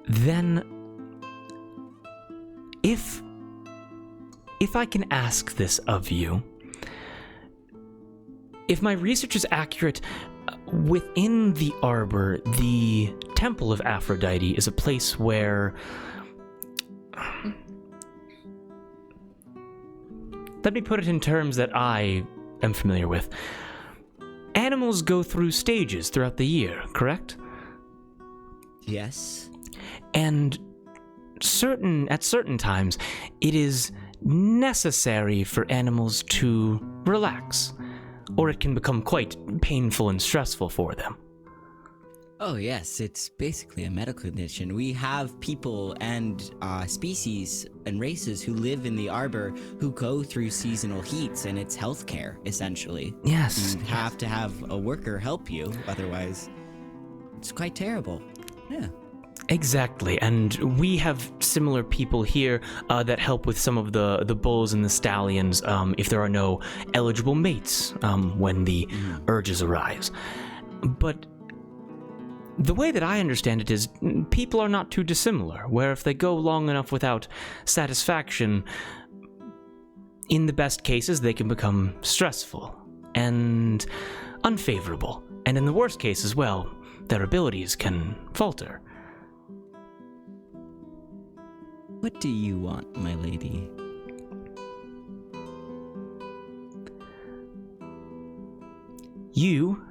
Then, if I can ask this of you, if my research is accurate, within the Arbor, the Temple of Aphrodite is a place where... Let me put it in terms that I am familiar with. Animals go through stages throughout the year, correct? Yes. And at certain times, it is necessary for animals to relax, or it can become quite painful and stressful for them. Oh yes, it's basically a medical condition. We have people and species and races who live in the Arbor who go through seasonal heats, and it's healthcare, essentially. Yes. You have to have a worker help you, otherwise it's quite terrible. Yeah. Exactly, and we have similar people here that help with some of the bulls and the stallions if there are no eligible mates when the urges arise. But the way that I understand it is people are not too dissimilar, where if they go long enough without satisfaction, in the best cases they can become stressful and unfavorable, and in the worst cases, well, their abilities can falter. What do you want, my lady? You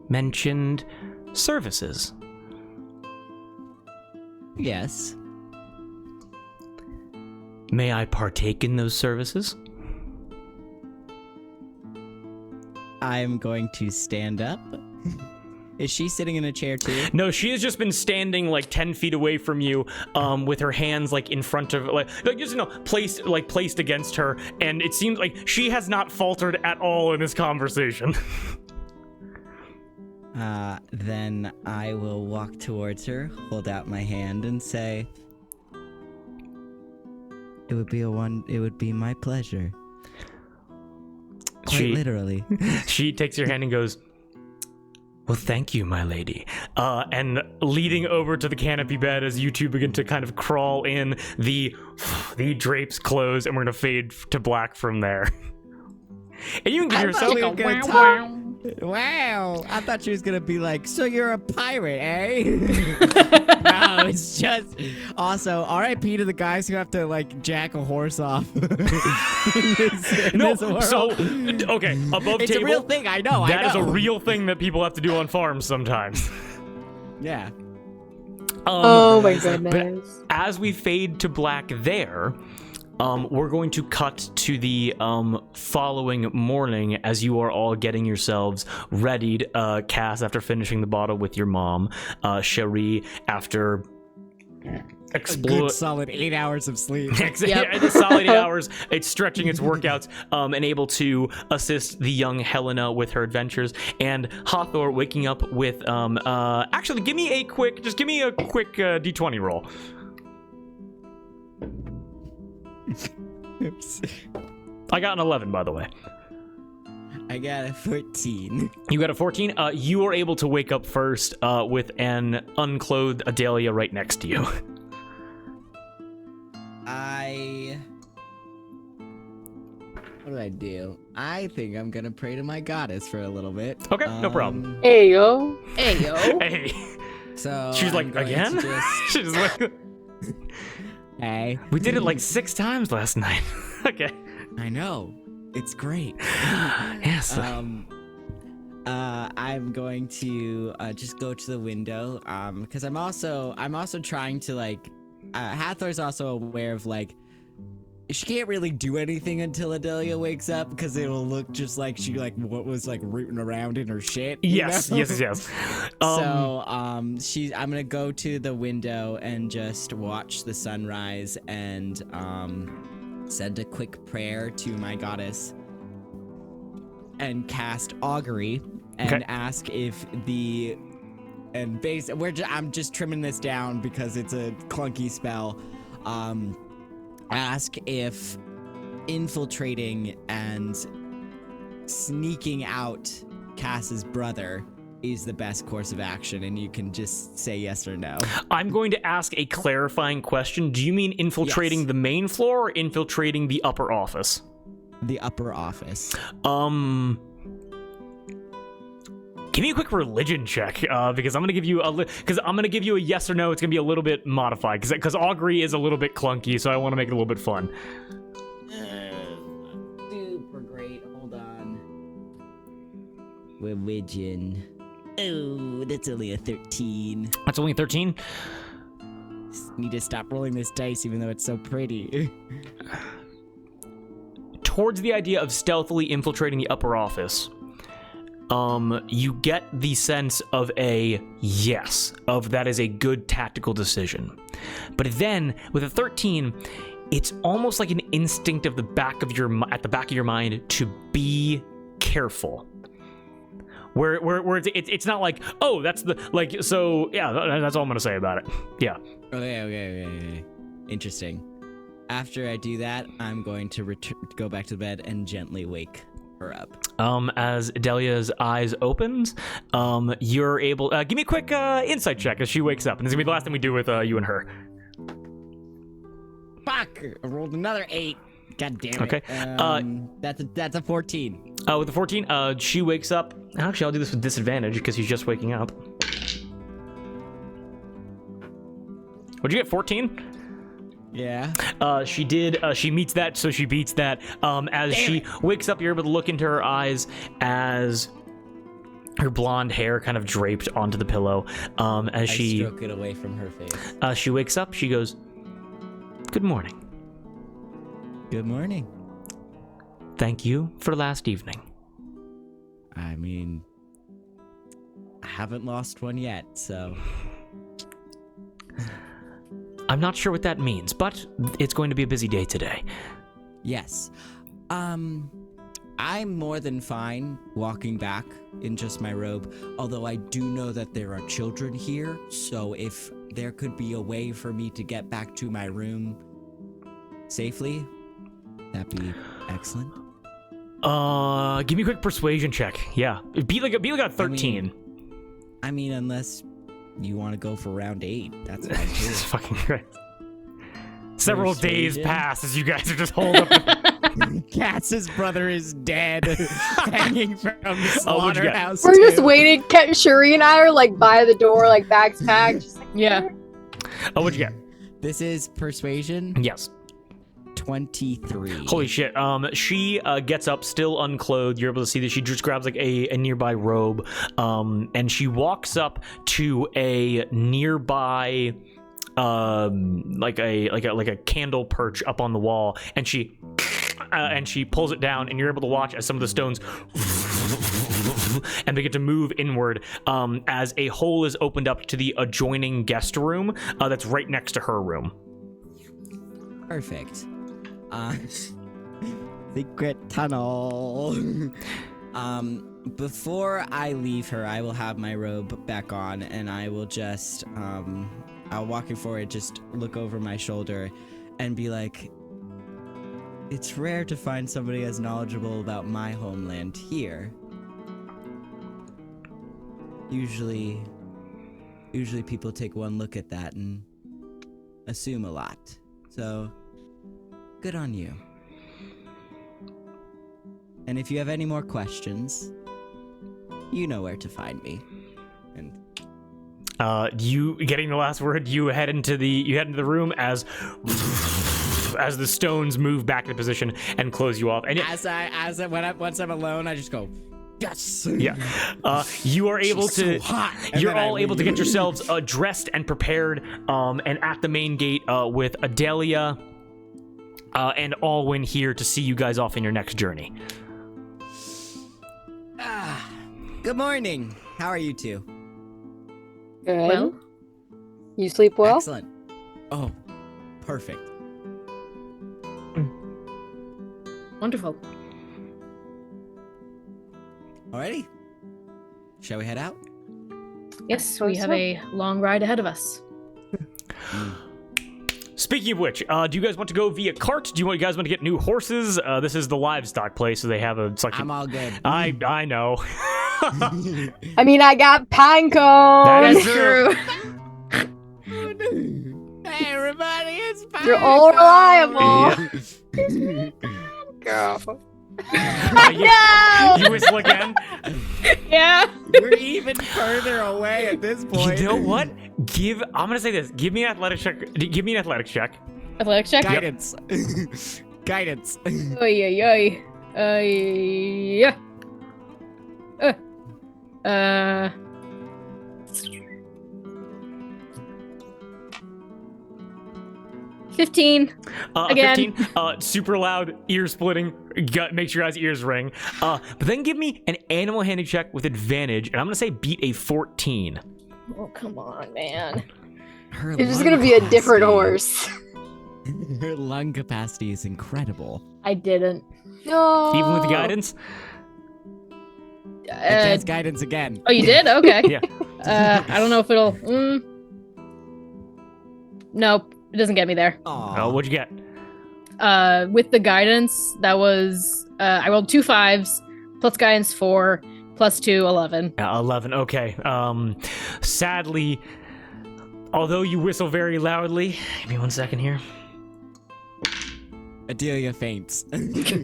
mentioned services. Yes. May I partake in those services? I'm going to stand up. Is she sitting in a chair too? No, she has just been standing like 10 feet away from you, with her hands like in front of, like just placed against her, and it seems like she has not faltered at all in this conversation. Then I will walk towards her, hold out my hand, and say, "It would be my pleasure." Quite literally. She takes your hand and goes, "Well, thank you, my lady." And leading over to the canopy bed as you two begin to kind of crawl in, the drapes close, and we're gonna fade to black from there. And you can give yourself Wow, I thought she was gonna be like, "So you're a pirate, eh?" No, it's just also R.I.P. to the guys who have to like jack a horse off. No, so okay, above it's table. A real thing. I know. That is a real thing that people have to do on farms sometimes. Yeah. Oh my goodness. But as we fade to black there, we're going to cut to the following morning as you are all getting yourselves readied. Cass, after finishing the bottle with your mom. Cherie, after a good solid 8 hours of sleep. Yep. Solid 8 hours. It's stretching its workouts and able to assist the young Helena with her adventures. And Hathor waking up with actually give me a quick D20 roll. Oops. I got an 11, by the way. I got a 14. You got a 14. You are able to wake up first with an unclothed Adelia right next to you. What do I do? I think I'm gonna pray to my goddess for a little bit. Okay, no problem. Hey yo. Hey. So She's I'm like, going to again? just- She's like, Hey. we did it like 6 times last night. Okay. I know. It's great. Yes. I'm going to just go to the window because I'm also trying to like Hathor's also aware of like she can't really do anything until Adelia wakes up because it'll look just like she like what was like rooting around in her shit. Yes. You know? Yes. I'm gonna go to the window and just watch the sunrise and send a quick prayer to my goddess and cast augury and Okay. ask if the I'm just trimming this down because it's a clunky spell. Ask if infiltrating and sneaking out Cass's brother is the best course of action, and you can just say yes or no. I'm going to ask a clarifying question. Do you mean infiltrating Yes. the main floor or infiltrating the upper office? The upper office. Give me a quick religion check, because I'm gonna give you a yes or no. It's gonna be a little bit modified, because augury is a little bit clunky, so I want to make it a little bit fun. Super great. Hold on. Religion. Oh, that's only a 13. That's only 13. Need to stop rolling this dice, even though it's so pretty. Towards the idea of stealthily infiltrating the upper office, you get the sense of a yes, of that is a good tactical decision. But then, with a 13, it's almost like an instinct of at the back of your mind to be careful. Where it's not like, oh, that's the, like, so, yeah, that's all I'm gonna say about it. Yeah. Okay. Interesting. After I do that, I'm going to go back to bed and gently wake her up. As Delia's eyes opens, you're able, give me a quick insight check as she wakes up, and this is gonna be the last thing we do with you and her. Fuck! I rolled another 8. God damn it. Okay. That's a 14. With the 14, she wakes up. Actually, I'll do this with disadvantage because she's just waking up. What'd you get, 14? Yeah. She meets that, so she beats that. As she wakes up, you're able to look into her eyes as her blonde hair kind of draped onto the pillow. As I she stroke it away from her face. she wakes up, she goes, "Good morning. Good morning. Thank you for last evening." I mean, I haven't lost one yet, so... I'm not sure what that means, but it's going to be a busy day today. Yes. I'm more than fine walking back in just my robe, although I do know that there are children here, so if there could be a way for me to get back to my room safely, that'd be excellent. Give me a quick persuasion check. Yeah. Be like a 13. I mean, unless you want to go for round 8, that's fine too. It's fucking great. Several days Persuasion. pass as you guys are just holed up. Cass's brother is dead, hanging from the what'd you get? slaughterhouse. We're just waiting. Shuri and I are like by the door, like bags packed. Just like, Yeah. Oh, what'd you get? This is persuasion. Yes. 23. Holy shit. She gets up, still unclothed. You're able to see that she just grabs like a nearby robe, and she walks up to a nearby, like a candle perch up on the wall, and she pulls it down, and you're able to watch as some of the stones and begin to move inward, as a hole is opened up to the adjoining guest room that's right next to her room. Perfect. Secret tunnel. Before I leave her, I will have my robe back on, and I will just, I'll walk forward, just look over my shoulder, and be like, It's rare to find somebody as knowledgeable about my homeland here. Usually people take one look at that and assume a lot. So, good on you. And if you have any more questions, you know where to find me. And you getting the last word, you head into the room as the stones move back into position and close you off. And once I'm alone, I just go, yes. Yeah. You are able to. So hot. You're all able to get yourselves dressed and prepared, and at the main gate with Adelia and Alwyn here to see you guys off in your next journey. Good morning. How are you two? Good. Well, You sleep well? Excellent. Oh, perfect. wonderful. Alrighty. Shall we head out? Yes, we have a long ride ahead of us. Speaking of which, do you guys want to go via cart? Do you guys want to get new horses? This is the livestock place, so they have a. It's like I'm all good. I know. I mean, I got pine cone. That is That's true. Hey, everybody, it's fine. You're all reliable. Yeah. Girl. You whistle again. Yeah. We're even further away at this point. You know what? I'm gonna say this. Give me an athletics check. Give me an athletics check. Athletics check? Guidance. Guidance. Oy, oy, oy. Yeah. 15. Again. 15. Super loud, ear splitting. Make sure your guys' ears ring. But then give me an animal handling check with advantage, and I'm gonna say beat a 14. Oh, come on, man. Her It's just lung gonna be a different capacity- horse. Her lung capacity is incredible. I didn't. No. Even with the guidance? Advanced guidance again. Oh, you did? Okay. Yeah. I don't know if it'll. Nope, it doesn't get me there. Aw. What'd you get? With the guidance, that was I rolled 2 5s plus guidance 4 plus 2 11. 11. Okay. Sadly, although you whistle very loudly, give me 1 second here. Adelia faints. It's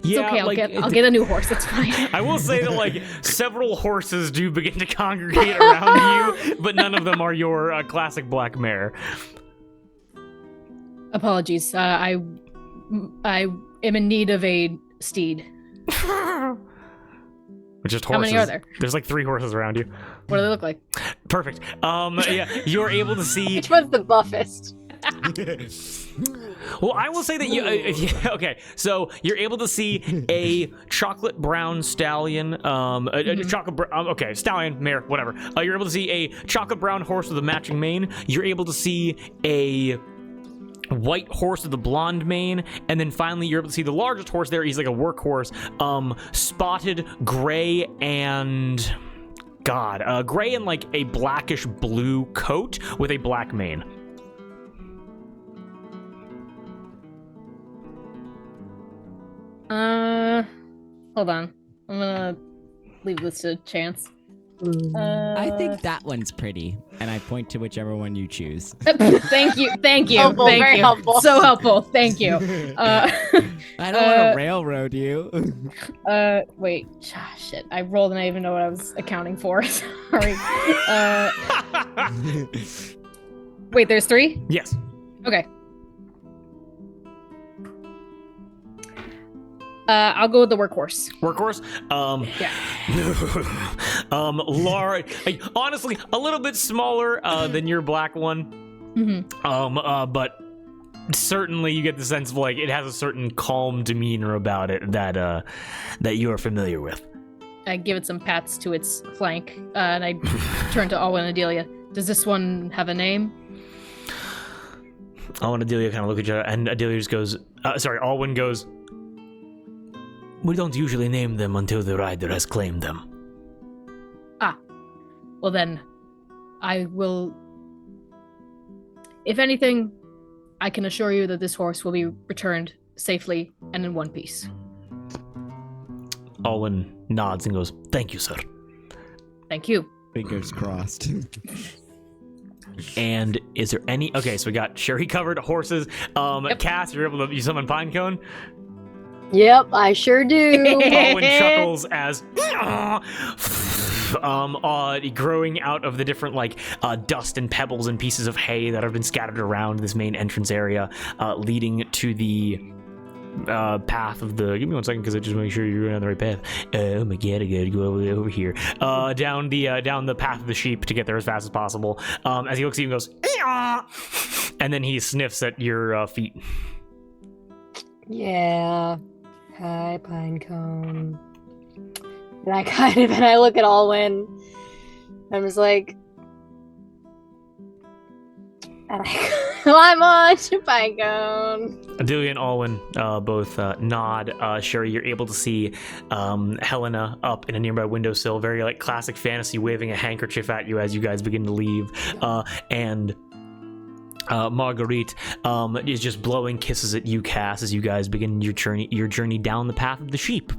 Yeah, okay. like, I'll get a new horse. It's fine. I will say that like several horses do begin to congregate around you, but none of them are your classic black mare. Apologies. I am in need of a steed. Just horses. How many are there? There's like 3 horses around you. What do they look like? Perfect. Yeah, you're able to see. Which one's the buffest? Well, I will say that okay, so you're able to see a chocolate brown stallion, a chocolate okay, stallion, mare, whatever. You're able to see a chocolate brown horse with a matching mane. You're able to see a white horse with a blonde mane, and then finally you're able to see the largest horse there. He's like a workhorse, spotted gray and gray and like a blackish blue coat with a black mane. Hold on. I'm gonna leave this to chance. I think that one's pretty, and I point to whichever one you choose. Thank you. Helpful, Thank very you. helpful. So helpful. Thank you. I don't want to railroad you. Wait. Shit. I rolled and I didn't even know what I was accounting for. Sorry. Wait, there's 3? Yes. Okay. I'll go with the workhorse. Workhorse. Yeah. Large. Like, honestly, a little bit smaller than your black one. Mm-hmm. But certainly you get the sense of like it has a certain calm demeanor about it that you are familiar with. I give it some pats to its flank, and I turn to Alwyn and Adelia. Does this one have a name? Alwyn and Adelia kind of look at each other, and Adelia just goes, Alwyn goes, "We don't usually name them until the rider has claimed them." Well then, I will. If anything, I can assure you that this horse will be returned safely and in one piece. Olin nods and goes, "Thank you, sir." Thank you. Fingers crossed. And is there any? Okay, so we got sherry-covered horses. Yep. Cass, you're able to you summon Pinecone. Yep, I sure do. Owen chuckles as growing out of the different dust and pebbles and pieces of hay that have been scattered around this main entrance area, leading to the path of the. Give me 1 second, because I just make sure you're on the right path. Oh my god, I gotta go over here. Down the path of the sheep to get there as fast as possible. As he looks at you and goes, and then he sniffs at your feet. Yeah. Hi, Pinecone. And I look at Alwyn. I'm just like, and I climb on to Pinecone. Adelia and Alwyn both nod. Sherry, you're able to see Helena up in a nearby windowsill, very classic fantasy, waving a handkerchief at you as you guys begin to leave. And Marguerite is just blowing kisses at you, Cass, as you guys begin your journey down the path of the sheep.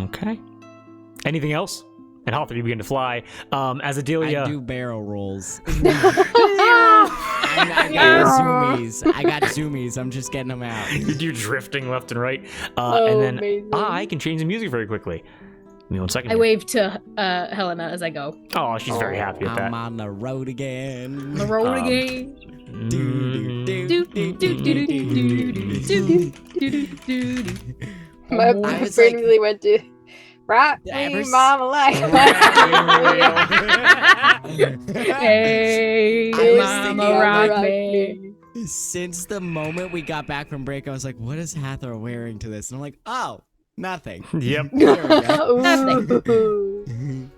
Okay. Anything else? And all three begin to fly. As Adelia, I do barrel rolls. I got zoomies. I got zoomies. I'm just getting them out. you're drifting left and right. And then amazing. I can change the music very quickly. Give me 1 second. I wave to Helena as I go. Oh, she's very happy at that. I'm on the road again. The road again. My I was brain like- really went to rock Ever me, s- mama, like Hey, I was mama, thinking, rock rock me. Since the moment we got back from break, I was like, what is Hathor wearing to this? And I'm like, oh, nothing. Yep. There we go. Ooh.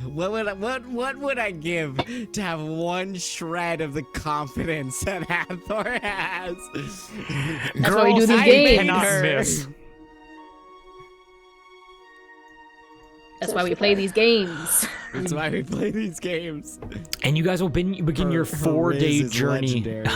What would I give to have one shred of the confidence that Hathor has? That's why we do Girls, these I games. cannot miss. That's why we play these games. That's why we play these games. And you guys will begin your Her 4-day riz is journey. legendary.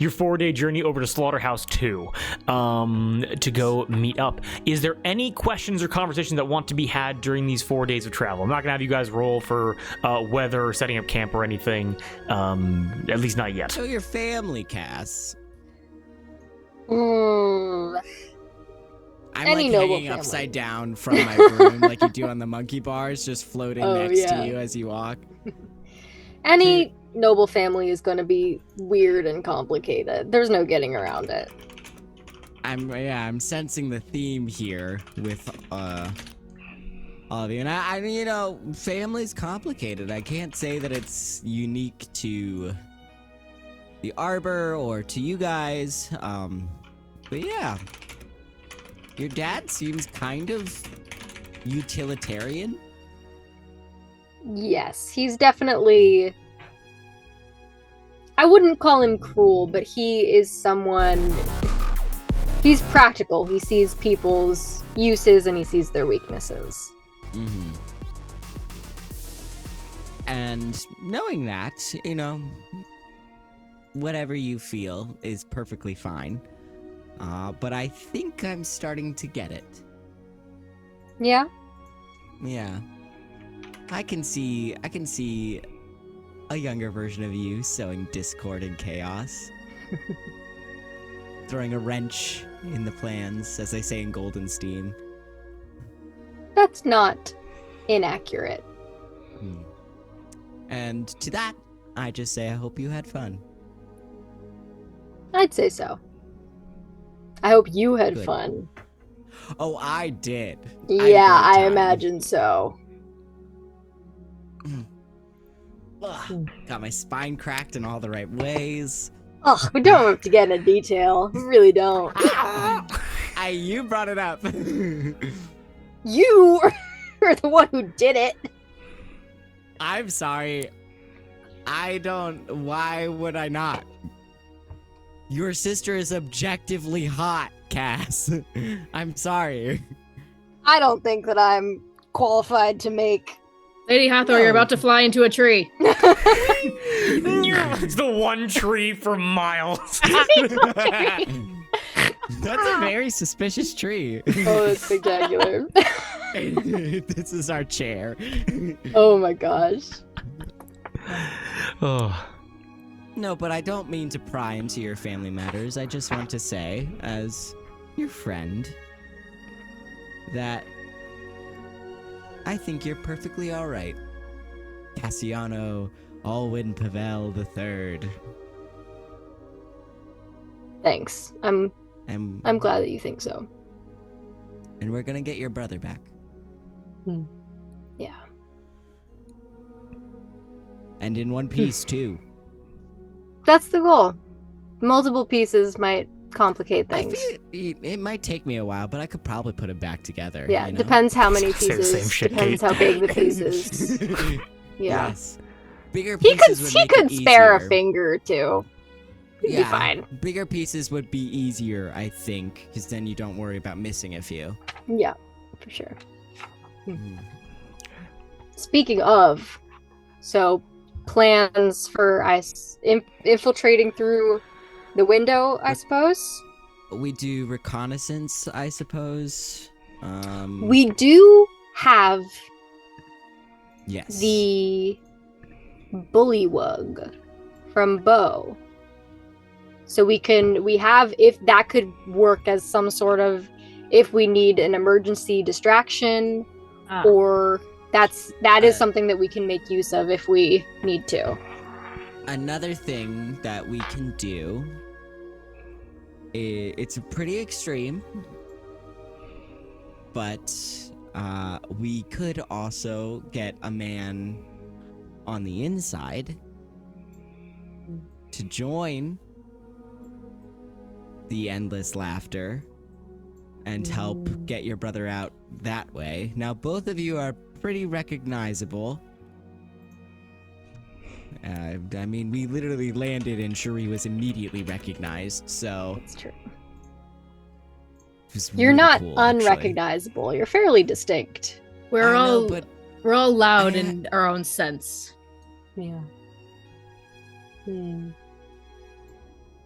Your 4-day journey over to Slaughterhouse 2 to go meet up. Is there any questions or conversations that want to be had during these 4 days of travel? I'm not gonna have you guys roll for weather or setting up camp or anything. At least not yet. So your family, Cass. Mm. I'm Any like noble hanging family. upside down from my broom like you do on the monkey bars, just floating Oh, next yeah. to you as you walk. Any noble family is going to be weird and complicated. There's no getting around it. I'm sensing the theme here with all of you. And I family's complicated. I can't say that it's unique to the Arbor or to you guys. But yeah. Your dad seems kind of utilitarian. Yes, he's definitely. I wouldn't call him cruel, but he is someone. He's practical. He sees people's uses and he sees their weaknesses. Mm-hmm. And knowing that, whatever you feel is perfectly fine. But I think I'm starting to get it. Yeah? Yeah. I can see a younger version of you sowing discord and chaos. Throwing a wrench in the plans, as they say in Goldenstein. That's not inaccurate. And to that, I just say I hope you had fun. I'd say so. I hope you had Good. fun. Oh, I did. Yeah, had a great I time. imagine so. Ugh, got my spine cracked in all the right ways. Ugh, we don't have to get into detail. We really don't. You brought it up. You are the one who did it. I'm sorry. Why would I not? Your sister is objectively hot, Cass. I'm sorry. I don't think that I'm qualified to make Lady Hathor, you're about to fly into a tree. It's the one tree for miles. That's a very suspicious tree. Oh, it's spectacular. This is our chair. Oh my gosh. Oh. No, but I don't mean to pry into your family matters. I just want to say, as your friend, that I think you're perfectly all right. Cassiano Alwyn Pavel III. Thanks. I'm And, glad that you think so. and we're gonna get your brother back. Yeah. And in one piece, too. That's the goal. Multiple pieces might complicate I things. feel it might take me a while, but I could probably put it back together. Yeah, you know? depends how many Say the pieces. same shit, Depends Kate. how big the piece is. Yeah. Yes. Bigger He pieces could would he make could it spare a easier. finger or two. He'd be fine. Bigger pieces would be easier, I think, because then you don't worry about missing a few. Yeah, for sure. Mhm. Speaking of, so plans for us infiltrating through the window, I suppose. We do reconnaissance, I suppose. We do have Yes. the bullywug from Bo. So we have, if that could work as some sort of, if we need an emergency distraction, or that is something that we can make use of if we need to. Another thing that we can do, it's pretty extreme, but we could also get a man on the inside to join the endless laughter and help get your brother out that way. Now, both of you are pretty recognizable. I mean, we literally landed and Shuri was immediately recognized, so... That's true. it was You're really not cool, actually. unrecognizable. You're fairly distinct. We're I know, all but we're all loud I- in our own sense. Yeah.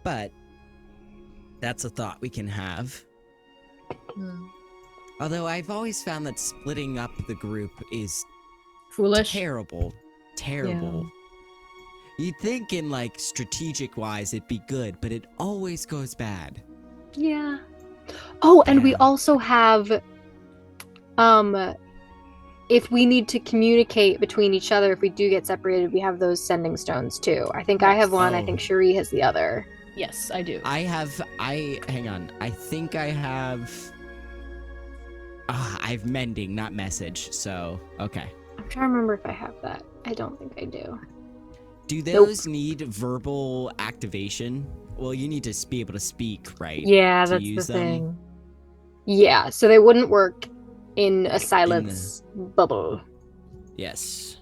But that's a thought we can have. Although I've always found that splitting up the group is Foolish. terrible. Terrible. You'd think in like strategic wise it'd be good, but it always goes bad. Yeah. Oh, and we Yeah. also have if we need to communicate between each other, if we do get separated, we have those sending stones too. I think I have one, I Oh. think Cherie has the other. Yes, I do. hang on. I think I have I've mending, not message, so okay. I'm trying to remember if I have that. I don't think I do. Do those need verbal activation? Well, you need to be able to speak, right? Yeah, to that's the use them? thing. Yeah, so they wouldn't work in a silence bubble. Yes.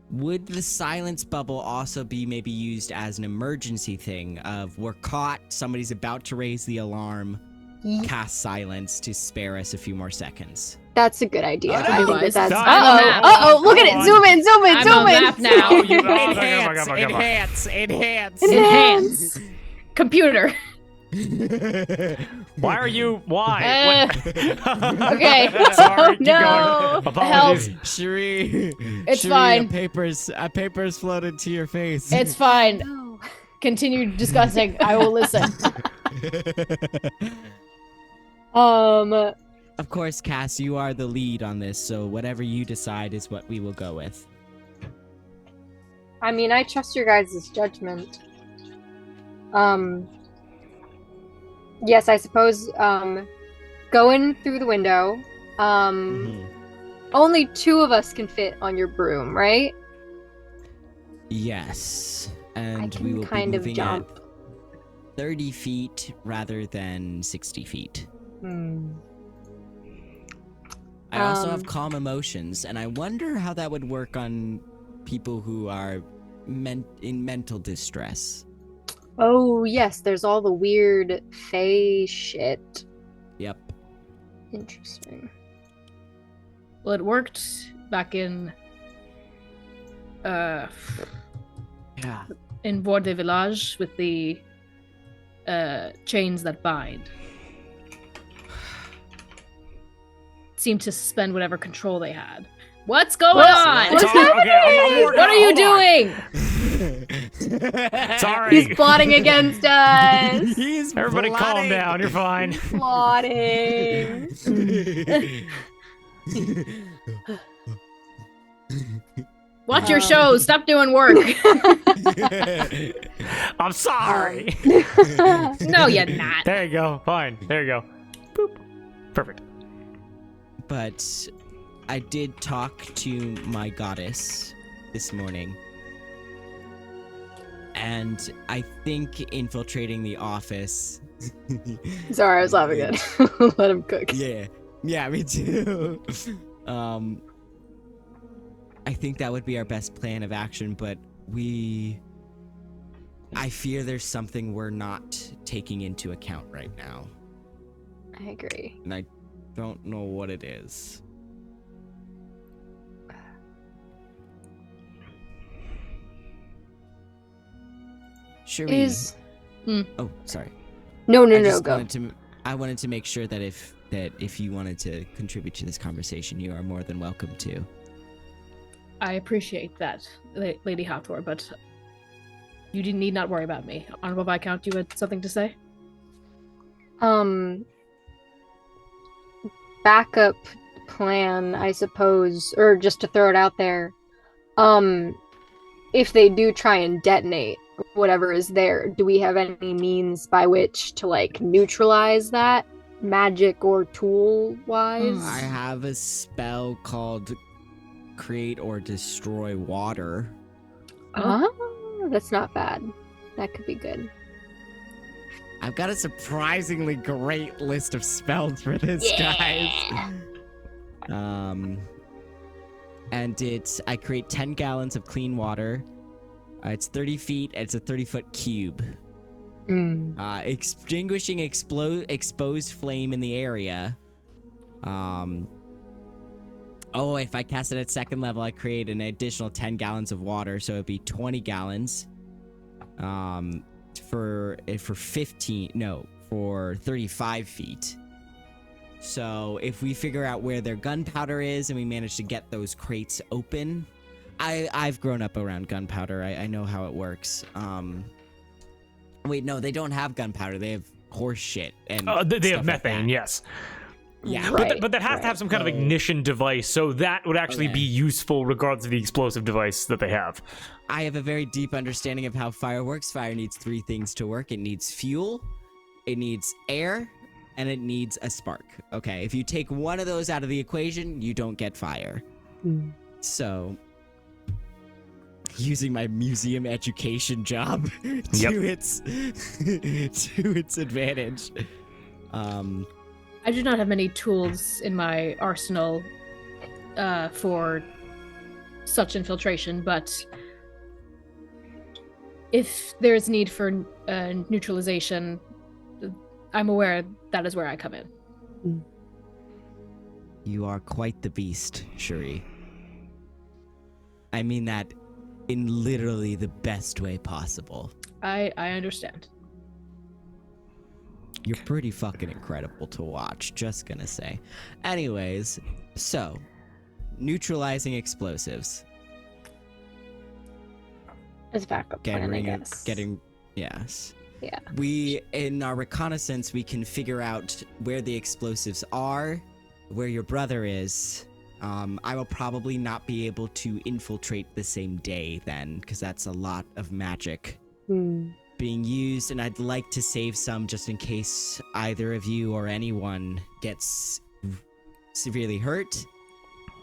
Would the silence bubble also be maybe used as an emergency thing of we're caught, somebody's about to raise the alarm, cast silence to spare us a few more seconds? That's a good idea. Oh, I think otherwise, that's. it's on the map. Uh-oh, look at Come it! on. Zoom in, zoom in, I'm zoom on in! map now. Oh, you- oh, come on. enhance. Enhance. Computer. Why are you? Why? What? Okay. Sorry. Keep No. going. Apologies. Shuri, It's Shuri, fine. A paper's floated to your face. It's fine. No. Continue discussing. I will listen. Of course, Cass, you are the lead on this, so whatever you decide is what we will go with. I mean, I trust your guys' judgment. Yes, I suppose, going through the window, only 2 of us can fit on your broom, right? Yes, and I we can will kind be of moving jump. at 30 feet rather than 60 feet. I also have calm emotions, and I wonder how that would work on people who are in mental distress. Oh, yes, there's all the weird fae shit. Yep. Interesting. Well, it worked back in Yeah. in Bois de Village with the chains that bind. Seemed to suspend whatever control they had. What's going on? What's Okay, I'm working What on are you it. Hold on. doing? Sorry. He's plotting against us. He's Everybody calm plotting. down. You're fine. Plotting. Watch your show. Stop doing work. I'm sorry. No, you're not. There you go. Fine. There you go. Boop. Perfect. But I did talk to my goddess this morning. And I think infiltrating the office. Sorry, I was laughing at let him cook. Yeah, me too. I think that would be our best plan of action, but I fear there's something we're not taking into account right now. I agree. And I don't know what it is. Sure. Oh, sorry. No, I just go. I wanted to make sure that if you wanted to contribute to this conversation, you are more than welcome to. I appreciate that, Lady Hathor, but you need not worry about me. Honorable Viscount, you had something to say? Backup plan, I suppose, or just to throw it out there. If they do try and detonate whatever is there, do we have any means by which to like neutralize that, magic or tool wise? I have a spell called Create or Destroy Water. Oh, that's not bad. That could be good. I've got a surprisingly great list of spells for this, guys. And I create 10 gallons of clean water. It's 30 feet. It's a 30-foot cube. Extinguishing exposed flame in the area. If I cast it at second level, I create an additional 10 gallons of water, so it'd be 20 gallons. For 35 feet. So if we figure out where their gunpowder is and we manage to get those crates open, I've grown up around gunpowder. I know how it works. Wait, no, they don't have gunpowder. They have horse shit and They have stuff like methane, that. yes. Yeah, But that has to have some kind of ignition device, so that would actually be useful regardless of the explosive device that they have. I have a very deep understanding of how fire works. Fire needs 3 things to work. It needs fuel, it needs air, and it needs a spark. Okay, if you take one of those out of the equation, you don't get fire. So, using my museum education job to its advantage. I do not have many tools in my arsenal for such infiltration, but if there is need for neutralization, I'm aware that is where I come in. You are quite the beast, Shuri. I mean that in literally the best way possible. I understand. You're pretty fucking incredible to watch, just gonna say. Anyways, so, neutralizing explosives. As backup plan, I guess. Yes. Yeah. In our reconnaissance, we can figure out where the explosives are, where your brother is. I will probably not be able to infiltrate the same day then, because that's a lot of magic being used, and I'd like to save some just in case either of you or anyone gets severely hurt.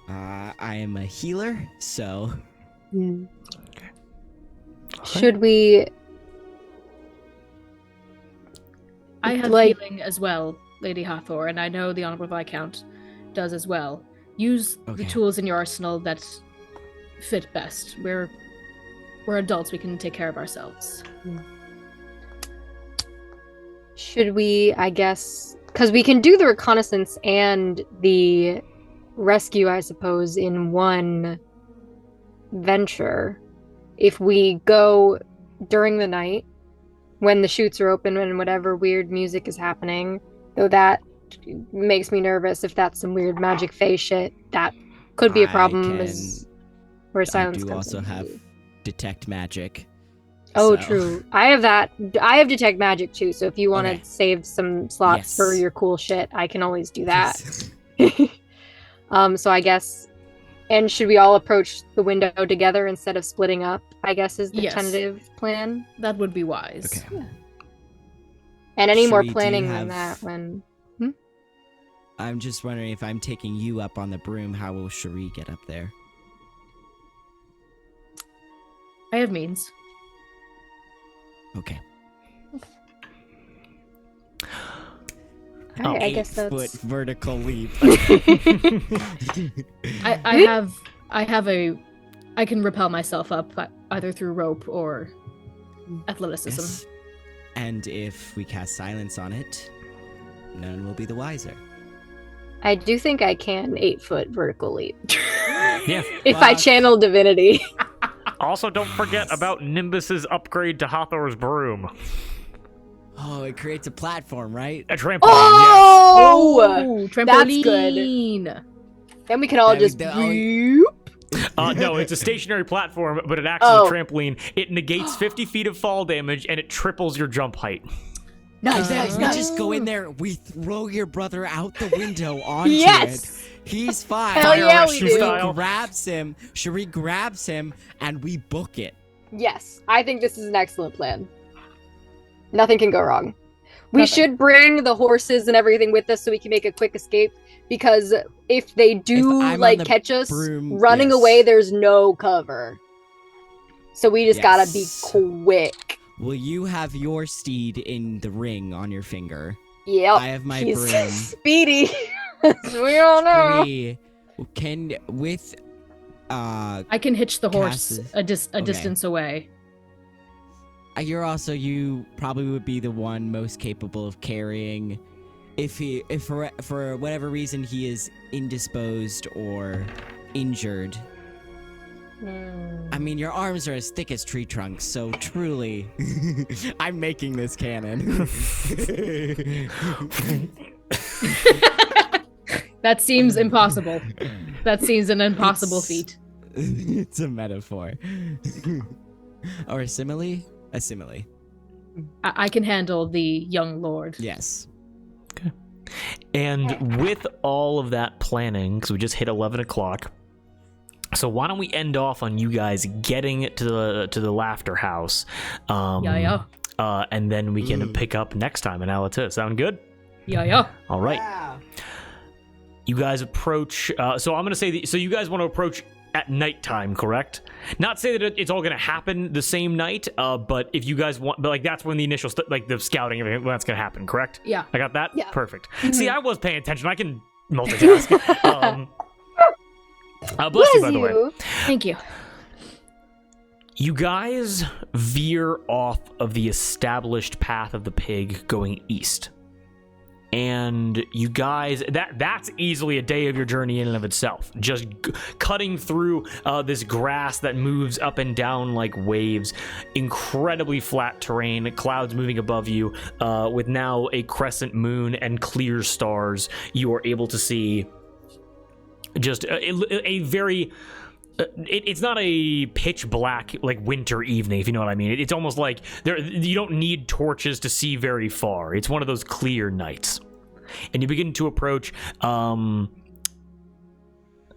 I am a healer, so... Should we... I have healing as well, Lady Hathor, and I know the Honorable Viscount does as well. Use the tools in your arsenal that fit best. We're adults, we can take care of ourselves. Should we, I guess, because we can do the reconnaissance and the rescue, I suppose, in one venture. If we go during the night, when the chutes are open and whatever weird music is happening, though that makes me nervous if that's some weird magic phase shit. That could be a problem. Where silence I do comes also in. have detect magic. Oh, so- true. I have that. I have detect magic too. So if you want to Okay. save some slots Yes. for your cool shit, I can always do that. So I guess. And should we all approach the window together instead of splitting up? I guess is the Yes. tentative plan. That would be wise. Okay. And any more Sheree, do you planning have- than that when. I'm just wondering if I'm taking you up on the broom, how will Cherie get up there? I have means. Okay. I guess that's. 8-foot vertical leap. I can repel myself up either through rope or athleticism. Yes. And if we cast silence on it, none will be the wiser. I do think I can 8-foot vertical leap. Yeah. If I Wow. channel divinity. Also, don't forget about Nimbus's upgrade to Hathor's broom. Oh, it creates a platform, right? A trampoline, Oh! Trampoline. Then we can all Yeah, just. yes. No, it's a stationary platform, but it acts Oh. as a trampoline. It negates 50 feet of fall damage, and it triples your jump height. Nice, We just go in there, we throw your brother out the window onto Yes! it. He's fine. Hell yeah, we rescue do. style. Grabs him, Cherie grabs him, and we book it. Yes, I think this is an excellent plan. Nothing can go wrong. We Nothing. should bring the horses and everything with us so we can make a quick escape. Because if they do If I'm on like the catch us broom, running yes. away, there's no cover. So we just gotta be Yes. quick. Will you have your steed in the ring on your finger? Yep. I have my He's broom. speedy. As we all know. We can with I can hitch the horse Cassis. a distance away. you probably would be the one most capable of carrying if for whatever reason he is indisposed or injured. I mean, your arms are as thick as tree trunks, so truly, I'm making this canon. That seems impossible. That seems an impossible It's- feat. It's a metaphor. Or a simile? A simile. I can handle the young lord. Yes. And with all of that planning, because we just hit 11 o'clock, so why don't we end off on you guys getting to the Laughter House? Yeah. And then we can pick up next time in Allatour. Sound good? Yeah. All right. You guys approach. So I'm gonna say so you guys want to approach at nighttime, correct? Not say that it's all gonna happen the same night, but if you guys want, but like that's when the initial the scouting and everything that's gonna happen, correct? Yeah. I got that. Yeah. Perfect. See, I was paying attention. I can multitask. Bless you, by the way. Thank you. You guys veer off of the established path of the pig going east. And you guys, that's easily a day of your journey in and of itself. Just cutting through this grass that moves up and down like waves. Incredibly flat terrain, clouds moving above you. With now a crescent moon and clear stars, you are able to see just a very... it's not a pitch black like winter evening, if you know what I mean. It's almost like you don't need torches to see very far. It's one of those clear nights, and you begin to approach.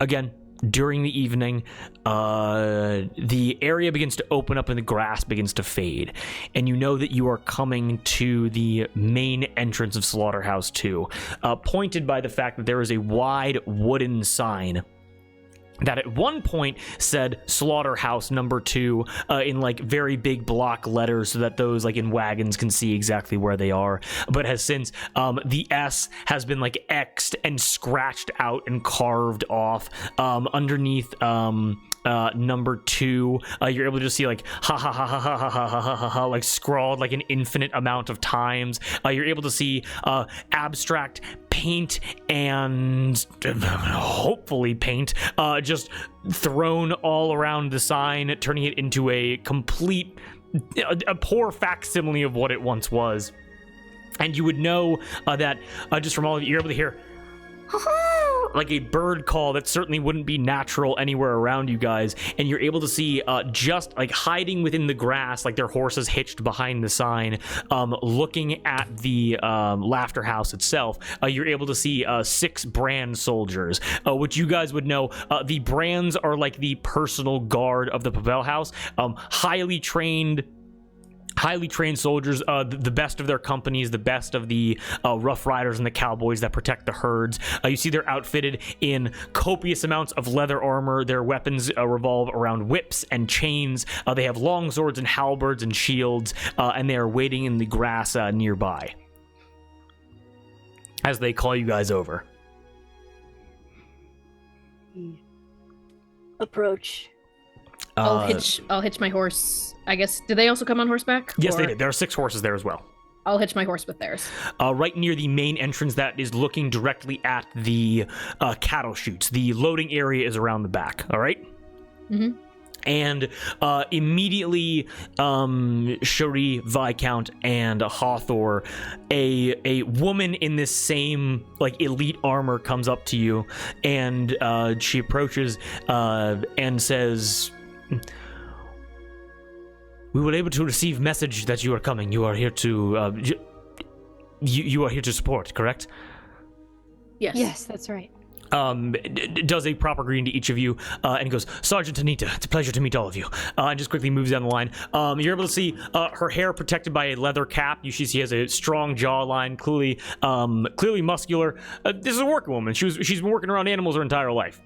Again, during the evening, the area begins to open up and the grass begins to fade, and you know that you are coming to the main entrance of Slaughterhouse 2, pointed by the fact that there is a wide wooden sign that at one point said Slaughterhouse number 2 in like very big block letters so that those like in wagons can see exactly where they are, but has since the S has been like X'd and scratched out and carved off underneath number 2. You're able to just see like ha ha ha ha ha ha ha ha ha ha like scrawled like an infinite amount of times. You're able to see abstract paint and hopefully paint just thrown all around the sign, turning it into a complete, a poor facsimile of what it once was. And you would know that just from all of you, you're able to hear like a bird call that certainly wouldn't be natural anywhere around you guys, and you're able to see just like hiding within the grass, like their horses hitched behind the sign, looking at the laughter house itself. You're able to see 6 brand soldiers, which you guys would know. The brands are like the personal guard of the Pavel house, highly trained soldiers, the best of their companies, the best of the rough riders and the cowboys that protect the herds. You see they're outfitted in copious amounts of leather armor. Their weapons revolve around whips and chains. They have long swords and halberds and shields, and they are waiting in the grass nearby as they call you guys over. Approach. I'll hitch my horse. I guess, did they also come on horseback? Yes, they did. There are 6 horses there as well. I'll hitch my horse with theirs. Right near the main entrance that is looking directly at the cattle chutes. The loading area is around the back, all right? Mm-hmm. And immediately, Cherie, Viscount, and Hathor, a woman in this same like elite armor comes up to you, and she approaches and says, "We were able to receive message that you are coming. You are here to you are here to support, correct?" Yes. Yes, that's right. Does a proper greeting to each of you, and goes, "Sergeant Anita, it's a pleasure to meet all of you." And just quickly moves down the line. You're able to see her hair protected by a leather cap. You see she has a strong jawline, clearly muscular. This is a working woman. She's been working around animals her entire life.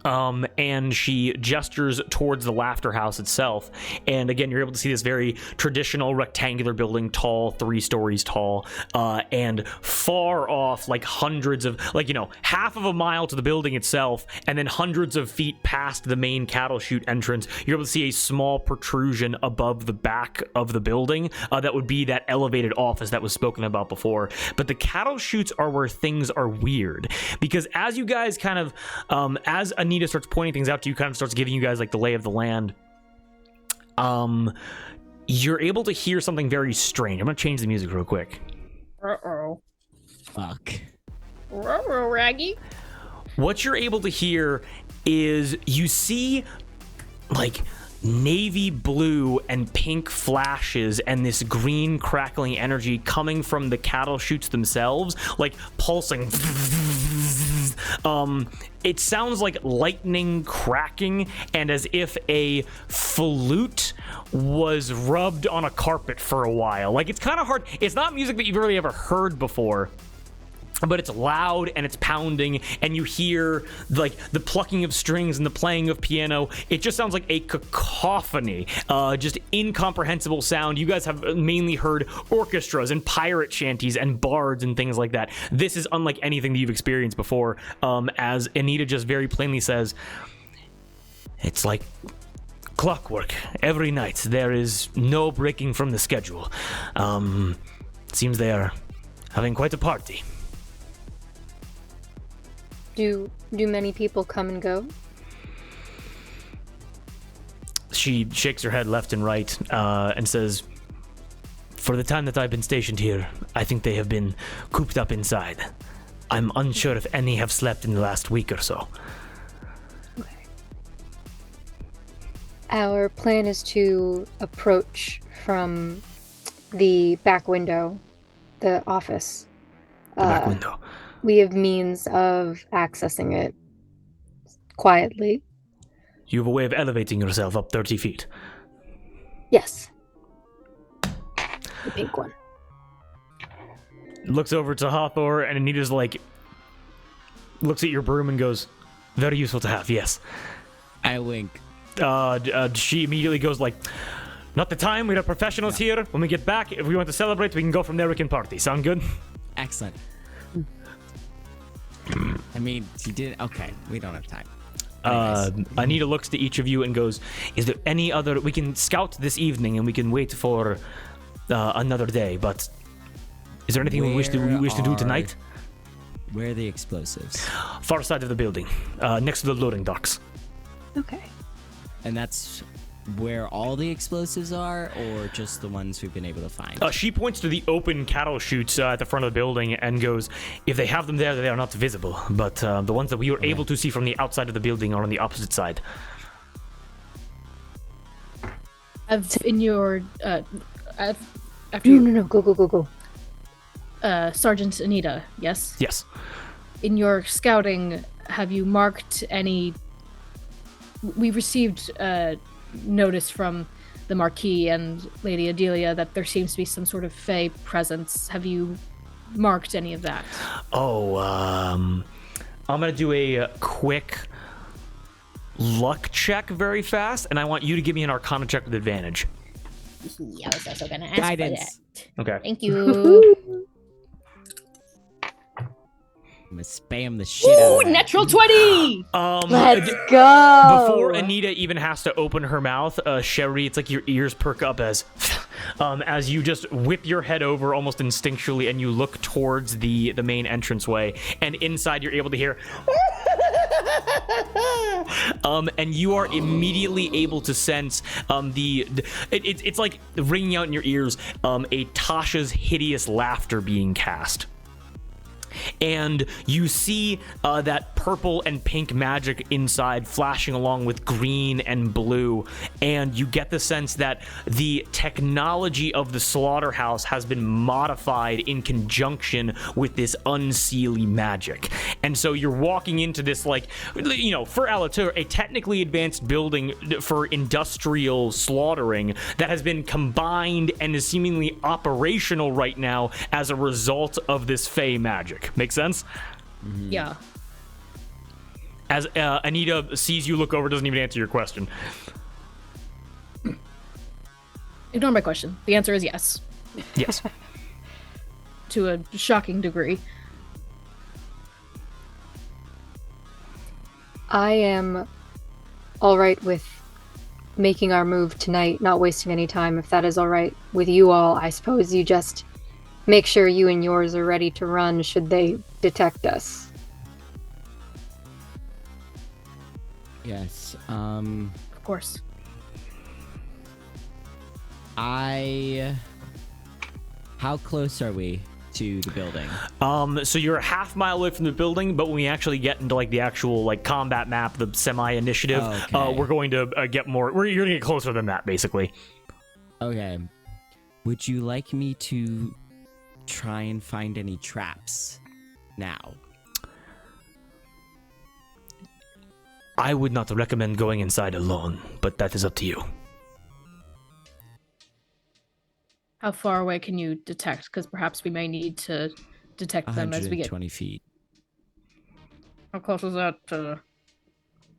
And she gestures towards the laughter house itself. And again, you're able to see this very traditional rectangular building, tall, 3 stories tall, and far off, like hundreds of, like, half of a mile to the building itself, and then hundreds of feet past the main cattle chute entrance, you're able to see a small protrusion above the back of the building. That would be that elevated office that was spoken about before. But the cattle chutes are where things are weird, because as you guys kind of, as Anita starts pointing things out to you, kind of starts giving you guys like the lay of the land, you're able to hear something very strange. I'm gonna change the music real quick. Fuck. Raggy. What you're able to hear is you see like navy blue and pink flashes and this green crackling energy coming from the cattle chutes themselves, like pulsing. It sounds like lightning cracking, and as if a flute was rubbed on a carpet for a while. Like, it's kind of hard. It's not music that you've really ever heard before, but it's loud and it's pounding, and you hear like the plucking of strings and the playing of piano. It just sounds like a cacophony, just incomprehensible sound. You guys have mainly heard orchestras and pirate shanties and bards and things like that. This is unlike anything that you've experienced before, as Anita just very plainly says, "It's like clockwork. Every night there is no breaking from the schedule. Seems they are having quite a party." Do many people come and go? She shakes her head left and right, and says, "For the time that I've been stationed here, I think they have been cooped up inside. I'm unsure if any have slept in the last week or so." Okay. Our plan is to approach from the back window, the office. The back window. We have means of accessing it quietly. You have a way of elevating yourself up 30 feet. Yes. The pink one. Looks over to Hathor, and Anita's like, looks at your broom and goes, "Very useful to have, yes." I wink. She immediately goes like, "Not the time, we are professionals here. When we get back, if we want to celebrate, we can go from there, we can party. Sound good?" Excellent. I mean, she did. Okay, we don't have time. Anita looks to each of you and goes, is there any other... We can scout this evening and we can wait for another day, but is there anything we wish to do tonight? Where are the explosives? Far side of the building, next to the loading docks. Okay. And that's where all the explosives are, or just the ones we've been able to find? She points to the open cattle chutes at the front of the building and goes, if they have them there, they are not visible, but the ones that we were able to see from the outside of the building are on the opposite side. In your after No, go. Sergeant Anita, yes? Yes. In your scouting, have you marked any... We received notice from the Marquis and Lady Adelia that there seems to be some sort of Fey presence. Have you marked any of that? I'm gonna do a quick luck check very fast, and I want you to give me an Arcana check with advantage. I was also gonna ask Guidance. Okay. Thank you. I'm gonna spam the shit out of that. Natural 20! Let's go! Before Anita even has to open her mouth, Sherry, it's like your ears perk up as you just whip your head over almost instinctually and you look towards the main entranceway, and inside you're able to hear and you are immediately able to sense it's like ringing out in your ears, a Tasha's hideous laughter being cast. And you see that purple and pink magic inside flashing along with green and blue, and you get the sense that the technology of the slaughterhouse has been modified in conjunction with this unseelie magic. And so you're walking into this, like, you know, for Allatour, a technically advanced building for industrial slaughtering that has been combined and is seemingly operational right now as a result of this Fey magic. Make sense? Yeah. As Anita sees you look over, doesn't even answer your question. Ignore my question. The answer is yes. Yes. To a shocking degree. I am all right with making our move tonight, not wasting any time. If that is all right with you all, I suppose you just make sure you and yours are ready to run should they detect us. Yes. Of course. How close are we to the building? So you're a half mile away from the building, but when we actually get into like the actual like combat map, the semi-initiative, Okay. we're going to get more. You're gonna get closer than that, basically. Okay. Would you like me to try and find any traps now? I would not recommend going inside alone, but that is up to you. How far away can you detect? Because perhaps we may need to detect them as we get... 120 feet. How close is that to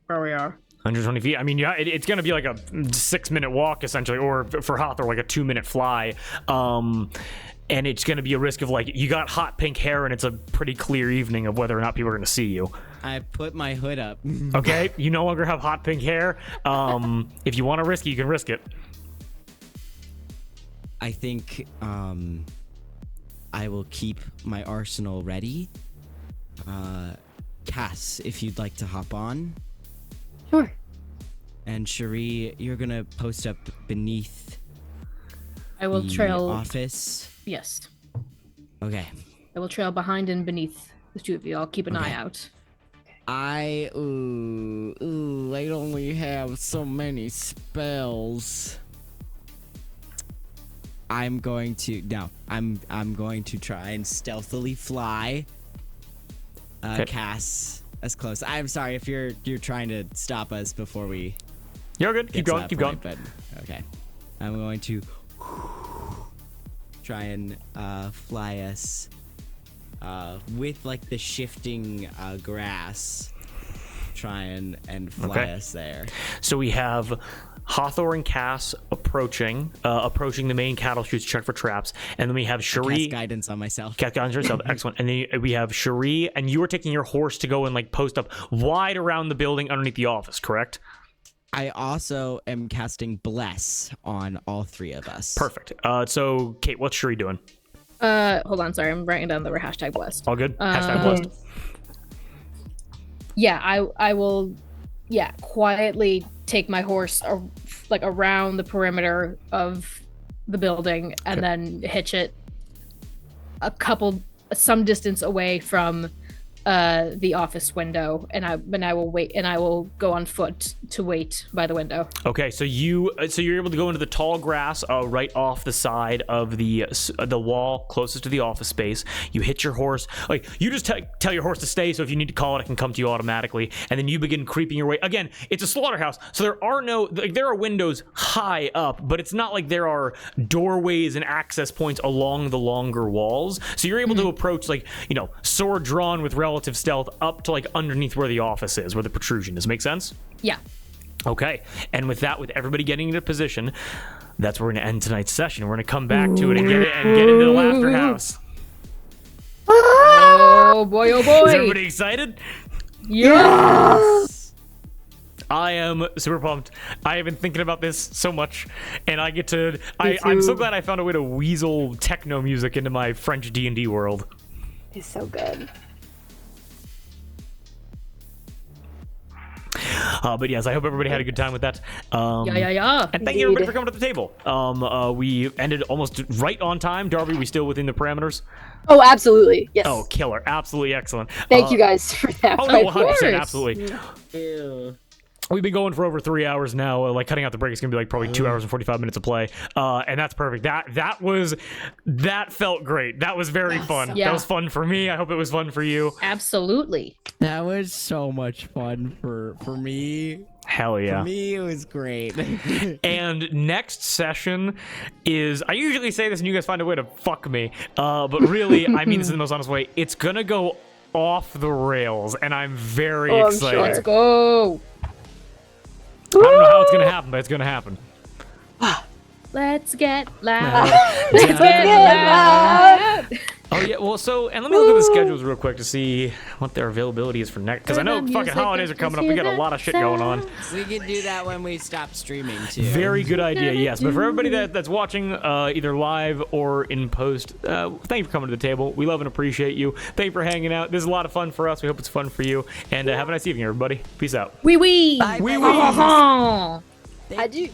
where we are? 120 feet. I mean, yeah, it's going to be like a 6-minute walk, essentially, or for Hathor, like a 2-minute fly. And it's going to be a risk of, like, you got hot pink hair, and it's a pretty clear evening of whether or not people are going to see you. I put my hood up. Okay? You no longer have hot pink hair. If you want to risk it, you can risk it. I think I will keep my arsenal ready. Cass, if you'd like to hop on. Sure. And Cherie, you're gonna post up beneath I will the trail... office. Yes. Okay. I will trail behind and beneath the two of you. I'll keep an eye out. I only have so many spells. I'm going to try and stealthily fly. Okay. Cass as close. I'm sorry if you're trying to stop us before we. You're good. Keep going. Keep going. But okay, I'm going to try and fly us with like the shifting grass. Try and fly us there. So we have Hathor and Cass approaching the main cattle chutes to check for traps, and then we have Cherie. Cast guidance on myself. Cast guidance on yourself, excellent. And then we have Cherie, and you are taking your horse to go and like post up wide around the building underneath the office, correct? I also am casting Bless on all three of us. Perfect. So Kate, what's Cherie doing? Hold on, sorry, I'm writing down the hashtag blessed. All good. Hashtag blessed. Yeah, I will. Yeah, quietly take my horse like around the perimeter of the building and then hitch it some distance away from the office window, and I will wait, and I will go on foot to wait by the window. Okay, so you're able to go into the tall grass right off the side of the wall closest to the office space. You hitch your horse, like you just tell your horse to stay. So if you need to call it, it can come to you automatically, and then you begin creeping your way. Again, it's a slaughterhouse, so there are windows high up, but it's not like there are doorways and access points along the longer walls. So you're able to approach, like, sword drawn with relative stealth up to like underneath where the office is, where the protrusion is. Make sense? Yeah. Okay, and with everybody getting into position, that's where we're going to end tonight's session. We're going to come back to it and get into the Laughter House. Oh boy, oh boy. Is everybody excited? Yes! I am super pumped. I have been thinking about this so much, and I get to... I'm so glad I found a way to weasel techno music into my French D&D world. It's so good. But yes, I hope everybody had a good time with that. Yeah. And thank you everybody for coming to the table. We ended almost right on time. Darby, we still within the parameters? Oh, absolutely. Yes. Oh, killer. Absolutely excellent. Thank you guys for that. Oh, no, Of 100%. course. Absolutely. Ew. We've been going for over 3 hours now. Like, cutting out the break is going to be like probably 2 hours and 45 minutes of play. And that's perfect. That felt great. That was very fun. Yeah. That was fun for me. I hope it was fun for you. Absolutely. That was so much fun for me. Hell yeah. For me, it was great. And next session is, I usually say this and you guys find a way to fuck me, but really, I mean this in the most honest way, it's gonna go off the rails, and I'm very excited. Sure. Let's go. I don't know how it's gonna happen, but it's gonna happen. Let's get loud. Let's get loud. Oh yeah, well, and let me look at the schedules real quick to see what their availability is for next, because I know fucking holidays are coming up. We got a lot of shit going on. We can do that when we stop streaming too. Very good idea, yes. But for everybody that's watching, either live or in post, thank you for coming to the table. We love and appreciate you. Thank you for hanging out. This is a lot of fun for us. We hope it's fun for you. And have a nice evening, everybody. Peace out. Wee wee. Bye. Wee wee. Oh. I do.